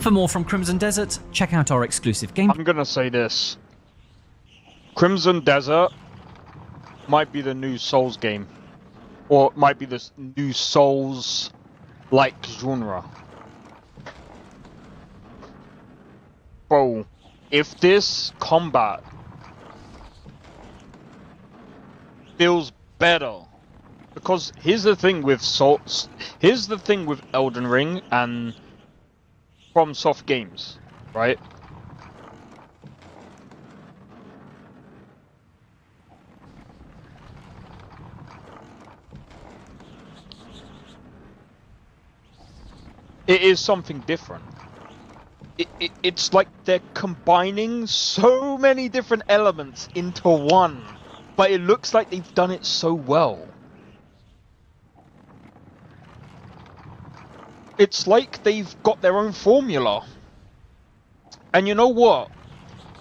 For more from Crimson Desert, check out our exclusive game. I'm gonna say this. Crimson Desert might be the new Souls game. Or it might be the new Souls-like genre. Bro, if this combat feels better, because here's the thing with Elden Ring and From Soft Games, right? It is something different. It's like they're combining so many different elements into one, but it looks like they've done it so well. It's like they've got their own formula. And you know what?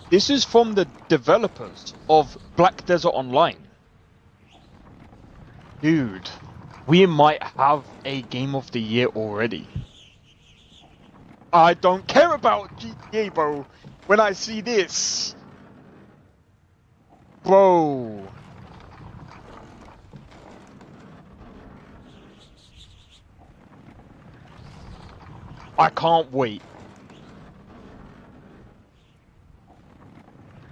This is from the developers of Black Desert Online. Dude, we might have a Game of the Year already. I don't care about GTA, bro. When I see this, bro. I can't wait.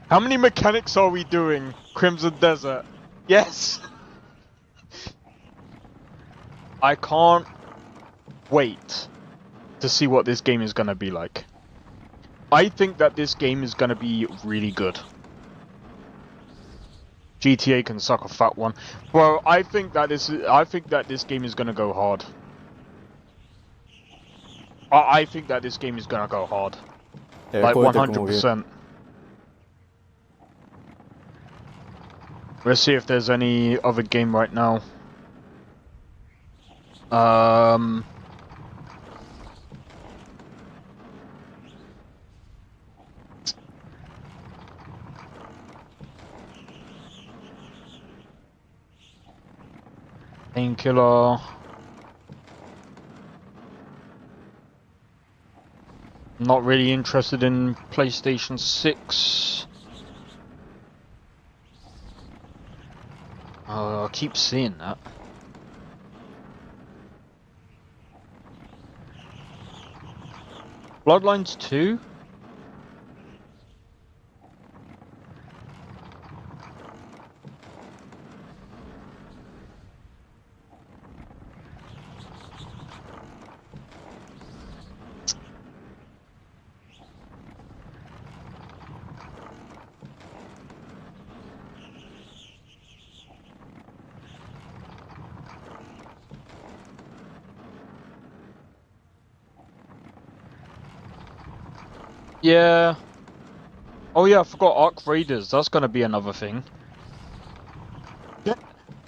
How many mechanics are we doing? Crimson Desert. Yes. I can't wait to see what this game is going to be like. I think that this game is going to be really good. GTA can suck a fat one. Bro, I think that this game is going to go hard. I think that this game is going to go hard. Like 100%. Let's see if there's any other game right now. Painkiller. Not really interested in PlayStation 6. Oh, I keep seeing that. Bloodlines 2? Yeah. Oh yeah, I forgot Arc Raiders. That's gonna be another thing.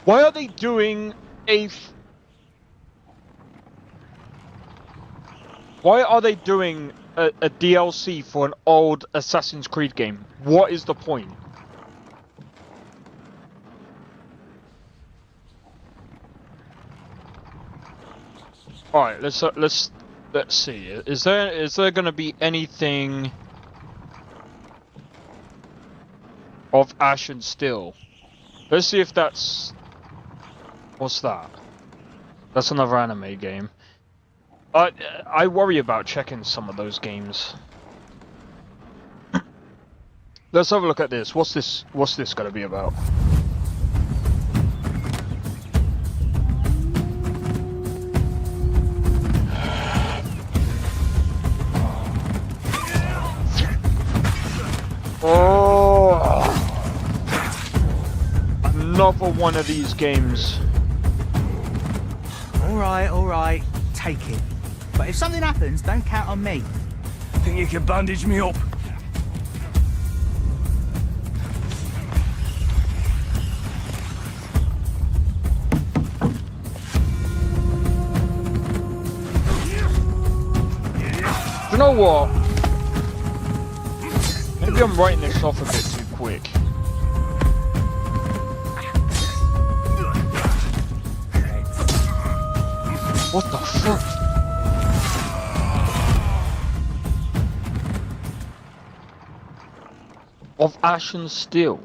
Why are they doing a... Why are they doing a DLC for an old Assassin's Creed game? What is the point? Alright, let's see. Is there gonna be anything of Ash and Steel? Let's see if that's... What's that? That's another anime game. I worry about checking some of those games. Let's have a look at this. What's this gonna be about? Oh, another one of these games. All right, take it. But if something happens, don't count on me. Think you can bandage me up? Do you know what? Maybe I'm writing this off a bit too quick. What the fuck? Of Ash and Steel.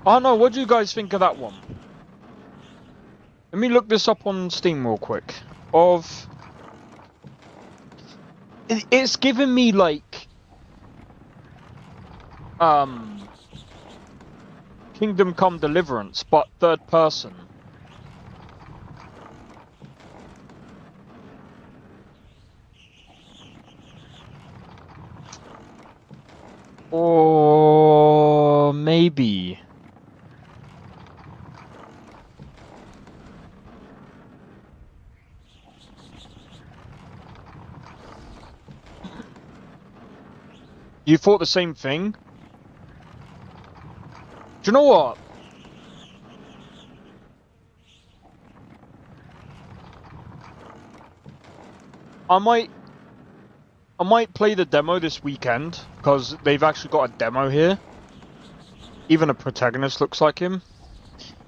Oh no, what do you guys think of that one? Let me look this up on Steam real quick. It's giving me like Kingdom Come Deliverance, but third person. Or maybe. You thought the same thing? Do you know what? I might play the demo this weekend, because they've actually got a demo here. Even a protagonist looks like him.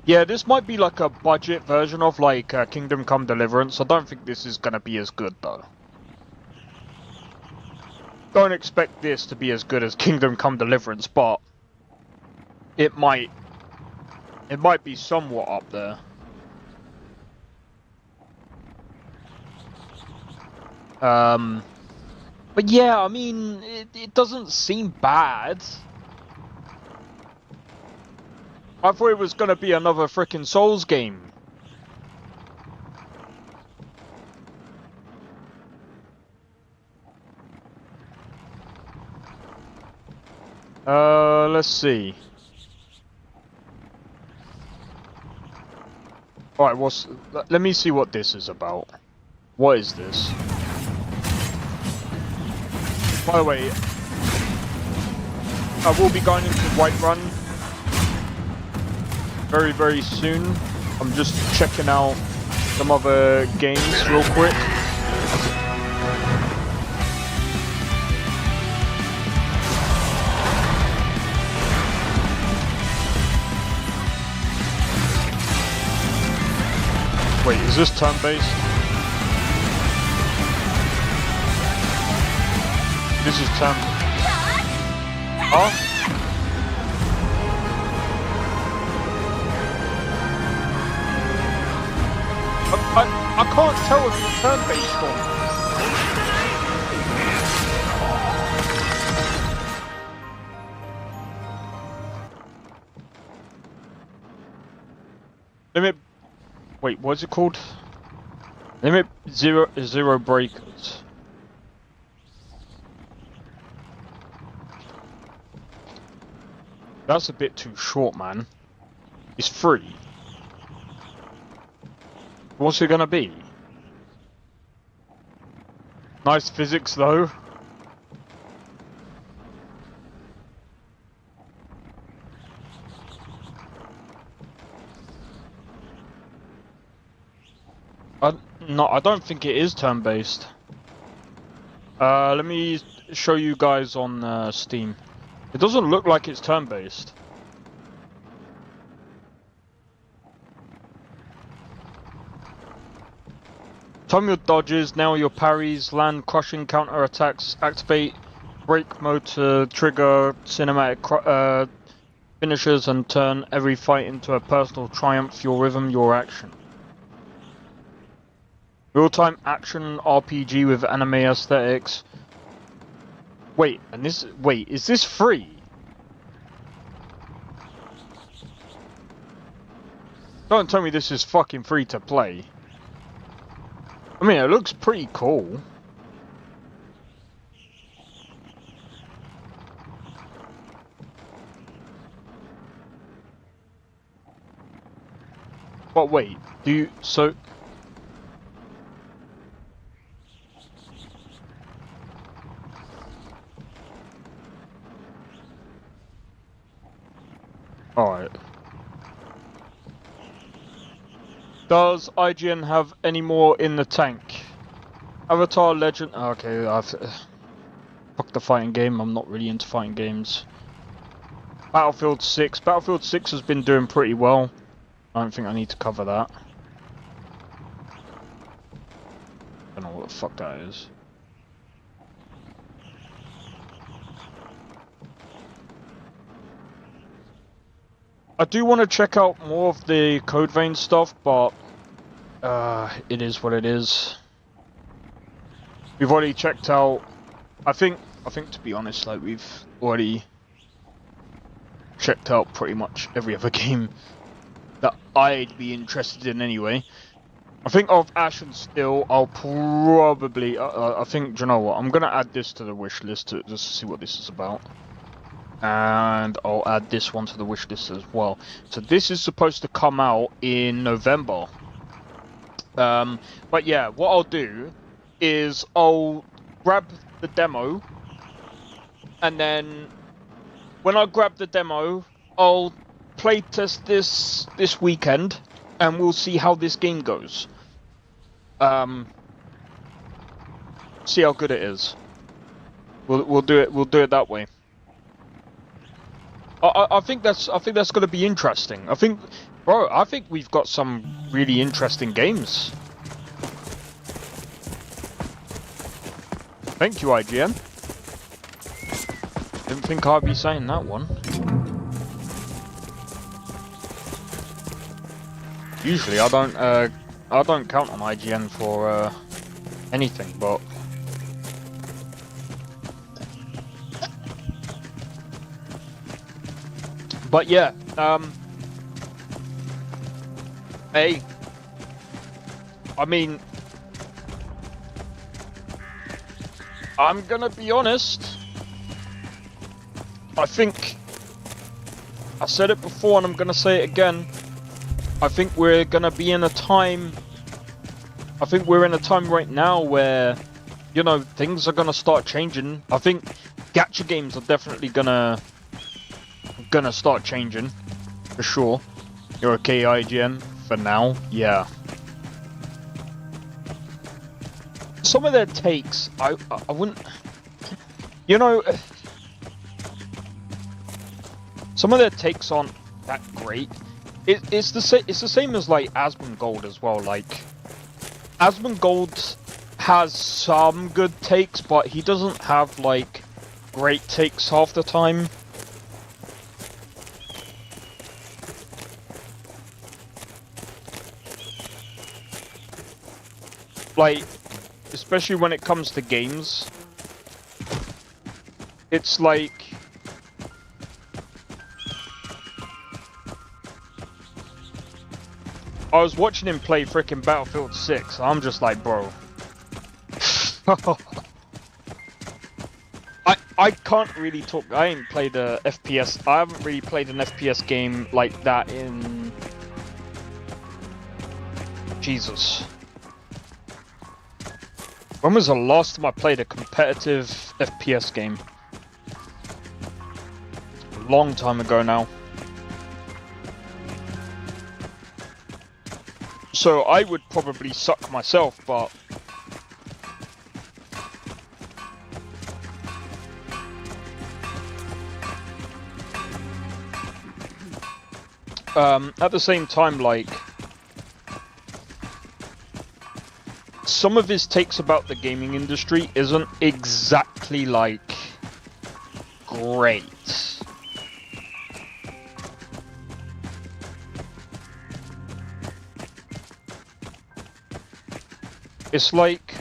Yeah, this might be like a budget version of like Kingdom Come Deliverance. I don't think this is gonna be as good though. Don't expect this to be as good as Kingdom Come Deliverance, but it might be somewhat up there. But yeah, I mean, it doesn't seem bad. I thought it was gonna be another frickin' Souls game. Let's see. Alright, let me see what this is about. What is this? By the way, I will be going into Whiterun very, very soon. I'm just checking out some other games real quick. Wait, is this turn-based? This is turn... Oh? I can't tell if it's turn-based or not. Limit... Wait, what's it called? Limit zero breakers. That's a bit too short, man. It's free. What's it gonna be? Nice physics, though. No, I don't think it is turn-based. Let me show you guys on Steam. It doesn't look like it's turn-based. Time your dodges, now your parries, land crushing counter-attacks, activate break mode to trigger cinematic finishes and turn every fight into a personal triumph, your rhythm, your action. Real-time action RPG with anime aesthetics. Wait, is this free? Don't tell me this is fucking free to play. I mean, it looks pretty cool. But wait, Alright. Does IGN have any more in the tank? Avatar Legend... Okay, fuck the fighting game, I'm not really into fighting games. Battlefield 6. Battlefield 6 has been doing pretty well. I don't think I need to cover that. I don't know what the fuck that is. I do want to check out more of the Code Vein stuff, but it is what it is. We've already checked out. I think to be honest, like we've already checked out pretty much every other game that I'd be interested in anyway. I think of Ash and Steel, I'll probably. I think, do you know what? I'm gonna add this to the wish list just to see what this is about. And I'll add this one to the wish list as well. So this is supposed to come out in November. But yeah, what I'll do is I'll grab the demo, and then when I grab the demo, I'll playtest this weekend, and we'll see how this game goes. See how good it is. We'll do it that way. I think that's going to be interesting. I think we've got some really interesting games. Thank you, IGN. Didn't think I'd be saying that one. Usually, I don't count on IGN for anything, but. But yeah, hey, I mean, I'm gonna be honest, I think I said it before and I'm gonna say it again. I think we're gonna be in a time. I think we're in a time right now where, you know, things are gonna start changing. I think gacha games are definitely gonna start changing, for sure. You're okay, IGN? For now, yeah. Some of their takes, I wouldn't, you know, some of their takes aren't that great. It's the same as like Asmongold as well. Like Asmongold has some good takes, but he doesn't have like great takes half the time. Like, especially when it comes to games, it's like, I was watching him play frickin' Battlefield 6, I'm just like, bro. I can't really talk, I ain't played a FPS, I haven't really played an FPS game like that in... Jesus. When was the last time I played a competitive FPS game? A long time ago now. So I would probably suck myself, but... at the same time, like... some of his takes about the gaming industry isn't exactly, like, great. It's like...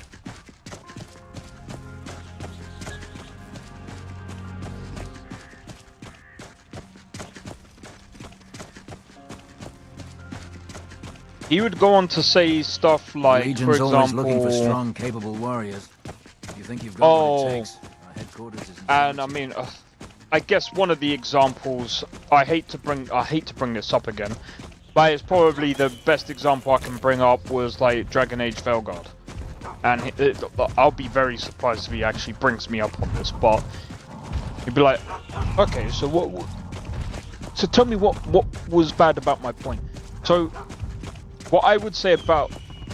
he would go on to say stuff like, Legion's for example... always looking for strong, capable warriors. You think you've got what it takes? Our headquarters is in and I mean, I guess one of the examples, I hate to bring this up again, but it's probably the best example I can bring up was like Dragon Age Veilguard. And I'll be very surprised if he actually brings me up on this, but he'd be like, okay, so what so tell me what was bad about my point. So what I would say about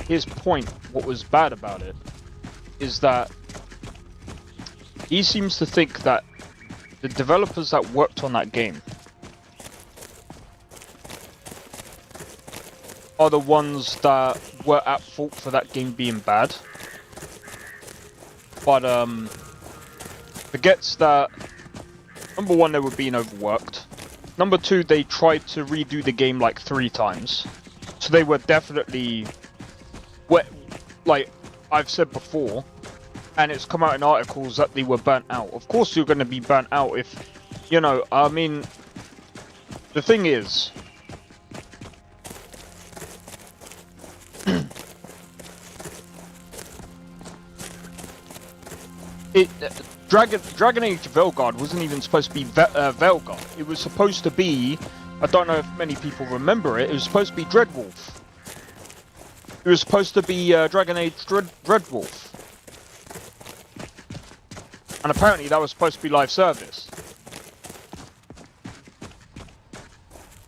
his point, what was bad about it, is that he seems to think that the developers that worked on that game are the ones that were at fault for that game being bad. But forgets that, number one, they were being overworked. Number two, they tried to redo the game like 3 times. So they were definitely, like I've said before, and it's come out in articles that they were burnt out. Of course you're going to be burnt out if, you know, I mean, the thing is, Dragon Age Veilguard wasn't even supposed to be Veilguard. It was supposed to be, I don't know if many people remember it, it was supposed to be Dreadwolf. It was supposed to be Dragon Age Dreadwolf. And apparently that was supposed to be live service.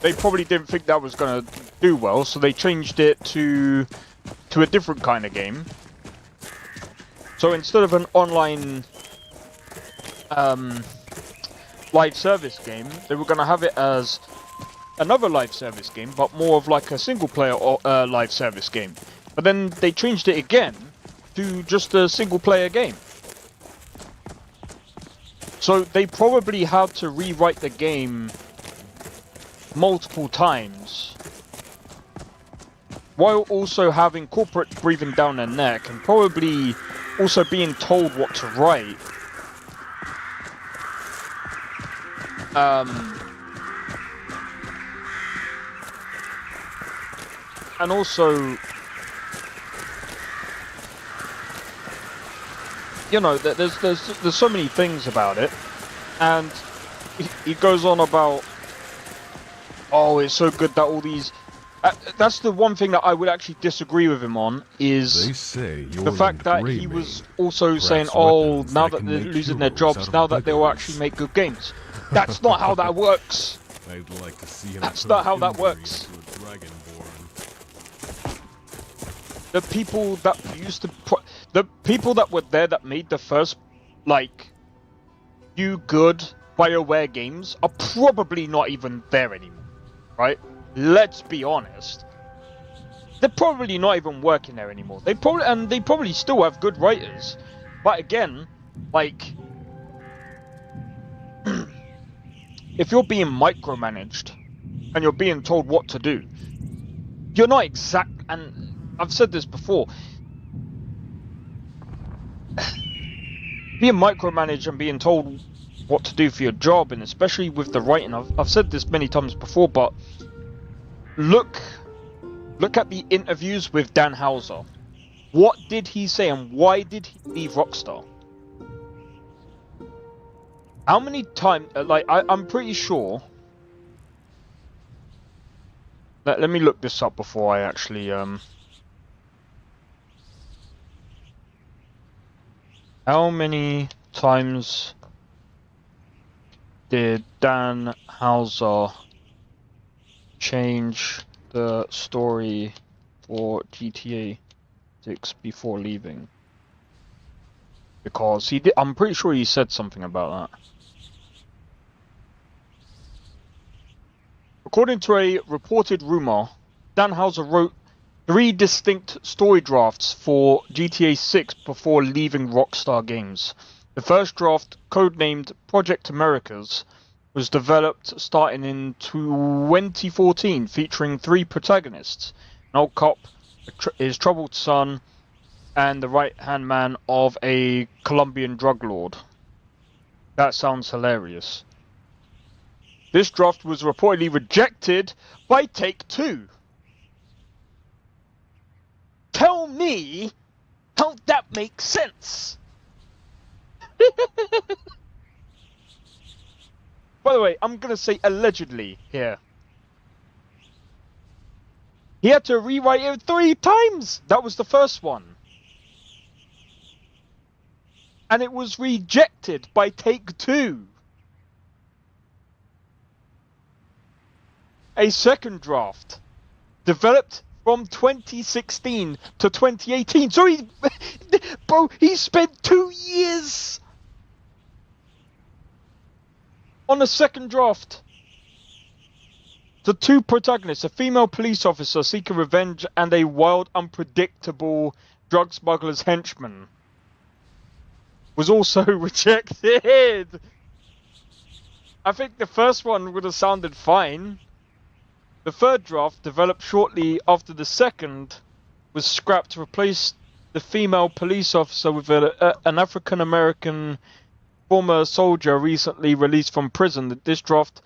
They probably didn't think that was going to do well, so they changed it to a different kind of game. So instead of an online live service game, they were going to have it as another live service game, but more of like a single player live service game. But then they changed it again to just a single player game. So they probably had to rewrite the game multiple times, while also having corporate breathing down their neck and probably also being told what to write. And also, you know, there's so many things about it, and he goes on about, oh, it's so good that all these. That's the one thing that I would actually disagree with him on is They say the fact that he was also saying, oh, now that they're losing their jobs, now that they'll actually make good games. That's not how that works. I'd like to see him. That's not how that works. The people that used to, the people that were there that made the first, like, few good BioWare games are probably not even there anymore, right? Let's be honest. They're probably not even working there anymore. They probably still have good writers, but again, like, if you're being micromanaged and you're being told what to do, you're not exact. And I've said this before. Being micromanaged and being told what to do for your job, and especially with the writing, I've said this many times before, but look at the interviews with Dan Houser. What did he say and why did he leave Rockstar? How many times, like, I'm pretty sure, let me look this up before I actually, how many times did Dan Houser change the story for GTA 6 before leaving? Because he did, I'm pretty sure he said something about that. According to a reported rumor, Dan Houser wrote 3 distinct story drafts for GTA 6 before leaving Rockstar Games. The first draft, codenamed Project Americas, was developed starting in 2014, featuring 3 protagonists: an old cop, his troubled son, and the right-hand man of a Colombian drug lord. That sounds hilarious. This draft was reportedly rejected by Take-Two. Tell me how that makes sense. By the way, I'm gonna say allegedly here. He had to rewrite it 3 times. That was the first one. And it was rejected by Take-Two. A second draft, developed from 2016 to 2018. So he spent 2 years on a second draft. The 2 protagonists, a female police officer seeking revenge and a wild, unpredictable drug smuggler's henchman, was also rejected. I think the first one would have sounded fine. The third draft, developed shortly after the second, was scrapped to replace the female police officer with an African-American former soldier recently released from prison. This draft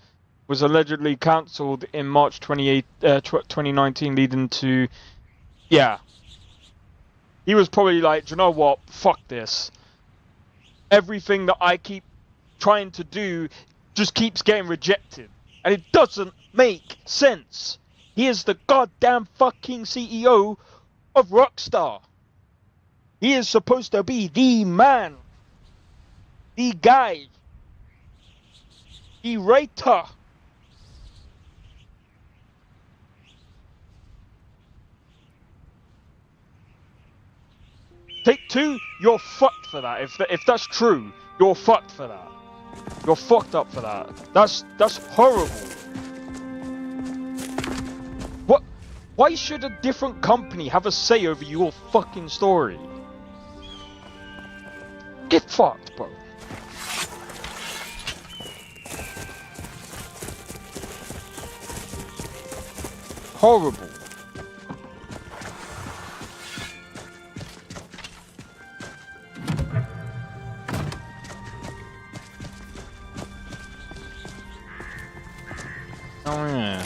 was allegedly cancelled in March 2019, leading to... Yeah. He was probably like, do you know what? Fuck this. Everything that I keep trying to do just keeps getting rejected. And it doesn't make sense. He is the goddamn fucking CEO of Rockstar. He is supposed to be the man. The guy. The writer. Take-Two, you're fucked for that. If that's true, you're fucked for that. You're fucked up for that. That's horrible. What? Why should a different company have a say over your fucking story? Get fucked, bro. Horrible. Oh yeah.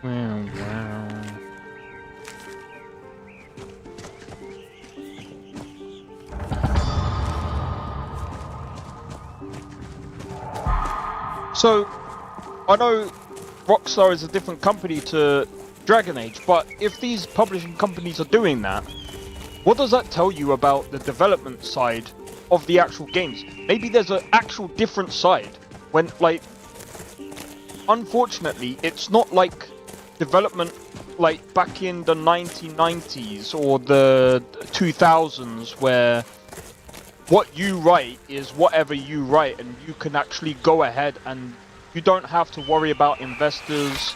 Well, wow. So, I know Rockstar is a different company to Dragon Age, but if these publishing companies are doing that, what does that tell you about the development side of the actual games? Maybe there's an actual different side when, like, unfortunately, it's not like development like back in the 1990s or the 2000s where what you write is whatever you write and you can actually go ahead and you don't have to worry about investors,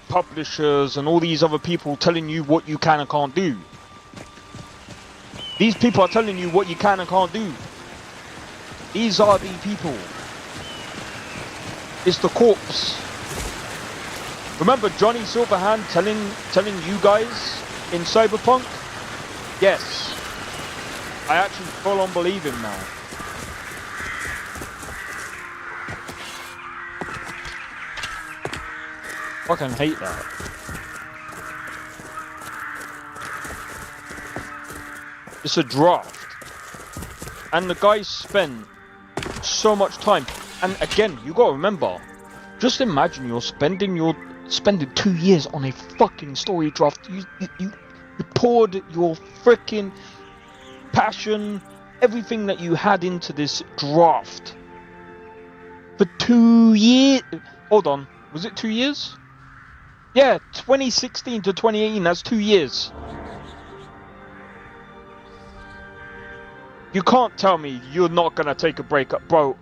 publishers and all these other people telling you what you can and can't do. These people are telling you what you can and can't do. These are the people. It's the corpse. Remember Johnny Silverhand telling you guys in Cyberpunk? Yes. I actually full on believe him now. Fucking hate that. It's a draft. And the guys spent so much time. And again, you gotta remember, just imagine you're spending 2 years on a fucking story draft. You poured your freaking passion, everything that you had into this draft for 2 years. Hold on, was it 2 years? Yeah, 2016 to 2018, that's 2 years. You can't tell me you're not gonna take a break up, bro.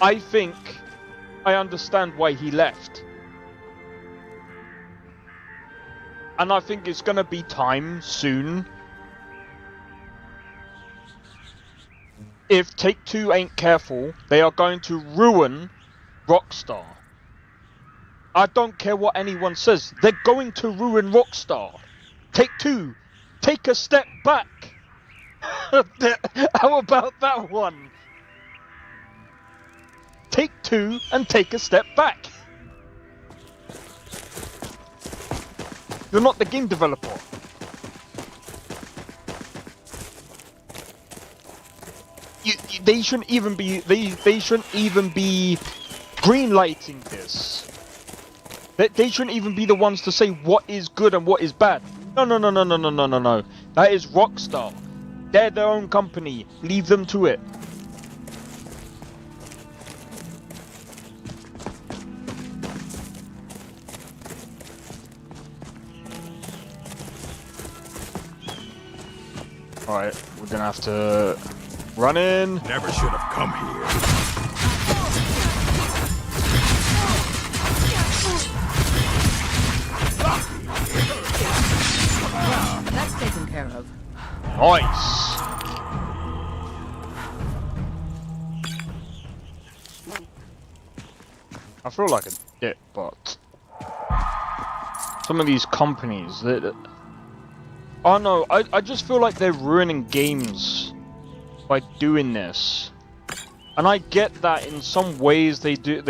I think I understand why he left. And I think it's gonna be time soon. If Take-Two ain't careful, they are going to ruin Rockstar. I don't care what anyone says, they're going to ruin Rockstar. Take-Two, take a step back. How about that one? Take-Two and take a step back. You're not the game developer. They shouldn't even be. They shouldn't even be greenlighting this. They shouldn't even be the ones to say what is good and what is bad. No. That is Rockstar. They're their own company. Leave them to it. Alright, we're gonna have to run in. Never should have come here. That's taken care of. Nice. I feel like a dick, but some of these companies that oh no, I just feel like they're ruining games by doing this. And I get that in some ways they do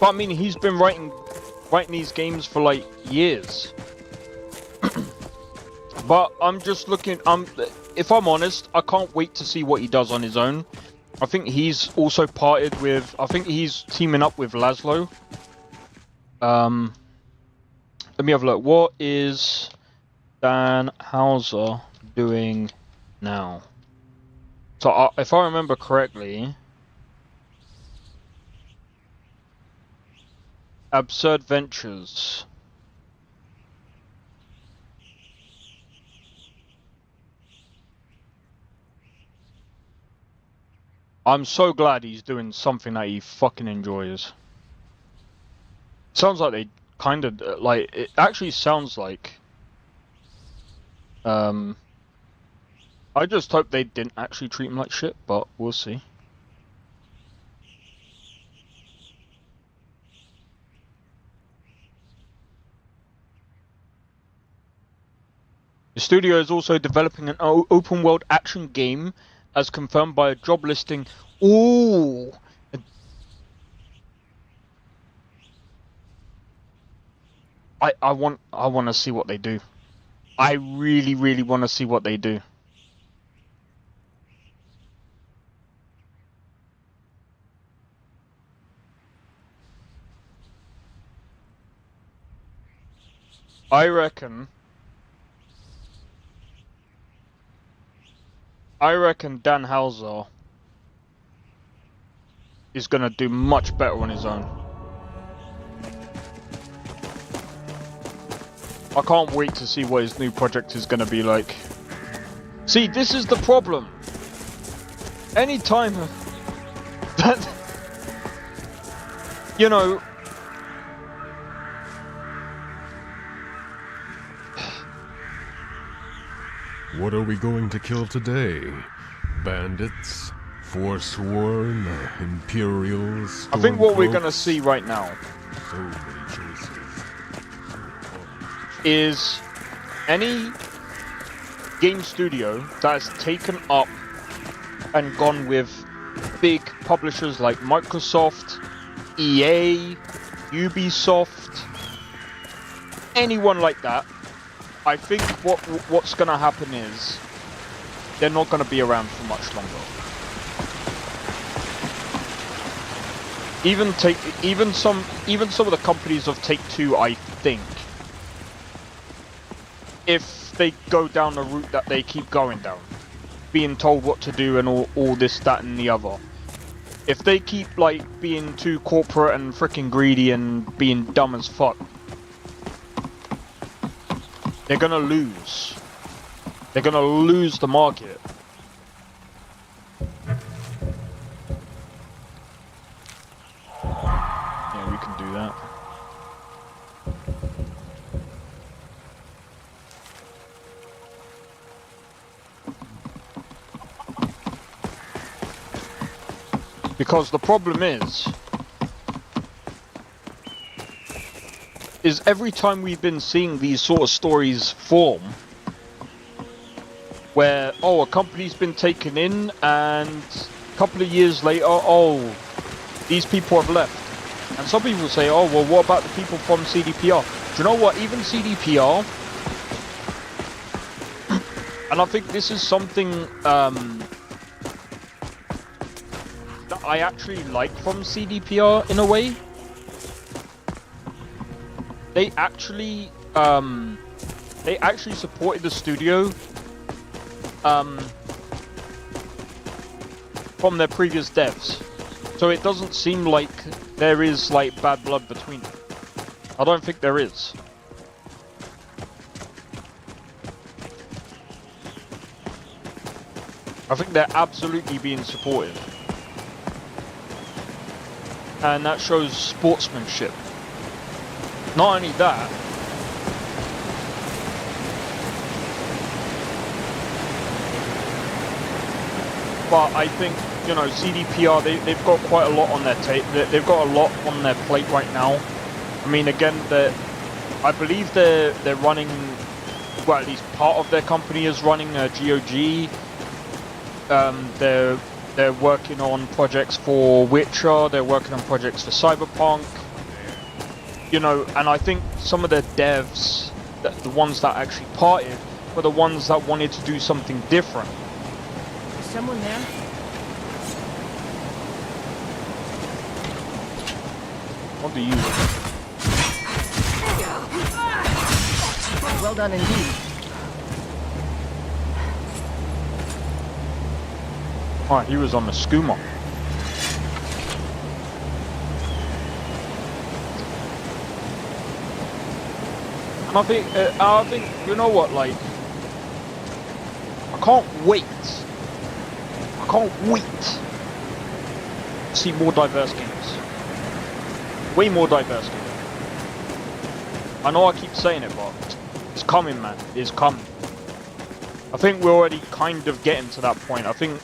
But I mean, he's been writing these games for like years. But I'm just looking. If I'm honest, I can't wait to see what he does on his own. I think he's also parted with. I think he's teaming up with Laszlo. Let me have a look. What is Dan Houser doing now? So if I remember correctly. Absurd Ventures. I'm so glad he's doing something that he fucking enjoys. Sounds like they kind of like it. Actually, sounds like. I just hope they didn't actually treat him like shit, but we'll see. The studio is also developing an open-world action game as confirmed by a job listing. Ooh. I want to see what they do. I really want to see what they do. I reckon Dan Houser is gonna do much better on his own. I can't wait to see what his new project is gonna be like. See, this is the problem. Anytime that, you know, What are we going to kill today? Bandits? Forsworn? Imperials? I think what we're gonna see right now So many choices. is any game studio that has taken up and gone with big publishers like Microsoft, EA, Ubisoft, anyone like that. I think what's gonna happen is they're not gonna be around for much longer. Even some of the companies of Take-Two, I think, if they go down the route that they keep going down, being told what to do and all this, that, and the other. If they keep like being too corporate and freaking greedy and being dumb as fuck, they're gonna lose. They're gonna lose the market. Yeah, we can do that. Because the problem is every time we've been seeing these sort of stories form, where, oh, a company's been taken in, and a couple of years later, oh, these people have left. And some people say, oh, well, what about the people from CDPR? Do you know what? Even CDPR, and I think this is something that I actually like from CDPR in a way. They actually supported the studio from their previous devs, so it doesn't seem like there is like bad blood between them. I don't think there is. I think they're absolutely being supported, and that shows sportsmanship. Not only that, but I think, you know, CDPR, they've got quite a lot on their they've got a lot on their plate right now. I mean, again, I believe they're running, well, at least part of their company is running a GOG. They're working on projects for Witcher. They're working on projects for Cyberpunk. You know, and I think some of their devs, the ones that actually parted, were the ones that wanted to do something different. Is someone there? What do you want? Well done indeed. Oh, he was on the skooma. And I think, you know what, like, I can't wait to see more diverse games. Way more diverse games. I know I keep saying it, but it's coming, man. It's coming. I think we're already kind of getting to that point. I think,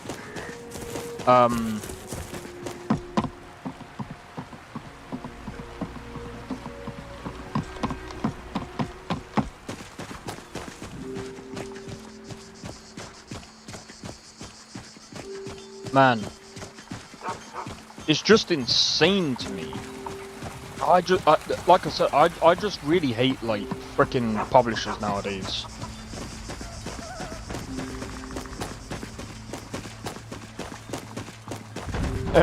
Man, it's just insane to me. Like I said, I just really hate like freaking publishers nowadays.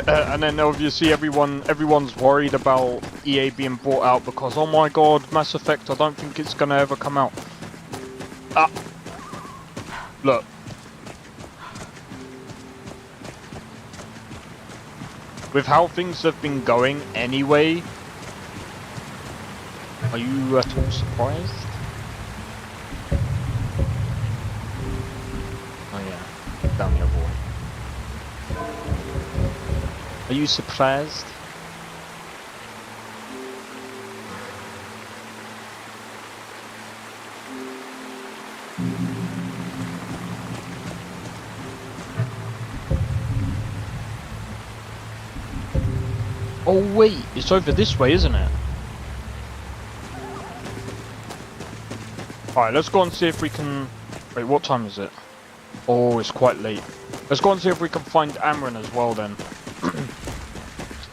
And then obviously everyone's worried about EA being bought out because, oh my god, Mass Effect, I don't think it's gonna ever come out. Look. With how things have been going anyway, are you at all surprised? Oh yeah, down the other way. Are you surprised? Oh wait, it's over this way, isn't it? Alright, let's go and see if we can... Wait, what time is it? Oh, it's quite late. Let's go and see if we can find Amran as well then.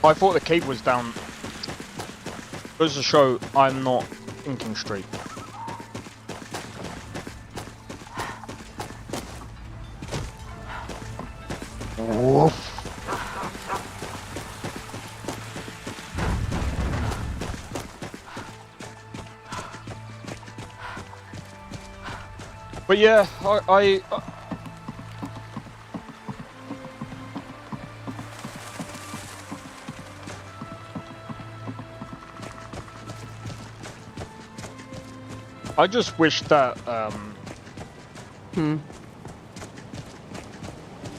I thought the cave was down. Goes to show I'm not thinking straight. Woof. But yeah, I just wish that, I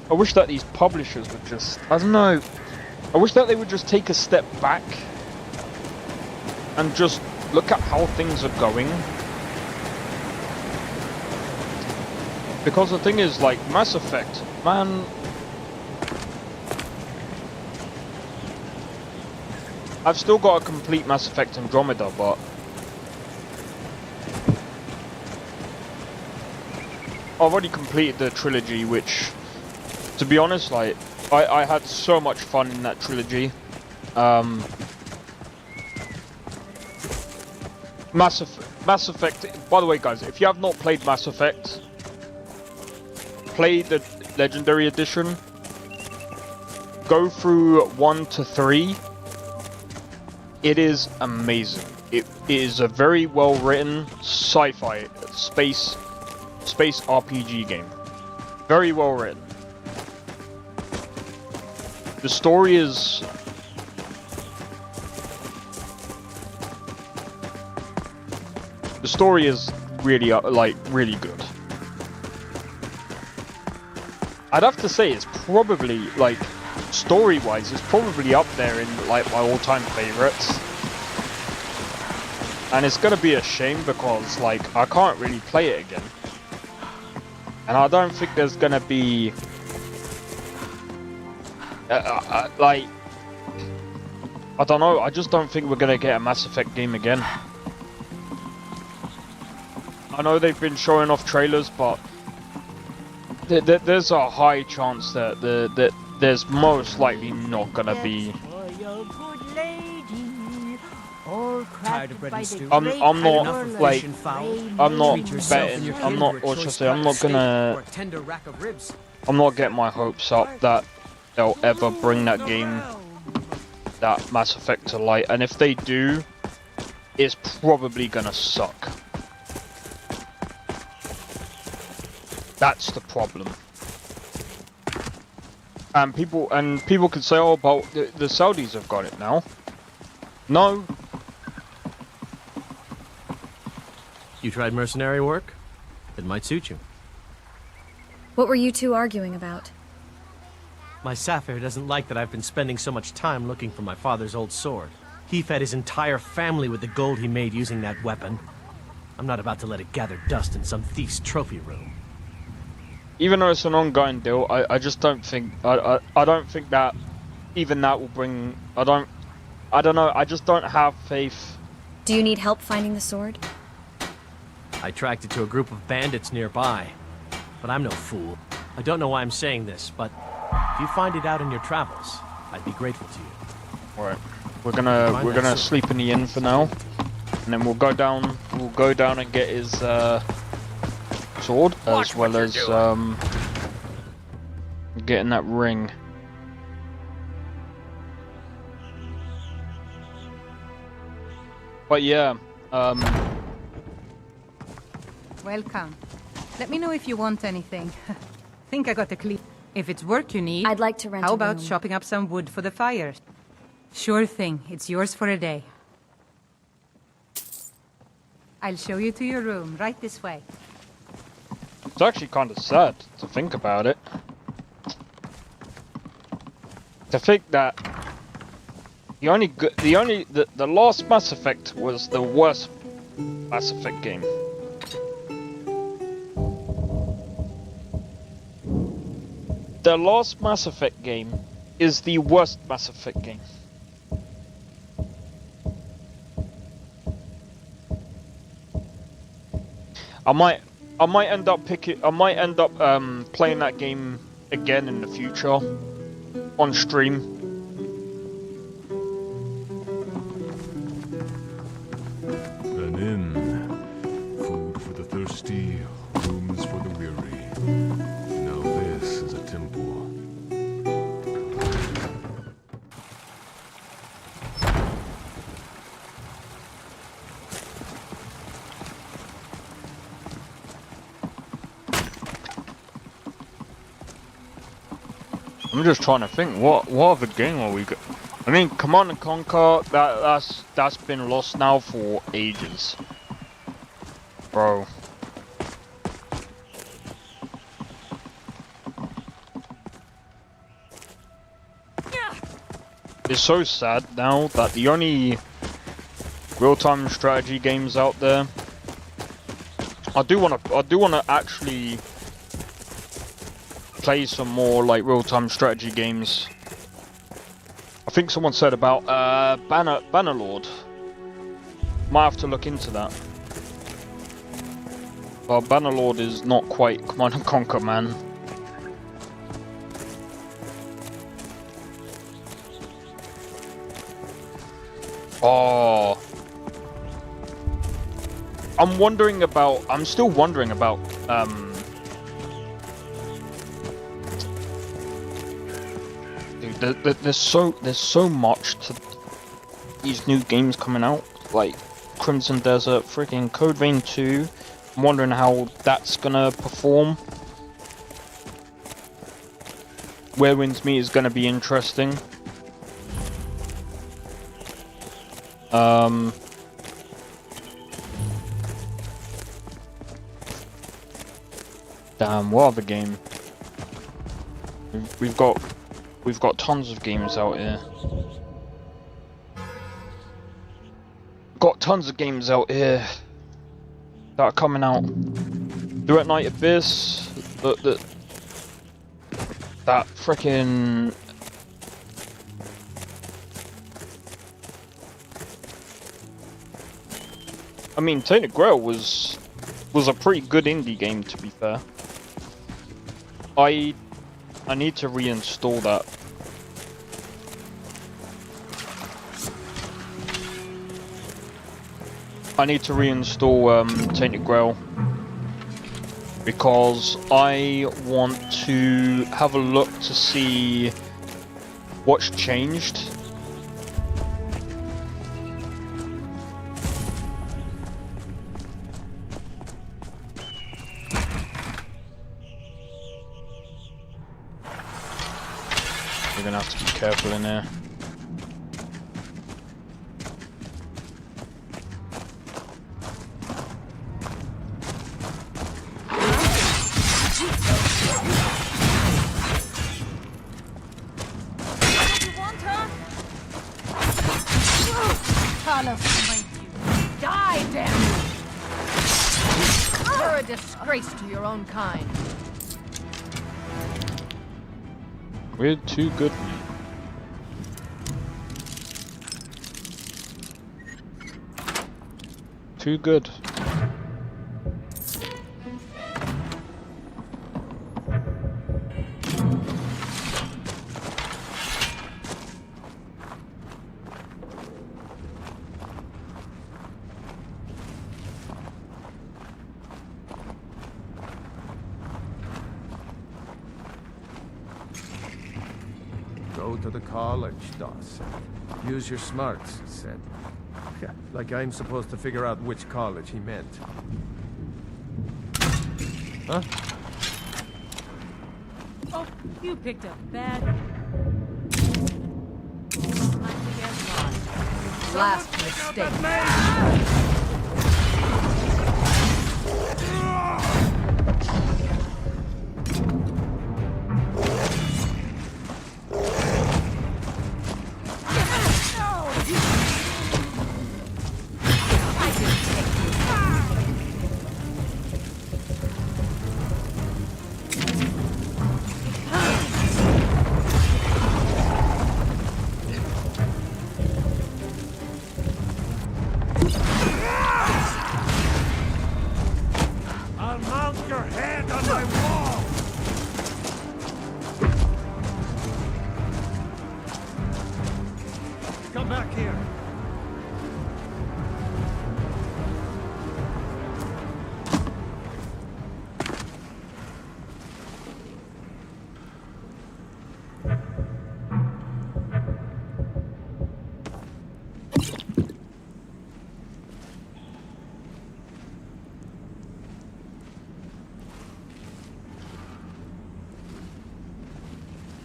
wish that these publishers would just, I don't know, I wish that they would just take a step back and just look at how things are going. Because the thing is, like, Mass Effect, man, I've still got a complete Mass Effect Andromeda, but I've already completed the trilogy, which, to be honest, like, I had so much fun in that trilogy. Mass Effect, by the way guys, if you have not played Mass Effect, play the Legendary Edition, go through 1 to 3, it is amazing. It is a very well written sci-fi space RPG game. Very well written. The story is really really good. I'd have to say it's probably, like, story-wise, it's probably up there in like my all-time favorites. And it's gonna be a shame because, like, I can't really play it again. And I don't think there's gonna be like, I don't know, I just don't think we're gonna get a Mass Effect game again. I know they've been showing off trailers, but there's a high chance that there's most likely not gonna be. Tired of bread and stew? I'm not like, I'm not betting, I'm not, or should I say, I'm not gonna, I'm not getting my hopes up that they'll ever bring that game, that Mass Effect to light, and if they do, it's probably gonna suck. That's the problem. And people can say, oh, but the Saudis have got it now. No. You tried mercenary work? It might suit you. What were you two arguing about? My Sapphire doesn't like that I've been spending so much time looking for my father's old sword. He fed his entire family with the gold he made using that weapon. I'm not about to let it gather dust in some thief's trophy room. Even though it's an ongoing deal, I just don't think, I don't think that even that will bring, I don't know, I just don't have faith. Do you need help finding the sword? I tracked it to a group of bandits nearby, but I'm no fool. I don't know why I'm saying this, but If you find it out in your travels, I'd be grateful to you. Alright. We're gonna sleep in the inn for now. And then we'll go down and get his sword, as well as getting that ring. But yeah, Welcome. Let me know if you want anything. Think I got a clean. If it's work you need, I'd like to rent how a about room. chopping up some wood for the fire? Sure thing. It's yours for a day. I'll show you to your room, right this way. it's actually kind of sad to think about it. To think that the last Mass Effect was the worst Mass Effect game. The last Mass Effect game is the worst Mass Effect game. I might end up playing that game again in the future on stream. An inn, food for the thirsty, rooms for the weary. Now this is a temple. I'm just trying to think, what other game are we got? I mean, Command and Conquer, that's been lost now for ages, bro. It's so sad now that the only real-time strategy games out there. I do wanna actually play some more like real-time strategy games. I think someone said about Bannerlord. Might have to look into that. Well, Bannerlord is not quite Command and Conquer, man. Oh, I'm still wondering about there's so much to these new games coming out, like Crimson Desert, freaking Code Vein 2. I'm wondering how that's gonna perform. Where Winds Meet is gonna be interesting. Damn, what other game? We've got tons of games out here. Got tons of games out here that are coming out. Do at Night Abyss, that frickin' I mean, Tainted Grail was a pretty good indie game, to be fair. I need to reinstall that. I need to reinstall Tainted Grail because I want to have a look to see what's changed. You're gonna have to be careful in there. Die, damn you! You're a disgrace to your own kind. We're too good, mate. Too good. to the college, Dawson. Use your smarts, he said. Yeah, like I'm supposed to figure out which college he meant. Huh? Oh, you picked up bad. Last mistake. I'll mount your head on my wall! Come back here.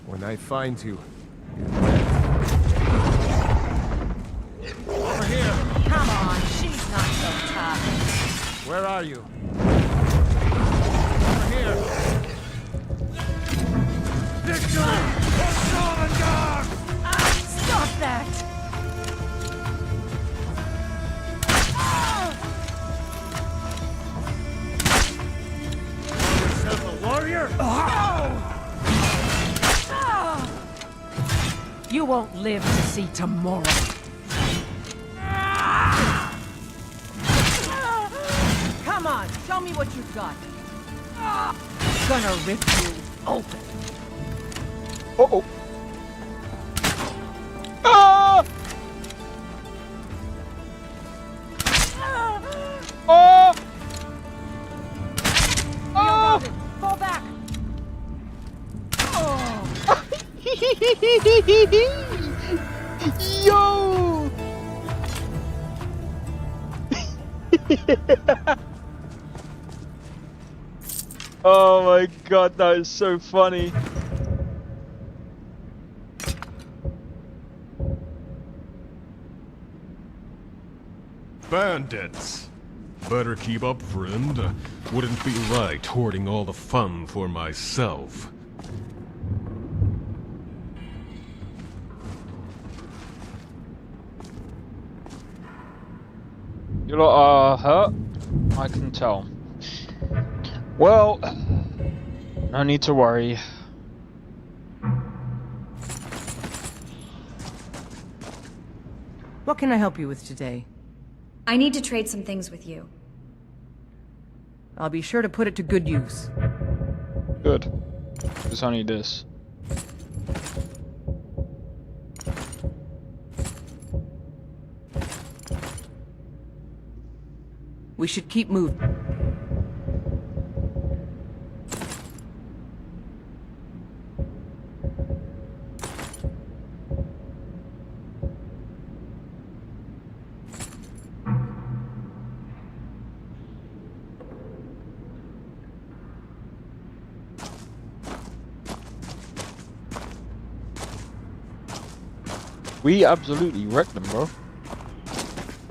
When I find you, Over here! Come on, she's not so tough. where are you? Over here! Victory! For Sovngarde! Stop that! Yourself a warrior? You won't live to see tomorrow. Come on, show me what you've got. Gonna rip you open. Uh-oh. Ah! Oh! Oh! Fall back. Yo! Oh my god, that is so funny. Bandits! Better keep up, friend. Wouldn't be right hoarding all the fun for myself. You lot are hurt? I can tell. Well, no need to worry. What can I help you with today? I need to trade some things with you. I'll be sure to put it to good use. Good. It's only this. We should keep moving. We absolutely wrecked them, bro.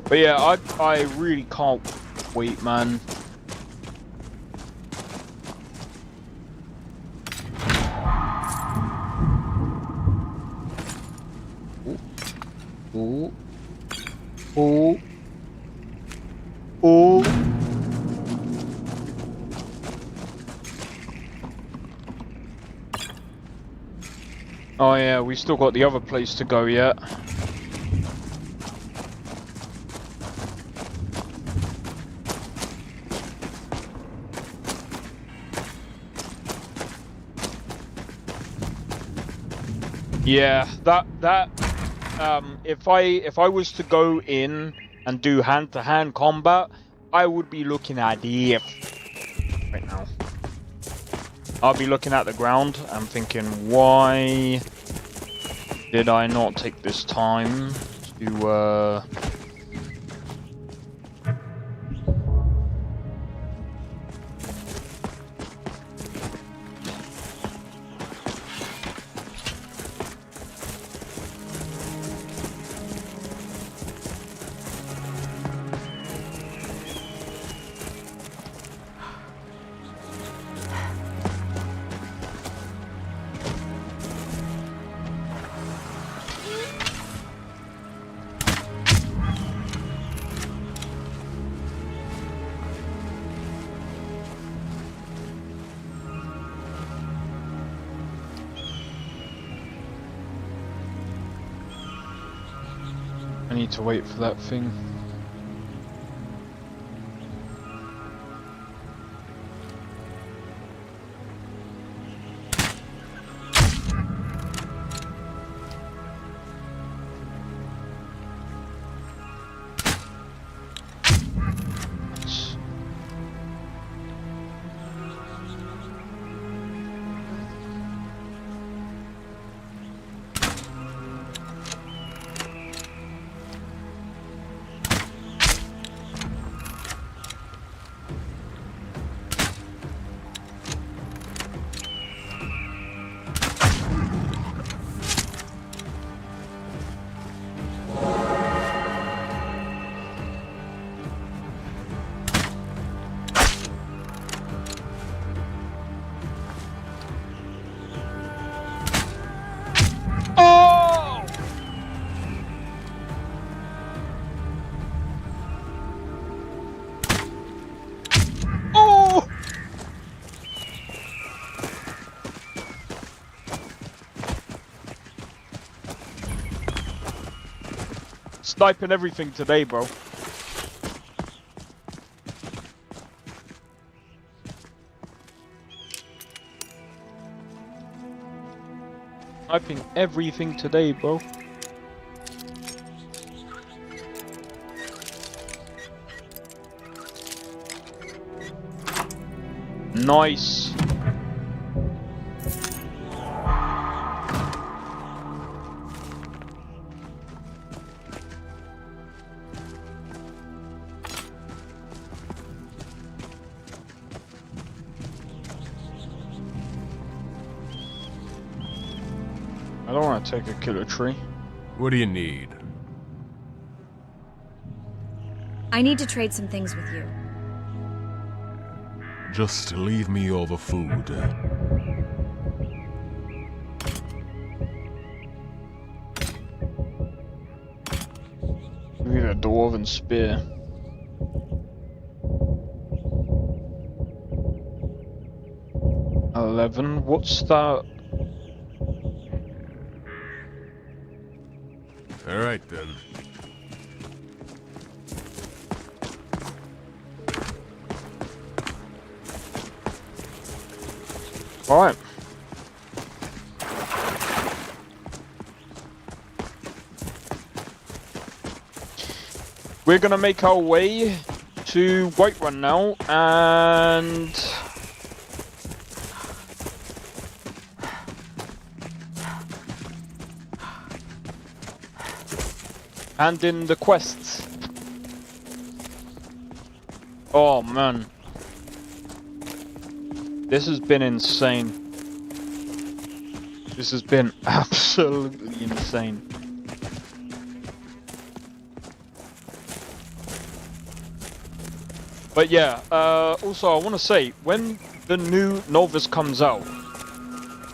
But yeah, I really can't wait, man. Ooh. Ooh. Ooh. Ooh. Oh yeah, we still got the other place to go yet. Yeah, if I was to go in and do hand-to-hand combat, I would be looking at the right now. I'll be looking at the ground and thinking, why Did I not take this time to, I need to wait for that thing. Sniping everything today, bro. Sniping everything today, bro. Nice. I don't want to take a killer tree. What do you need? I need to trade some things with you. Just leave me all the food. We need a dwarven spear. $11. What's that? All right then. All right. We're gonna make our way to Whiterun now, and hand in the quests. Oh man. This has been insane. This has been absolutely insane. But yeah, also I want to say, when the new Nolvus comes out,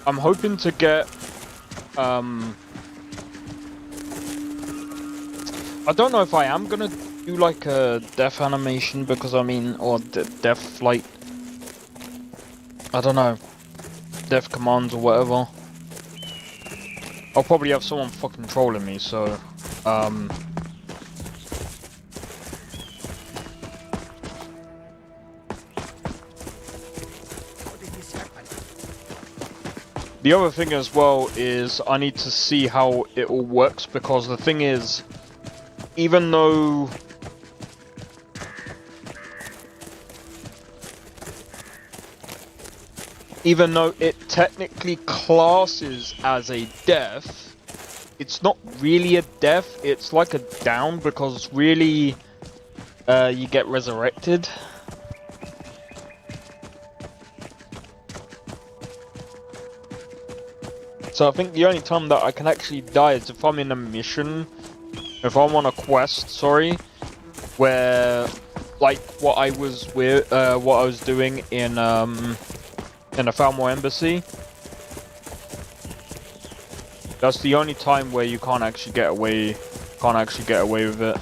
I'm hoping to get, I don't know if I am gonna do like a death animation, because I mean, or death flight. I don't know, death commands or whatever. I'll probably have someone fucking trolling me, so, the other thing as well is I need to see how it all works, because the thing is, even though it technically classes as a death, it's not really a death, it's like a down, because really you get resurrected. So I think the only time that I can actually die is if I'm in a mission, if I'm on a quest, sorry, where like what I was doing in a Falmore embassy. That's the only time where you can't actually get away with it.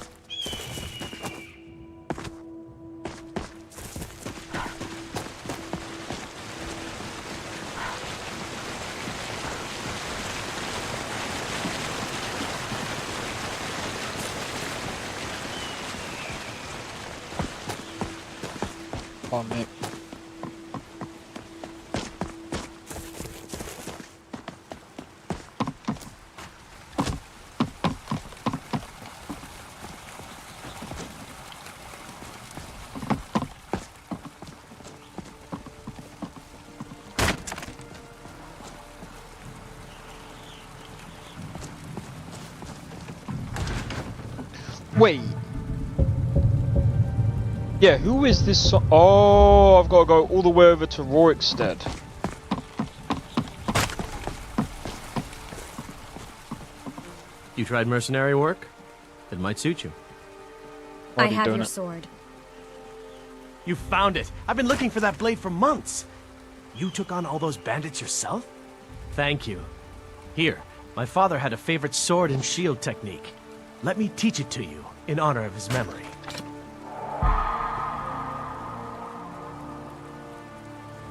Oh, mate. Wait. Yeah, who is this? Oh, I've got to go all the way over to Rorikstead. You tried mercenary work? It might suit you. I have your sword. You found it! I've been looking for that blade for months! You took on all those bandits yourself? Thank you. Here, my father had a favorite sword and shield technique. Let me teach it to you, in honor of his memory.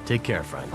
Take care, friend.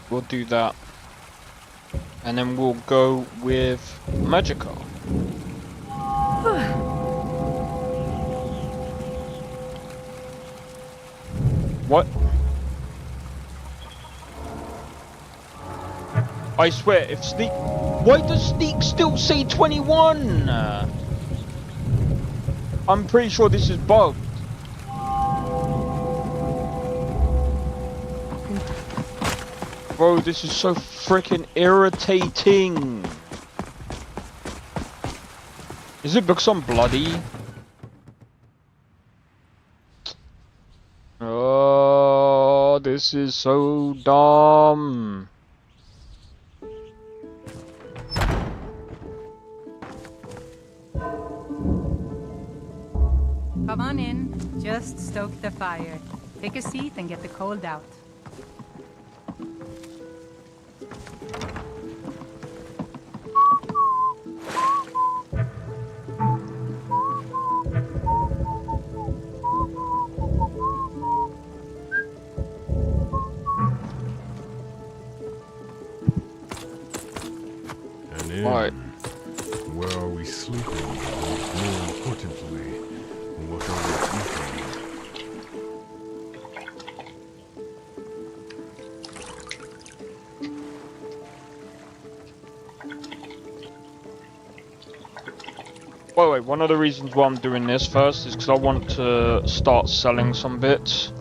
We'll do that. And then we'll go with Magical. What? I swear, if Sneak... Why does Sneak still say 21? I'm pretty sure this is bugged. Bro, this is so freaking irritating. Is it because I'm bloody? Oh, this is so dumb. Come on in. Just stoke the fire. Take a seat and get the cold out. Alright. Where are we sleeping? More importantly, what are we eating? By the way, one of the reasons why I'm doing this first is because I want to start selling some bits.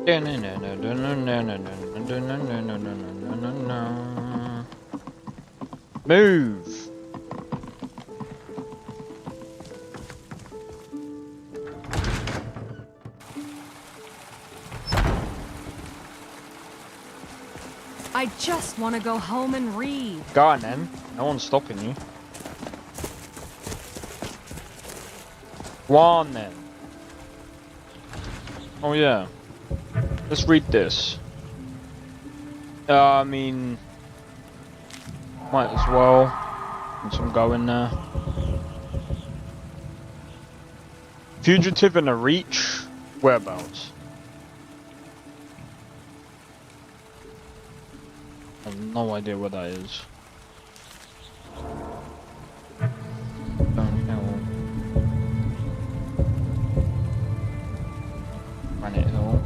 Move. I just want to go home and read. Go on then. No one's stopping you. Go on then. Oh yeah. Let's read this. I mean, might as well. Once I'm going there. Fugitive in a reach. Whereabouts? I have no idea where that is. Downhill. Granite Hill.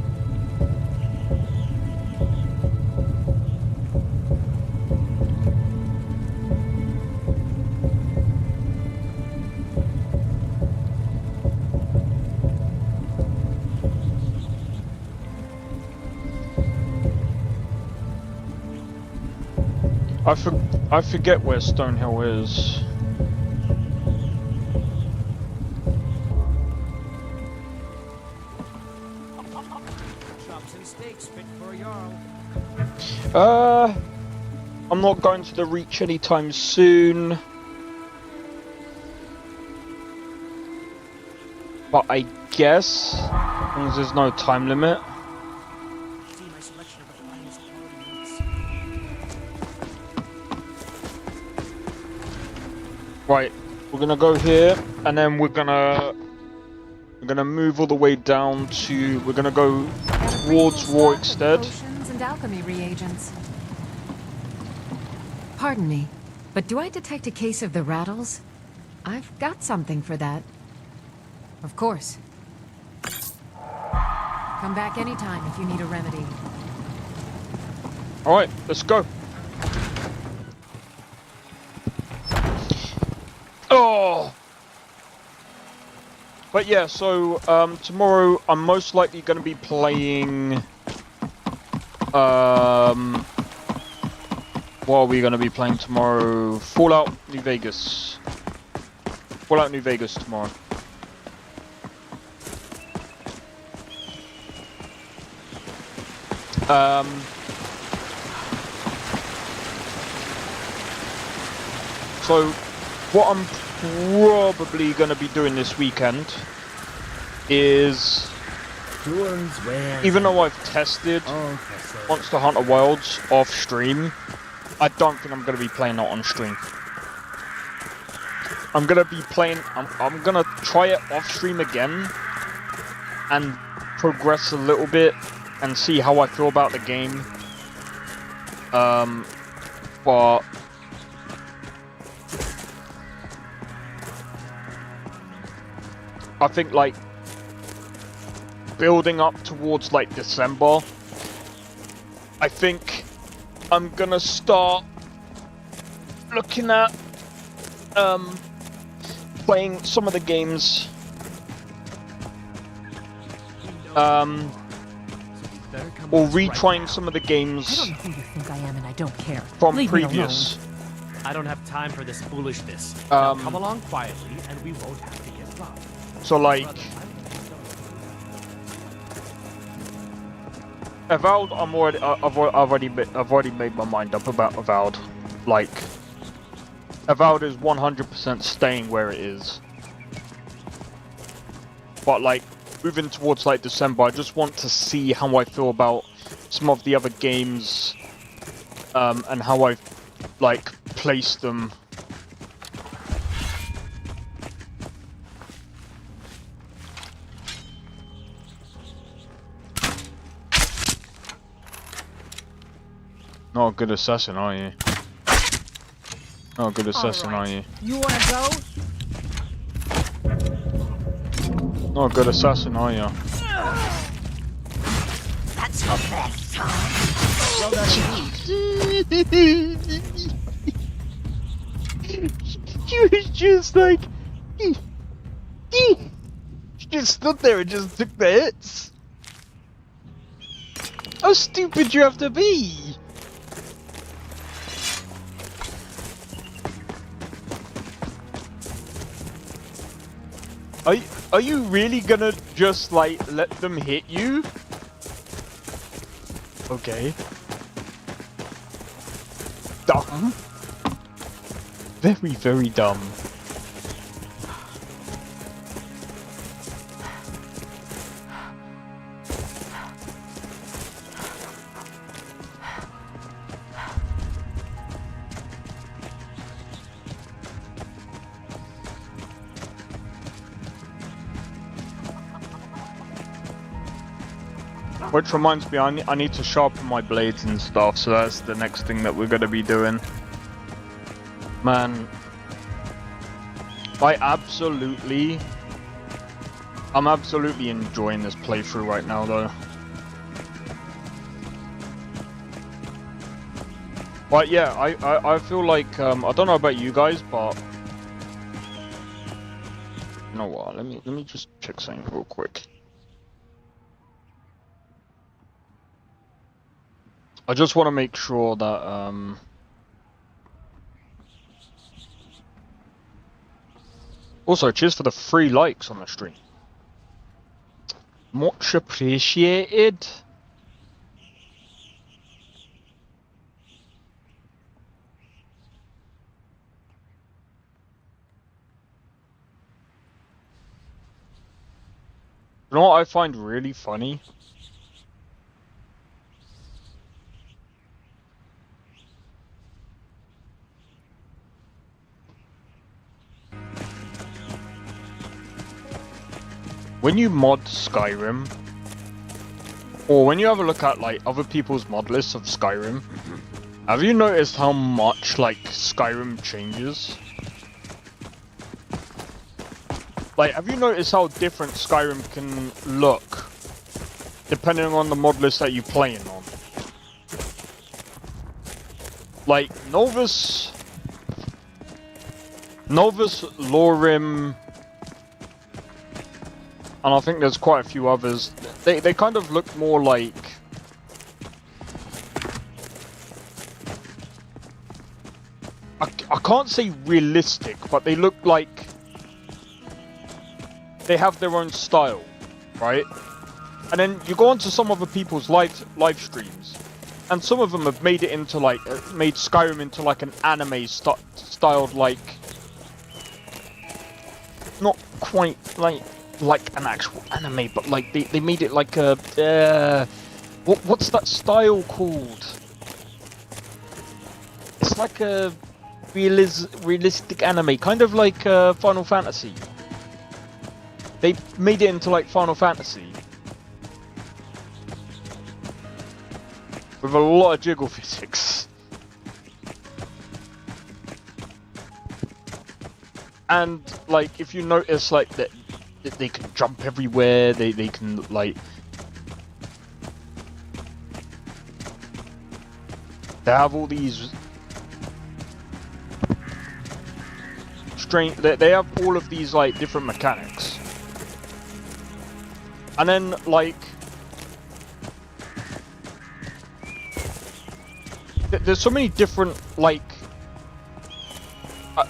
I forget where Stonehill is. Chops and steaks fit for a Jarl. I'm not going to the Reach anytime soon. But I guess, as long as there's no time limit. See my selection of the finest quality meats. Right, we're gonna go here, and then we're gonna move all the way down to. We're gonna go towards Rorikstead. Potions and alchemy reagents. Pardon me, but do I detect a case of the rattles? I've got something for that. Of course. Come back anytime if you need a remedy. All right, let's go. Oh. But yeah, so tomorrow I'm most likely going to be playing. What are we going to be playing tomorrow? Fallout New Vegas. Fallout New Vegas tomorrow. So what I'm probably going to be doing this weekend is, even though I've tested Monster Hunter Wilds off stream, I don't think I'm going to be playing it on stream. I'm going to be playing, I'm going to try it off stream again and progress a little bit and see how I feel about the game. But I think, like, building up towards, like, December, I think I'm gonna start looking at playing some of the games or retrying some of the games I don't know who you think I am, and I don't care. from Leave me previous. I don't have time for this foolishness. Now come along quietly, and we won't have to get robbed. So, like, Avowed, I've already made my mind up about Avowed. Like, Avowed is 100% staying where it is. But, like, moving towards, like, December, I just want to see how I feel about some of the other games, and how I, like, place them. Not a good assassin, are you? Not a good assassin, are you? You wanna go? Not a good assassin, are you? That's your best time. Well done, She was just like, she just stood there and just took the hits. How stupid do you have to be? Are you really gonna just like let them hit you? Okay. Dumb. Very, very dumb. Which reminds me, I need to sharpen my blades and stuff, so that's the next thing that we're going to be doing. Man, I'm absolutely enjoying this playthrough right now, though. But yeah, I feel like, I don't know about you guys, but... You know what, let me just check something real quick. I just want to make sure that, Also, cheers for the 3 likes on the stream. Much appreciated. You know what I find really funny? When you mod Skyrim, or when you have a look at like other people's mod lists of Skyrim, have you noticed how much like Skyrim changes? Like, have you noticed how different Skyrim can look depending on the mod list that you're playing on? Like Nolvus, Lorim, and I think there's quite a few others. They kind of look more like... I can't say realistic, but they look like... They have their own style, right? And then you go onto some other people's live streams, and some of them have made it into like... made Skyrim into like an anime styled like... Not quite like an actual anime, but like they made it like a what's that style called? It's like a realistic anime, kind of like Final Fantasy. They made it into like Final Fantasy with a lot of jiggle physics. And like if you notice like that they can jump everywhere, they can like... They have all these... strange... They have all of these like different mechanics. And then like... There's so many different like...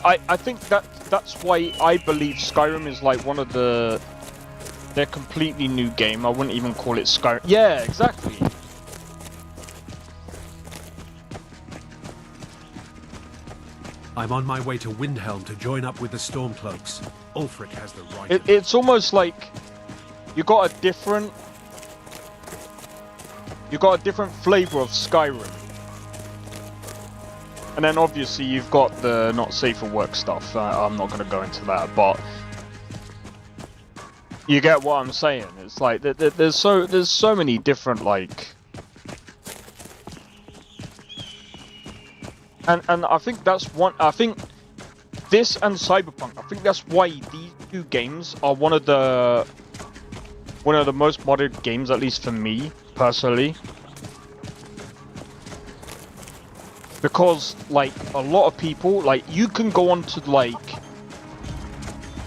I think that's why I believe Skyrim is like one of their completely new game. I wouldn't even call it Skyrim. Yeah, exactly. I'm on my way to Windhelm to join up with the Stormcloaks. Ulfric has the right. It's almost like you got a different flavor of Skyrim. And then obviously you've got the not safe for work stuff. I'm not going to go into that, but you get what I'm saying. It's like there's so many different like, and I think that's one. I think this and Cyberpunk. I think that's why these 2 games are one of the most modded games, at least for me personally. Because, like, a lot of people, like, you can go onto, like,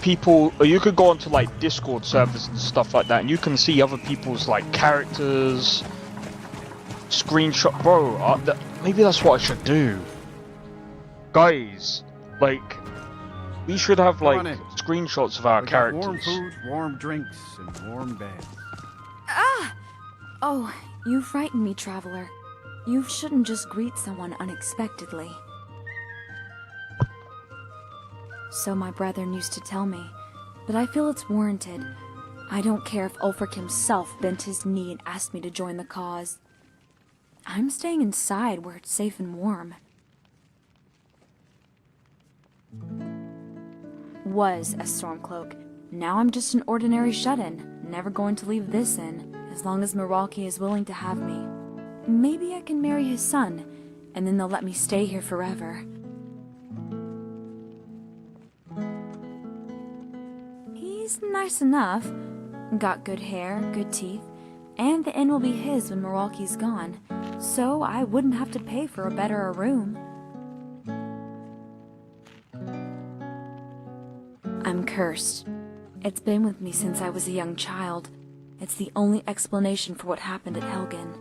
you could go onto, like, Discord servers and stuff like that, and you can see other people's, like, characters, screenshot, bro. Maybe that's what I should do, guys. Like, we should have like screenshots of our We got characters. warm food, warm drinks, and warm beds. Ah! Oh, you frightened me, traveler. You shouldn't just greet someone unexpectedly. So my brethren used to tell me, but I feel it's warranted. I don't care if Ulfric himself bent his knee and asked me to join the cause. I'm staying inside where it's safe and warm. Was a Stormcloak. Now I'm just an ordinary shut-in, never going to leave this inn, as long as Milwaukee is willing to have me. Maybe I can marry his son, and then they'll let me stay here forever. He's nice enough. Got good hair, good teeth, and the inn will be his when Milwaukee's gone, so I wouldn't have to pay for a better room. I'm cursed. It's been with me since I was a young child. It's the only explanation for what happened at Helgen.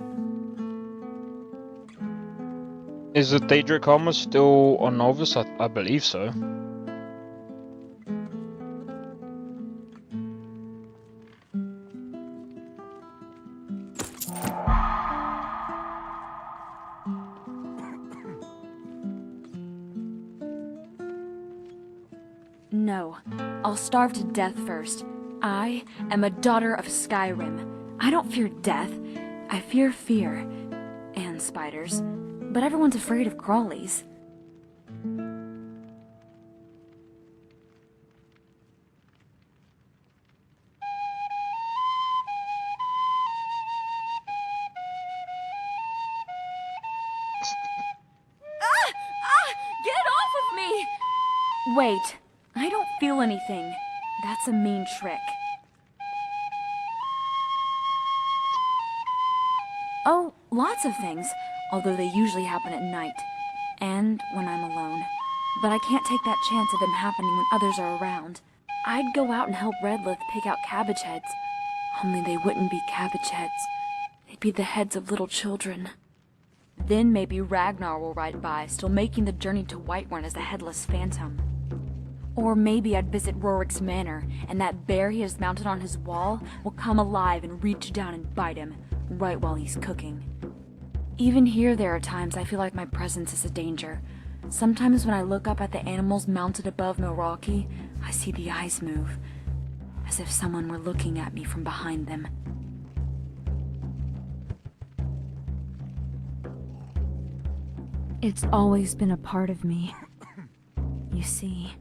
Is the Daedric armor still on Nolvus? I believe so. No, I'll starve to death first. I am a daughter of Skyrim. I don't fear death. I fear fear. And spiders. But everyone's afraid of crawlies. Get it off of me! Wait, I don't feel anything. That's a mean trick. Oh, lots of things, although they usually happen at night. And when I'm alone. But I can't take that chance of them happening when others are around. I'd go out and help Redlith pick out cabbage heads. Only they wouldn't be cabbage heads. They'd be the heads of little children. Then maybe Ragnar will ride by, still making the journey to Whiterun as the Headless Phantom. Or maybe I'd visit Rorik's manor, and that bear he has mounted on his wall will come alive and reach down and bite him, right while he's cooking. Even here there are times I feel like my presence is a danger. Sometimes when I look up at the animals mounted above Milwaukee, I see the eyes move, as if someone were looking at me from behind them. It's always been a part of me. You see,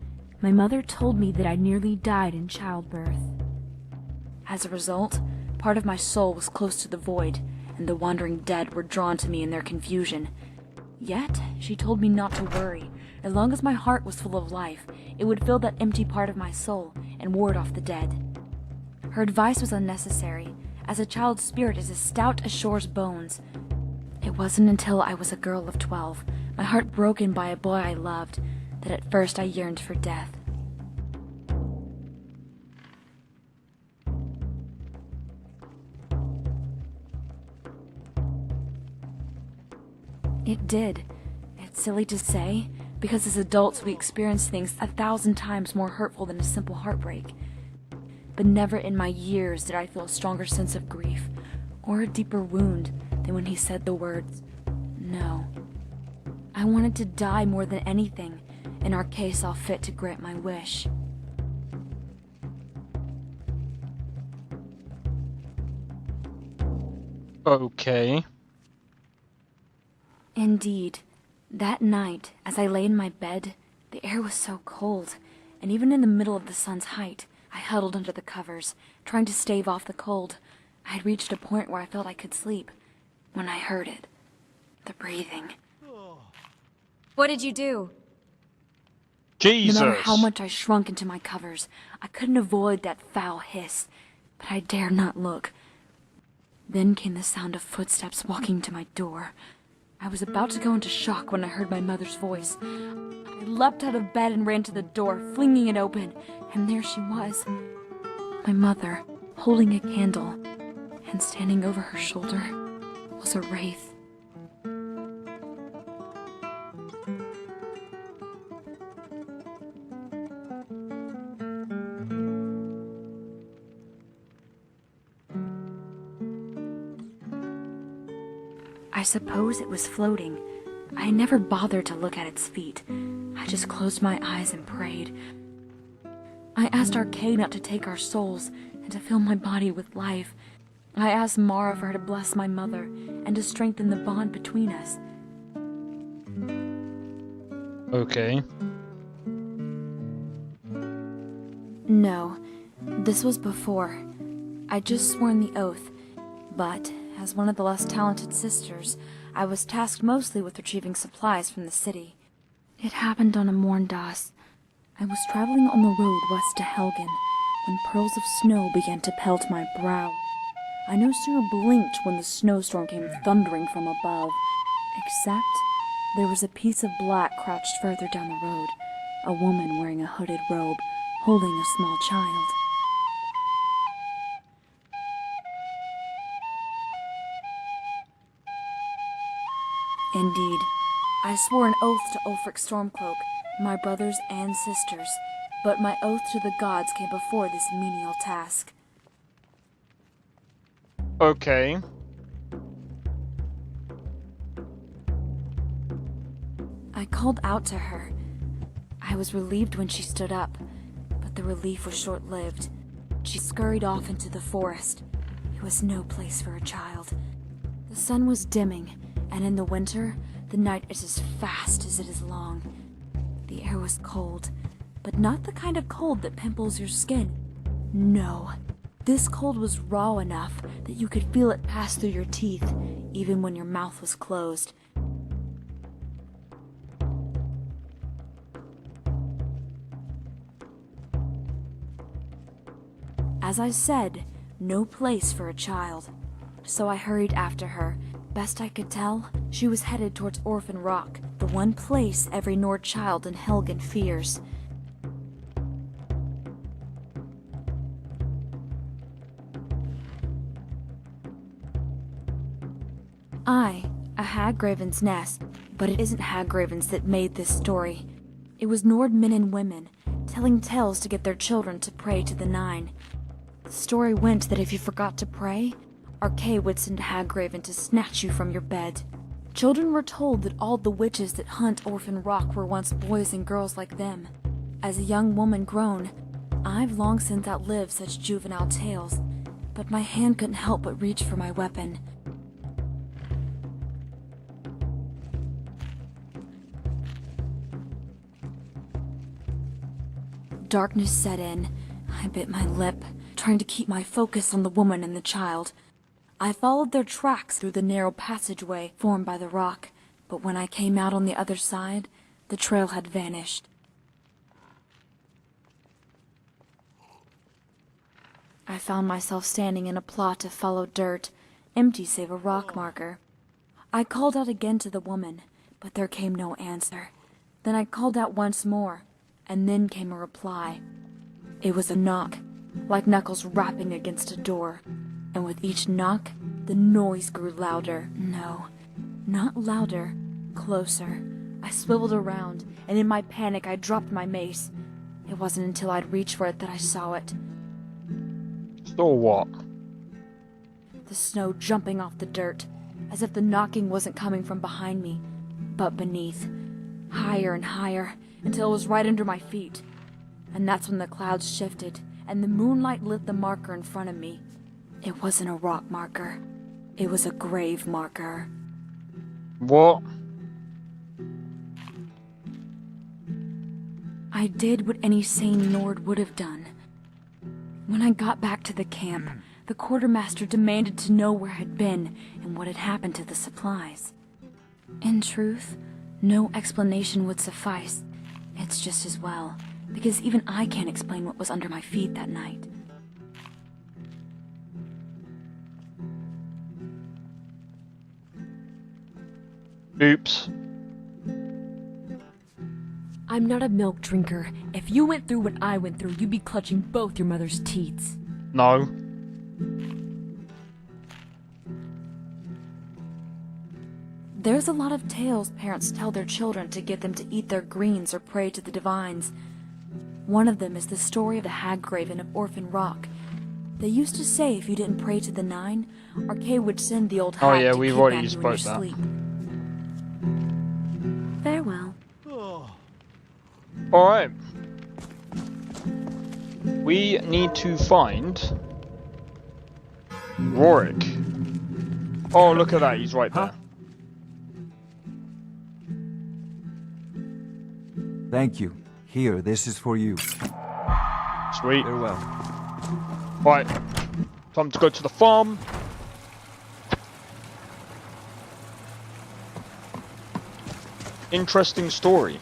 my mother told me that I nearly died in childbirth. As a result, part of my soul was close to the void, and the wandering dead were drawn to me in their confusion. Yet, she told me not to worry. As long as my heart was full of life, it would fill that empty part of my soul and ward off the dead. Her advice was unnecessary, as a child's spirit is as stout as Shore's bones. It wasn't until I was a girl of 12, my heart broken by a boy I loved, that at first I yearned for death. It did. It's silly to say, because as adults we experience things 1,000 times more hurtful than a simple heartbreak. But never in my years did I feel a stronger sense of grief, or a deeper wound, than when he said the words, "No." I wanted to die more than anything, in our case all fit to grant my wish. Okay. Indeed. That night, as I lay in my bed, the air was so cold, and even in the middle of the sun's height, I huddled under the covers, trying to stave off the cold. I had reached a point where I felt I could sleep, when I heard it. The breathing. What did you do? Jesus! No matter how much I shrunk into my covers, I couldn't avoid that foul hiss, but I dared not look. Then came the sound of footsteps walking to my door. I was about to go into shock when I heard my mother's voice. I leapt out of bed and ran to the door, flinging it open, and there she was. My mother, holding a candle, and standing over her shoulder was a wraith. I suppose it was floating. I never bothered to look at its feet. I just closed my eyes and prayed. I asked Arcade not to take our souls and to fill my body with life. I asked Mara for her to bless my mother and to strengthen the bond between us. Okay. No, this was before. I'd just sworn the oath, but as one of the less talented sisters, I was tasked mostly with retrieving supplies from the city. It happened on a morndas. I was traveling on the road west to Helgen when pearls of snow began to pelt my brow. I no sooner blinked when the snowstorm came thundering from above, except there was a piece of black crouched further down the road, a woman wearing a hooded robe, holding a small child. Indeed, I swore an oath to Ulfric Stormcloak, my brothers and sisters, but my oath to the gods came before this menial task. Okay. I called out to her. I was relieved when she stood up, but the relief was short-lived. She scurried off into the forest. It was no place for a child. The sun was dimming, and in the winter, the night is as fast as it is long. The air was cold, but not the kind of cold that pimples your skin. No, this cold was raw enough that you could feel it pass through your teeth, even when your mouth was closed. As I said, no place for a child. So I hurried after her. Best I could tell, she was headed towards Orphan Rock, the one place every Nord child in Helgen fears. A Hagraven's nest, but it isn't Hagravens that made this story. It was Nord men and women, telling tales to get their children to pray to the Nine. The story went that if you forgot to pray, Arcade would send Hagraven to snatch you from your bed. Children were told that all the witches that hunt Orphan Rock were once boys and girls like them. As a young woman grown, I've long since outlived such juvenile tales, but my hand couldn't help but reach for my weapon. Darkness set in. I bit my lip, trying to keep my focus on the woman and the child. I followed their tracks through the narrow passageway formed by the rock, but when I came out on the other side, the trail had vanished. I found myself standing in a plot of fallow dirt, empty save a rock marker. I called out again to the woman, but there came no answer. Then I called out once more, and then came a reply. It was a knock, like knuckles rapping against a door. And with each knock, the noise grew louder. No, not louder, closer. I swiveled around, and in my panic I dropped my mace. It wasn't until I'd reached for it that I saw it. So what? The snow jumping off the dirt, as if the knocking wasn't coming from behind me, but beneath. Higher and higher, until it was right under my feet. And that's when the clouds shifted, and the moonlight lit the marker in front of me. It wasn't a rock marker. It was a grave marker. What? I did what any sane Nord would have done. When I got back to the camp, the quartermaster demanded to know where I'd been and what had happened to the supplies. In truth, no explanation would suffice. It's just as well, because even I can't explain what was under my feet that night. Oops. I'm not a milk drinker. If you went through what I went through, you'd be clutching both your mother's teats. No. There's a lot of tales parents tell their children to get them to eat their greens or pray to the divines. One of them is the story of the Hagraven of Orphan Rock. They used to say if you didn't pray to the Nine, Arcade would send the old hag Oh yeah, to we've kidnap already you in spoke your that. sleep. Farewell. Alright. We need to find Rorik. Oh, look at that, he's right there. Thank you. Here, this is for you. Sweet. Farewell. Right, time to go to the farm. Interesting story.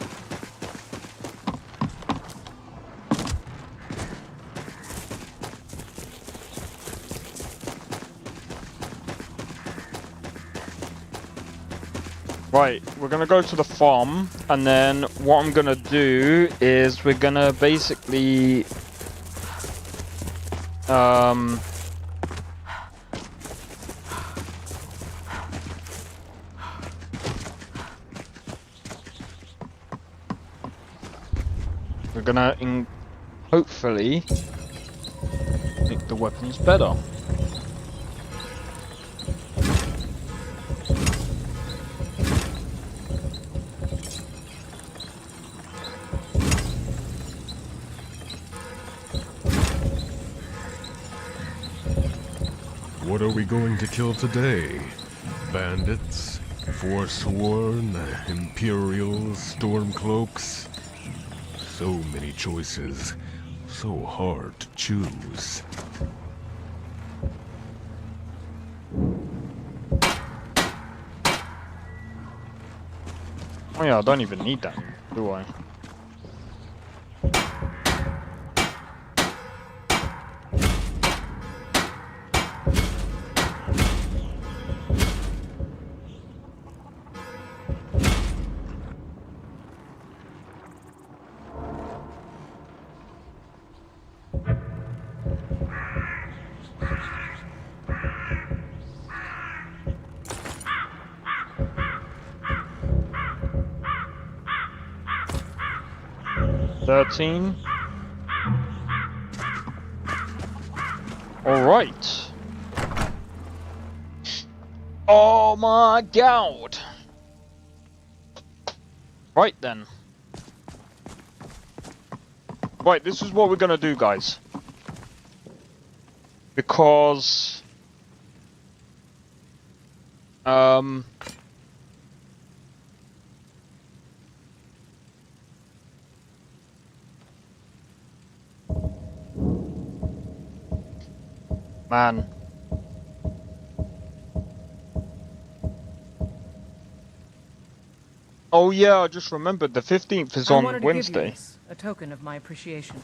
Right, we're gonna go to the farm, and then what I'm gonna do is we're gonna basically we're gonna hopefully make the weapons better. What are we going to kill today? Bandits? Forsworn? Imperials? Stormcloaks? So many choices. So hard to choose. Oh yeah, I don't even need that, do I? $13. All right. Oh my god. Right then. Right, this is what we're gonna do, guys. Because man. Oh yeah, I just remembered the 15th is I on wanted to give you Wednesday. this, a token of my appreciation.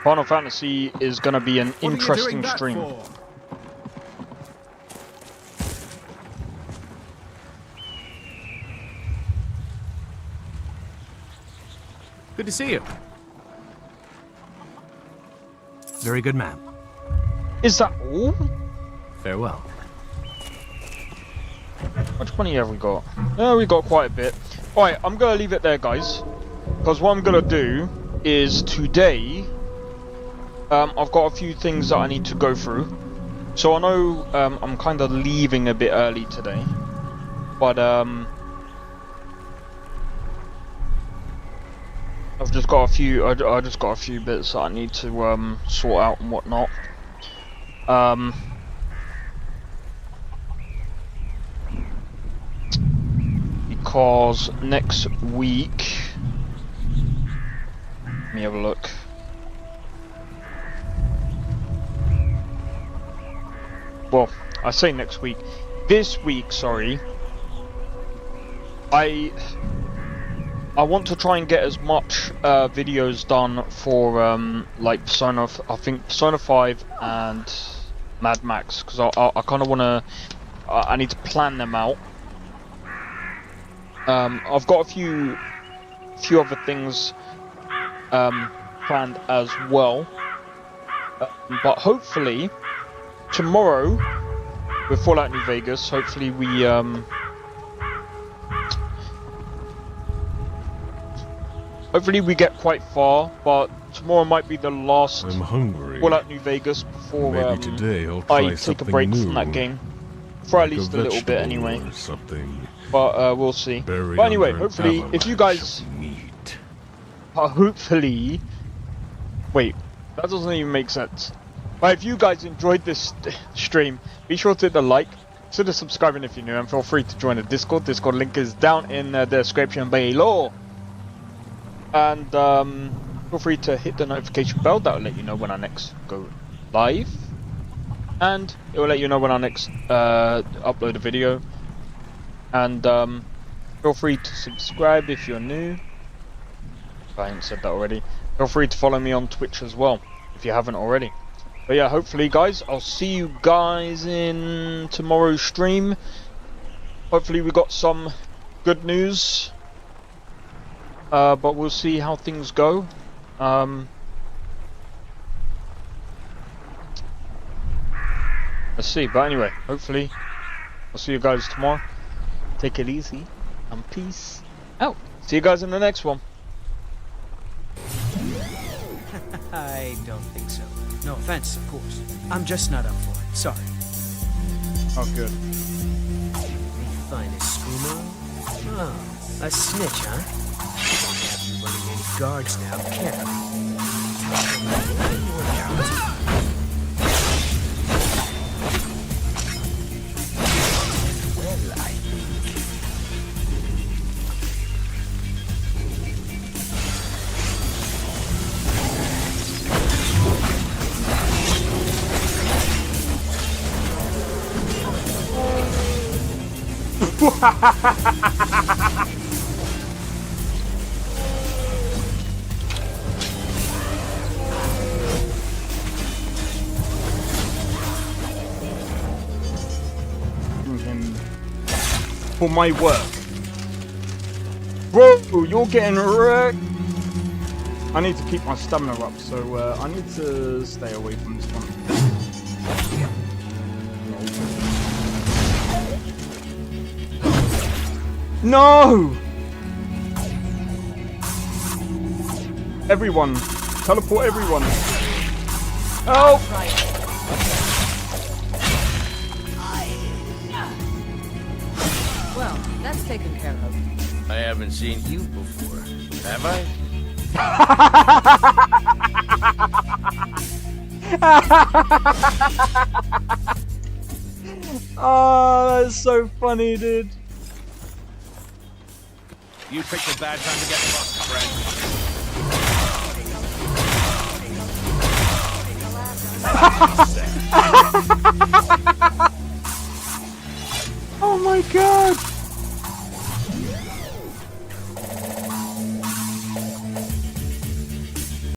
Final Fantasy is going to be an interesting stream. Good to see you. Very good, ma'am. Is that all? Farewell. How much money have we got? Yeah, we got quite a bit. Alright, I'm going to leave it there, guys. Because what I'm going to do is today, I've got a few things that I need to go through. So I know I'm kind of leaving a bit early today. But I've just got a few. I just got a few bits that I need to sort out and whatnot. Because next week, let me have a look. Well, I say next week. This week, sorry. I want to try and get as much videos done for like Persona. I think Persona 5 and Mad Max, because I kind of want to. I need to plan them out. I've got a few other things planned as well, but hopefully tomorrow with Fallout New Vegas, hopefully we Hopefully we get quite far, but tomorrow might be the last I'm hungry. Fallout New Vegas before Maybe today I'll try I take a something break new, from that game. For at like least a little bit vegetable anyway. or something. But we'll see. Buried But anyway, under an hopefully, if you guys... hopefully... Wait, that doesn't even make sense. But if you guys enjoyed this stream, be sure to hit the like, consider subscribing if you're new, and feel free to join the Discord. Discord link is down in the description below. And feel free to hit the notification bell. That will let you know when I next go live. And it will let you know when I next upload a video. And feel free to subscribe if you're new. If I haven't said that already. Feel free to follow me on Twitch as well, if you haven't already. But yeah, hopefully guys, I'll see you guys in tomorrow's stream. Hopefully we got some good news. But we'll see how things go. Let's see, but anyway, hopefully I'll see you guys tomorrow. Take it easy and peace out. See you guys in the next one. I don't think so. No offense, of course. I'm just not up for it. Sorry. Oh, good. The finest skooma? Oh, a snitch, huh? Won't have you running any guards now, can I? Well, I For my work. Whoa, you're getting wrecked. I need to keep my stamina up, so I need to stay away from this one. No! Everyone! Teleport everyone! Help! Well, that's taken care of. I haven't seen you before, have I? Oh, that's so funny, dude. You picked a bad time to get lost, friend.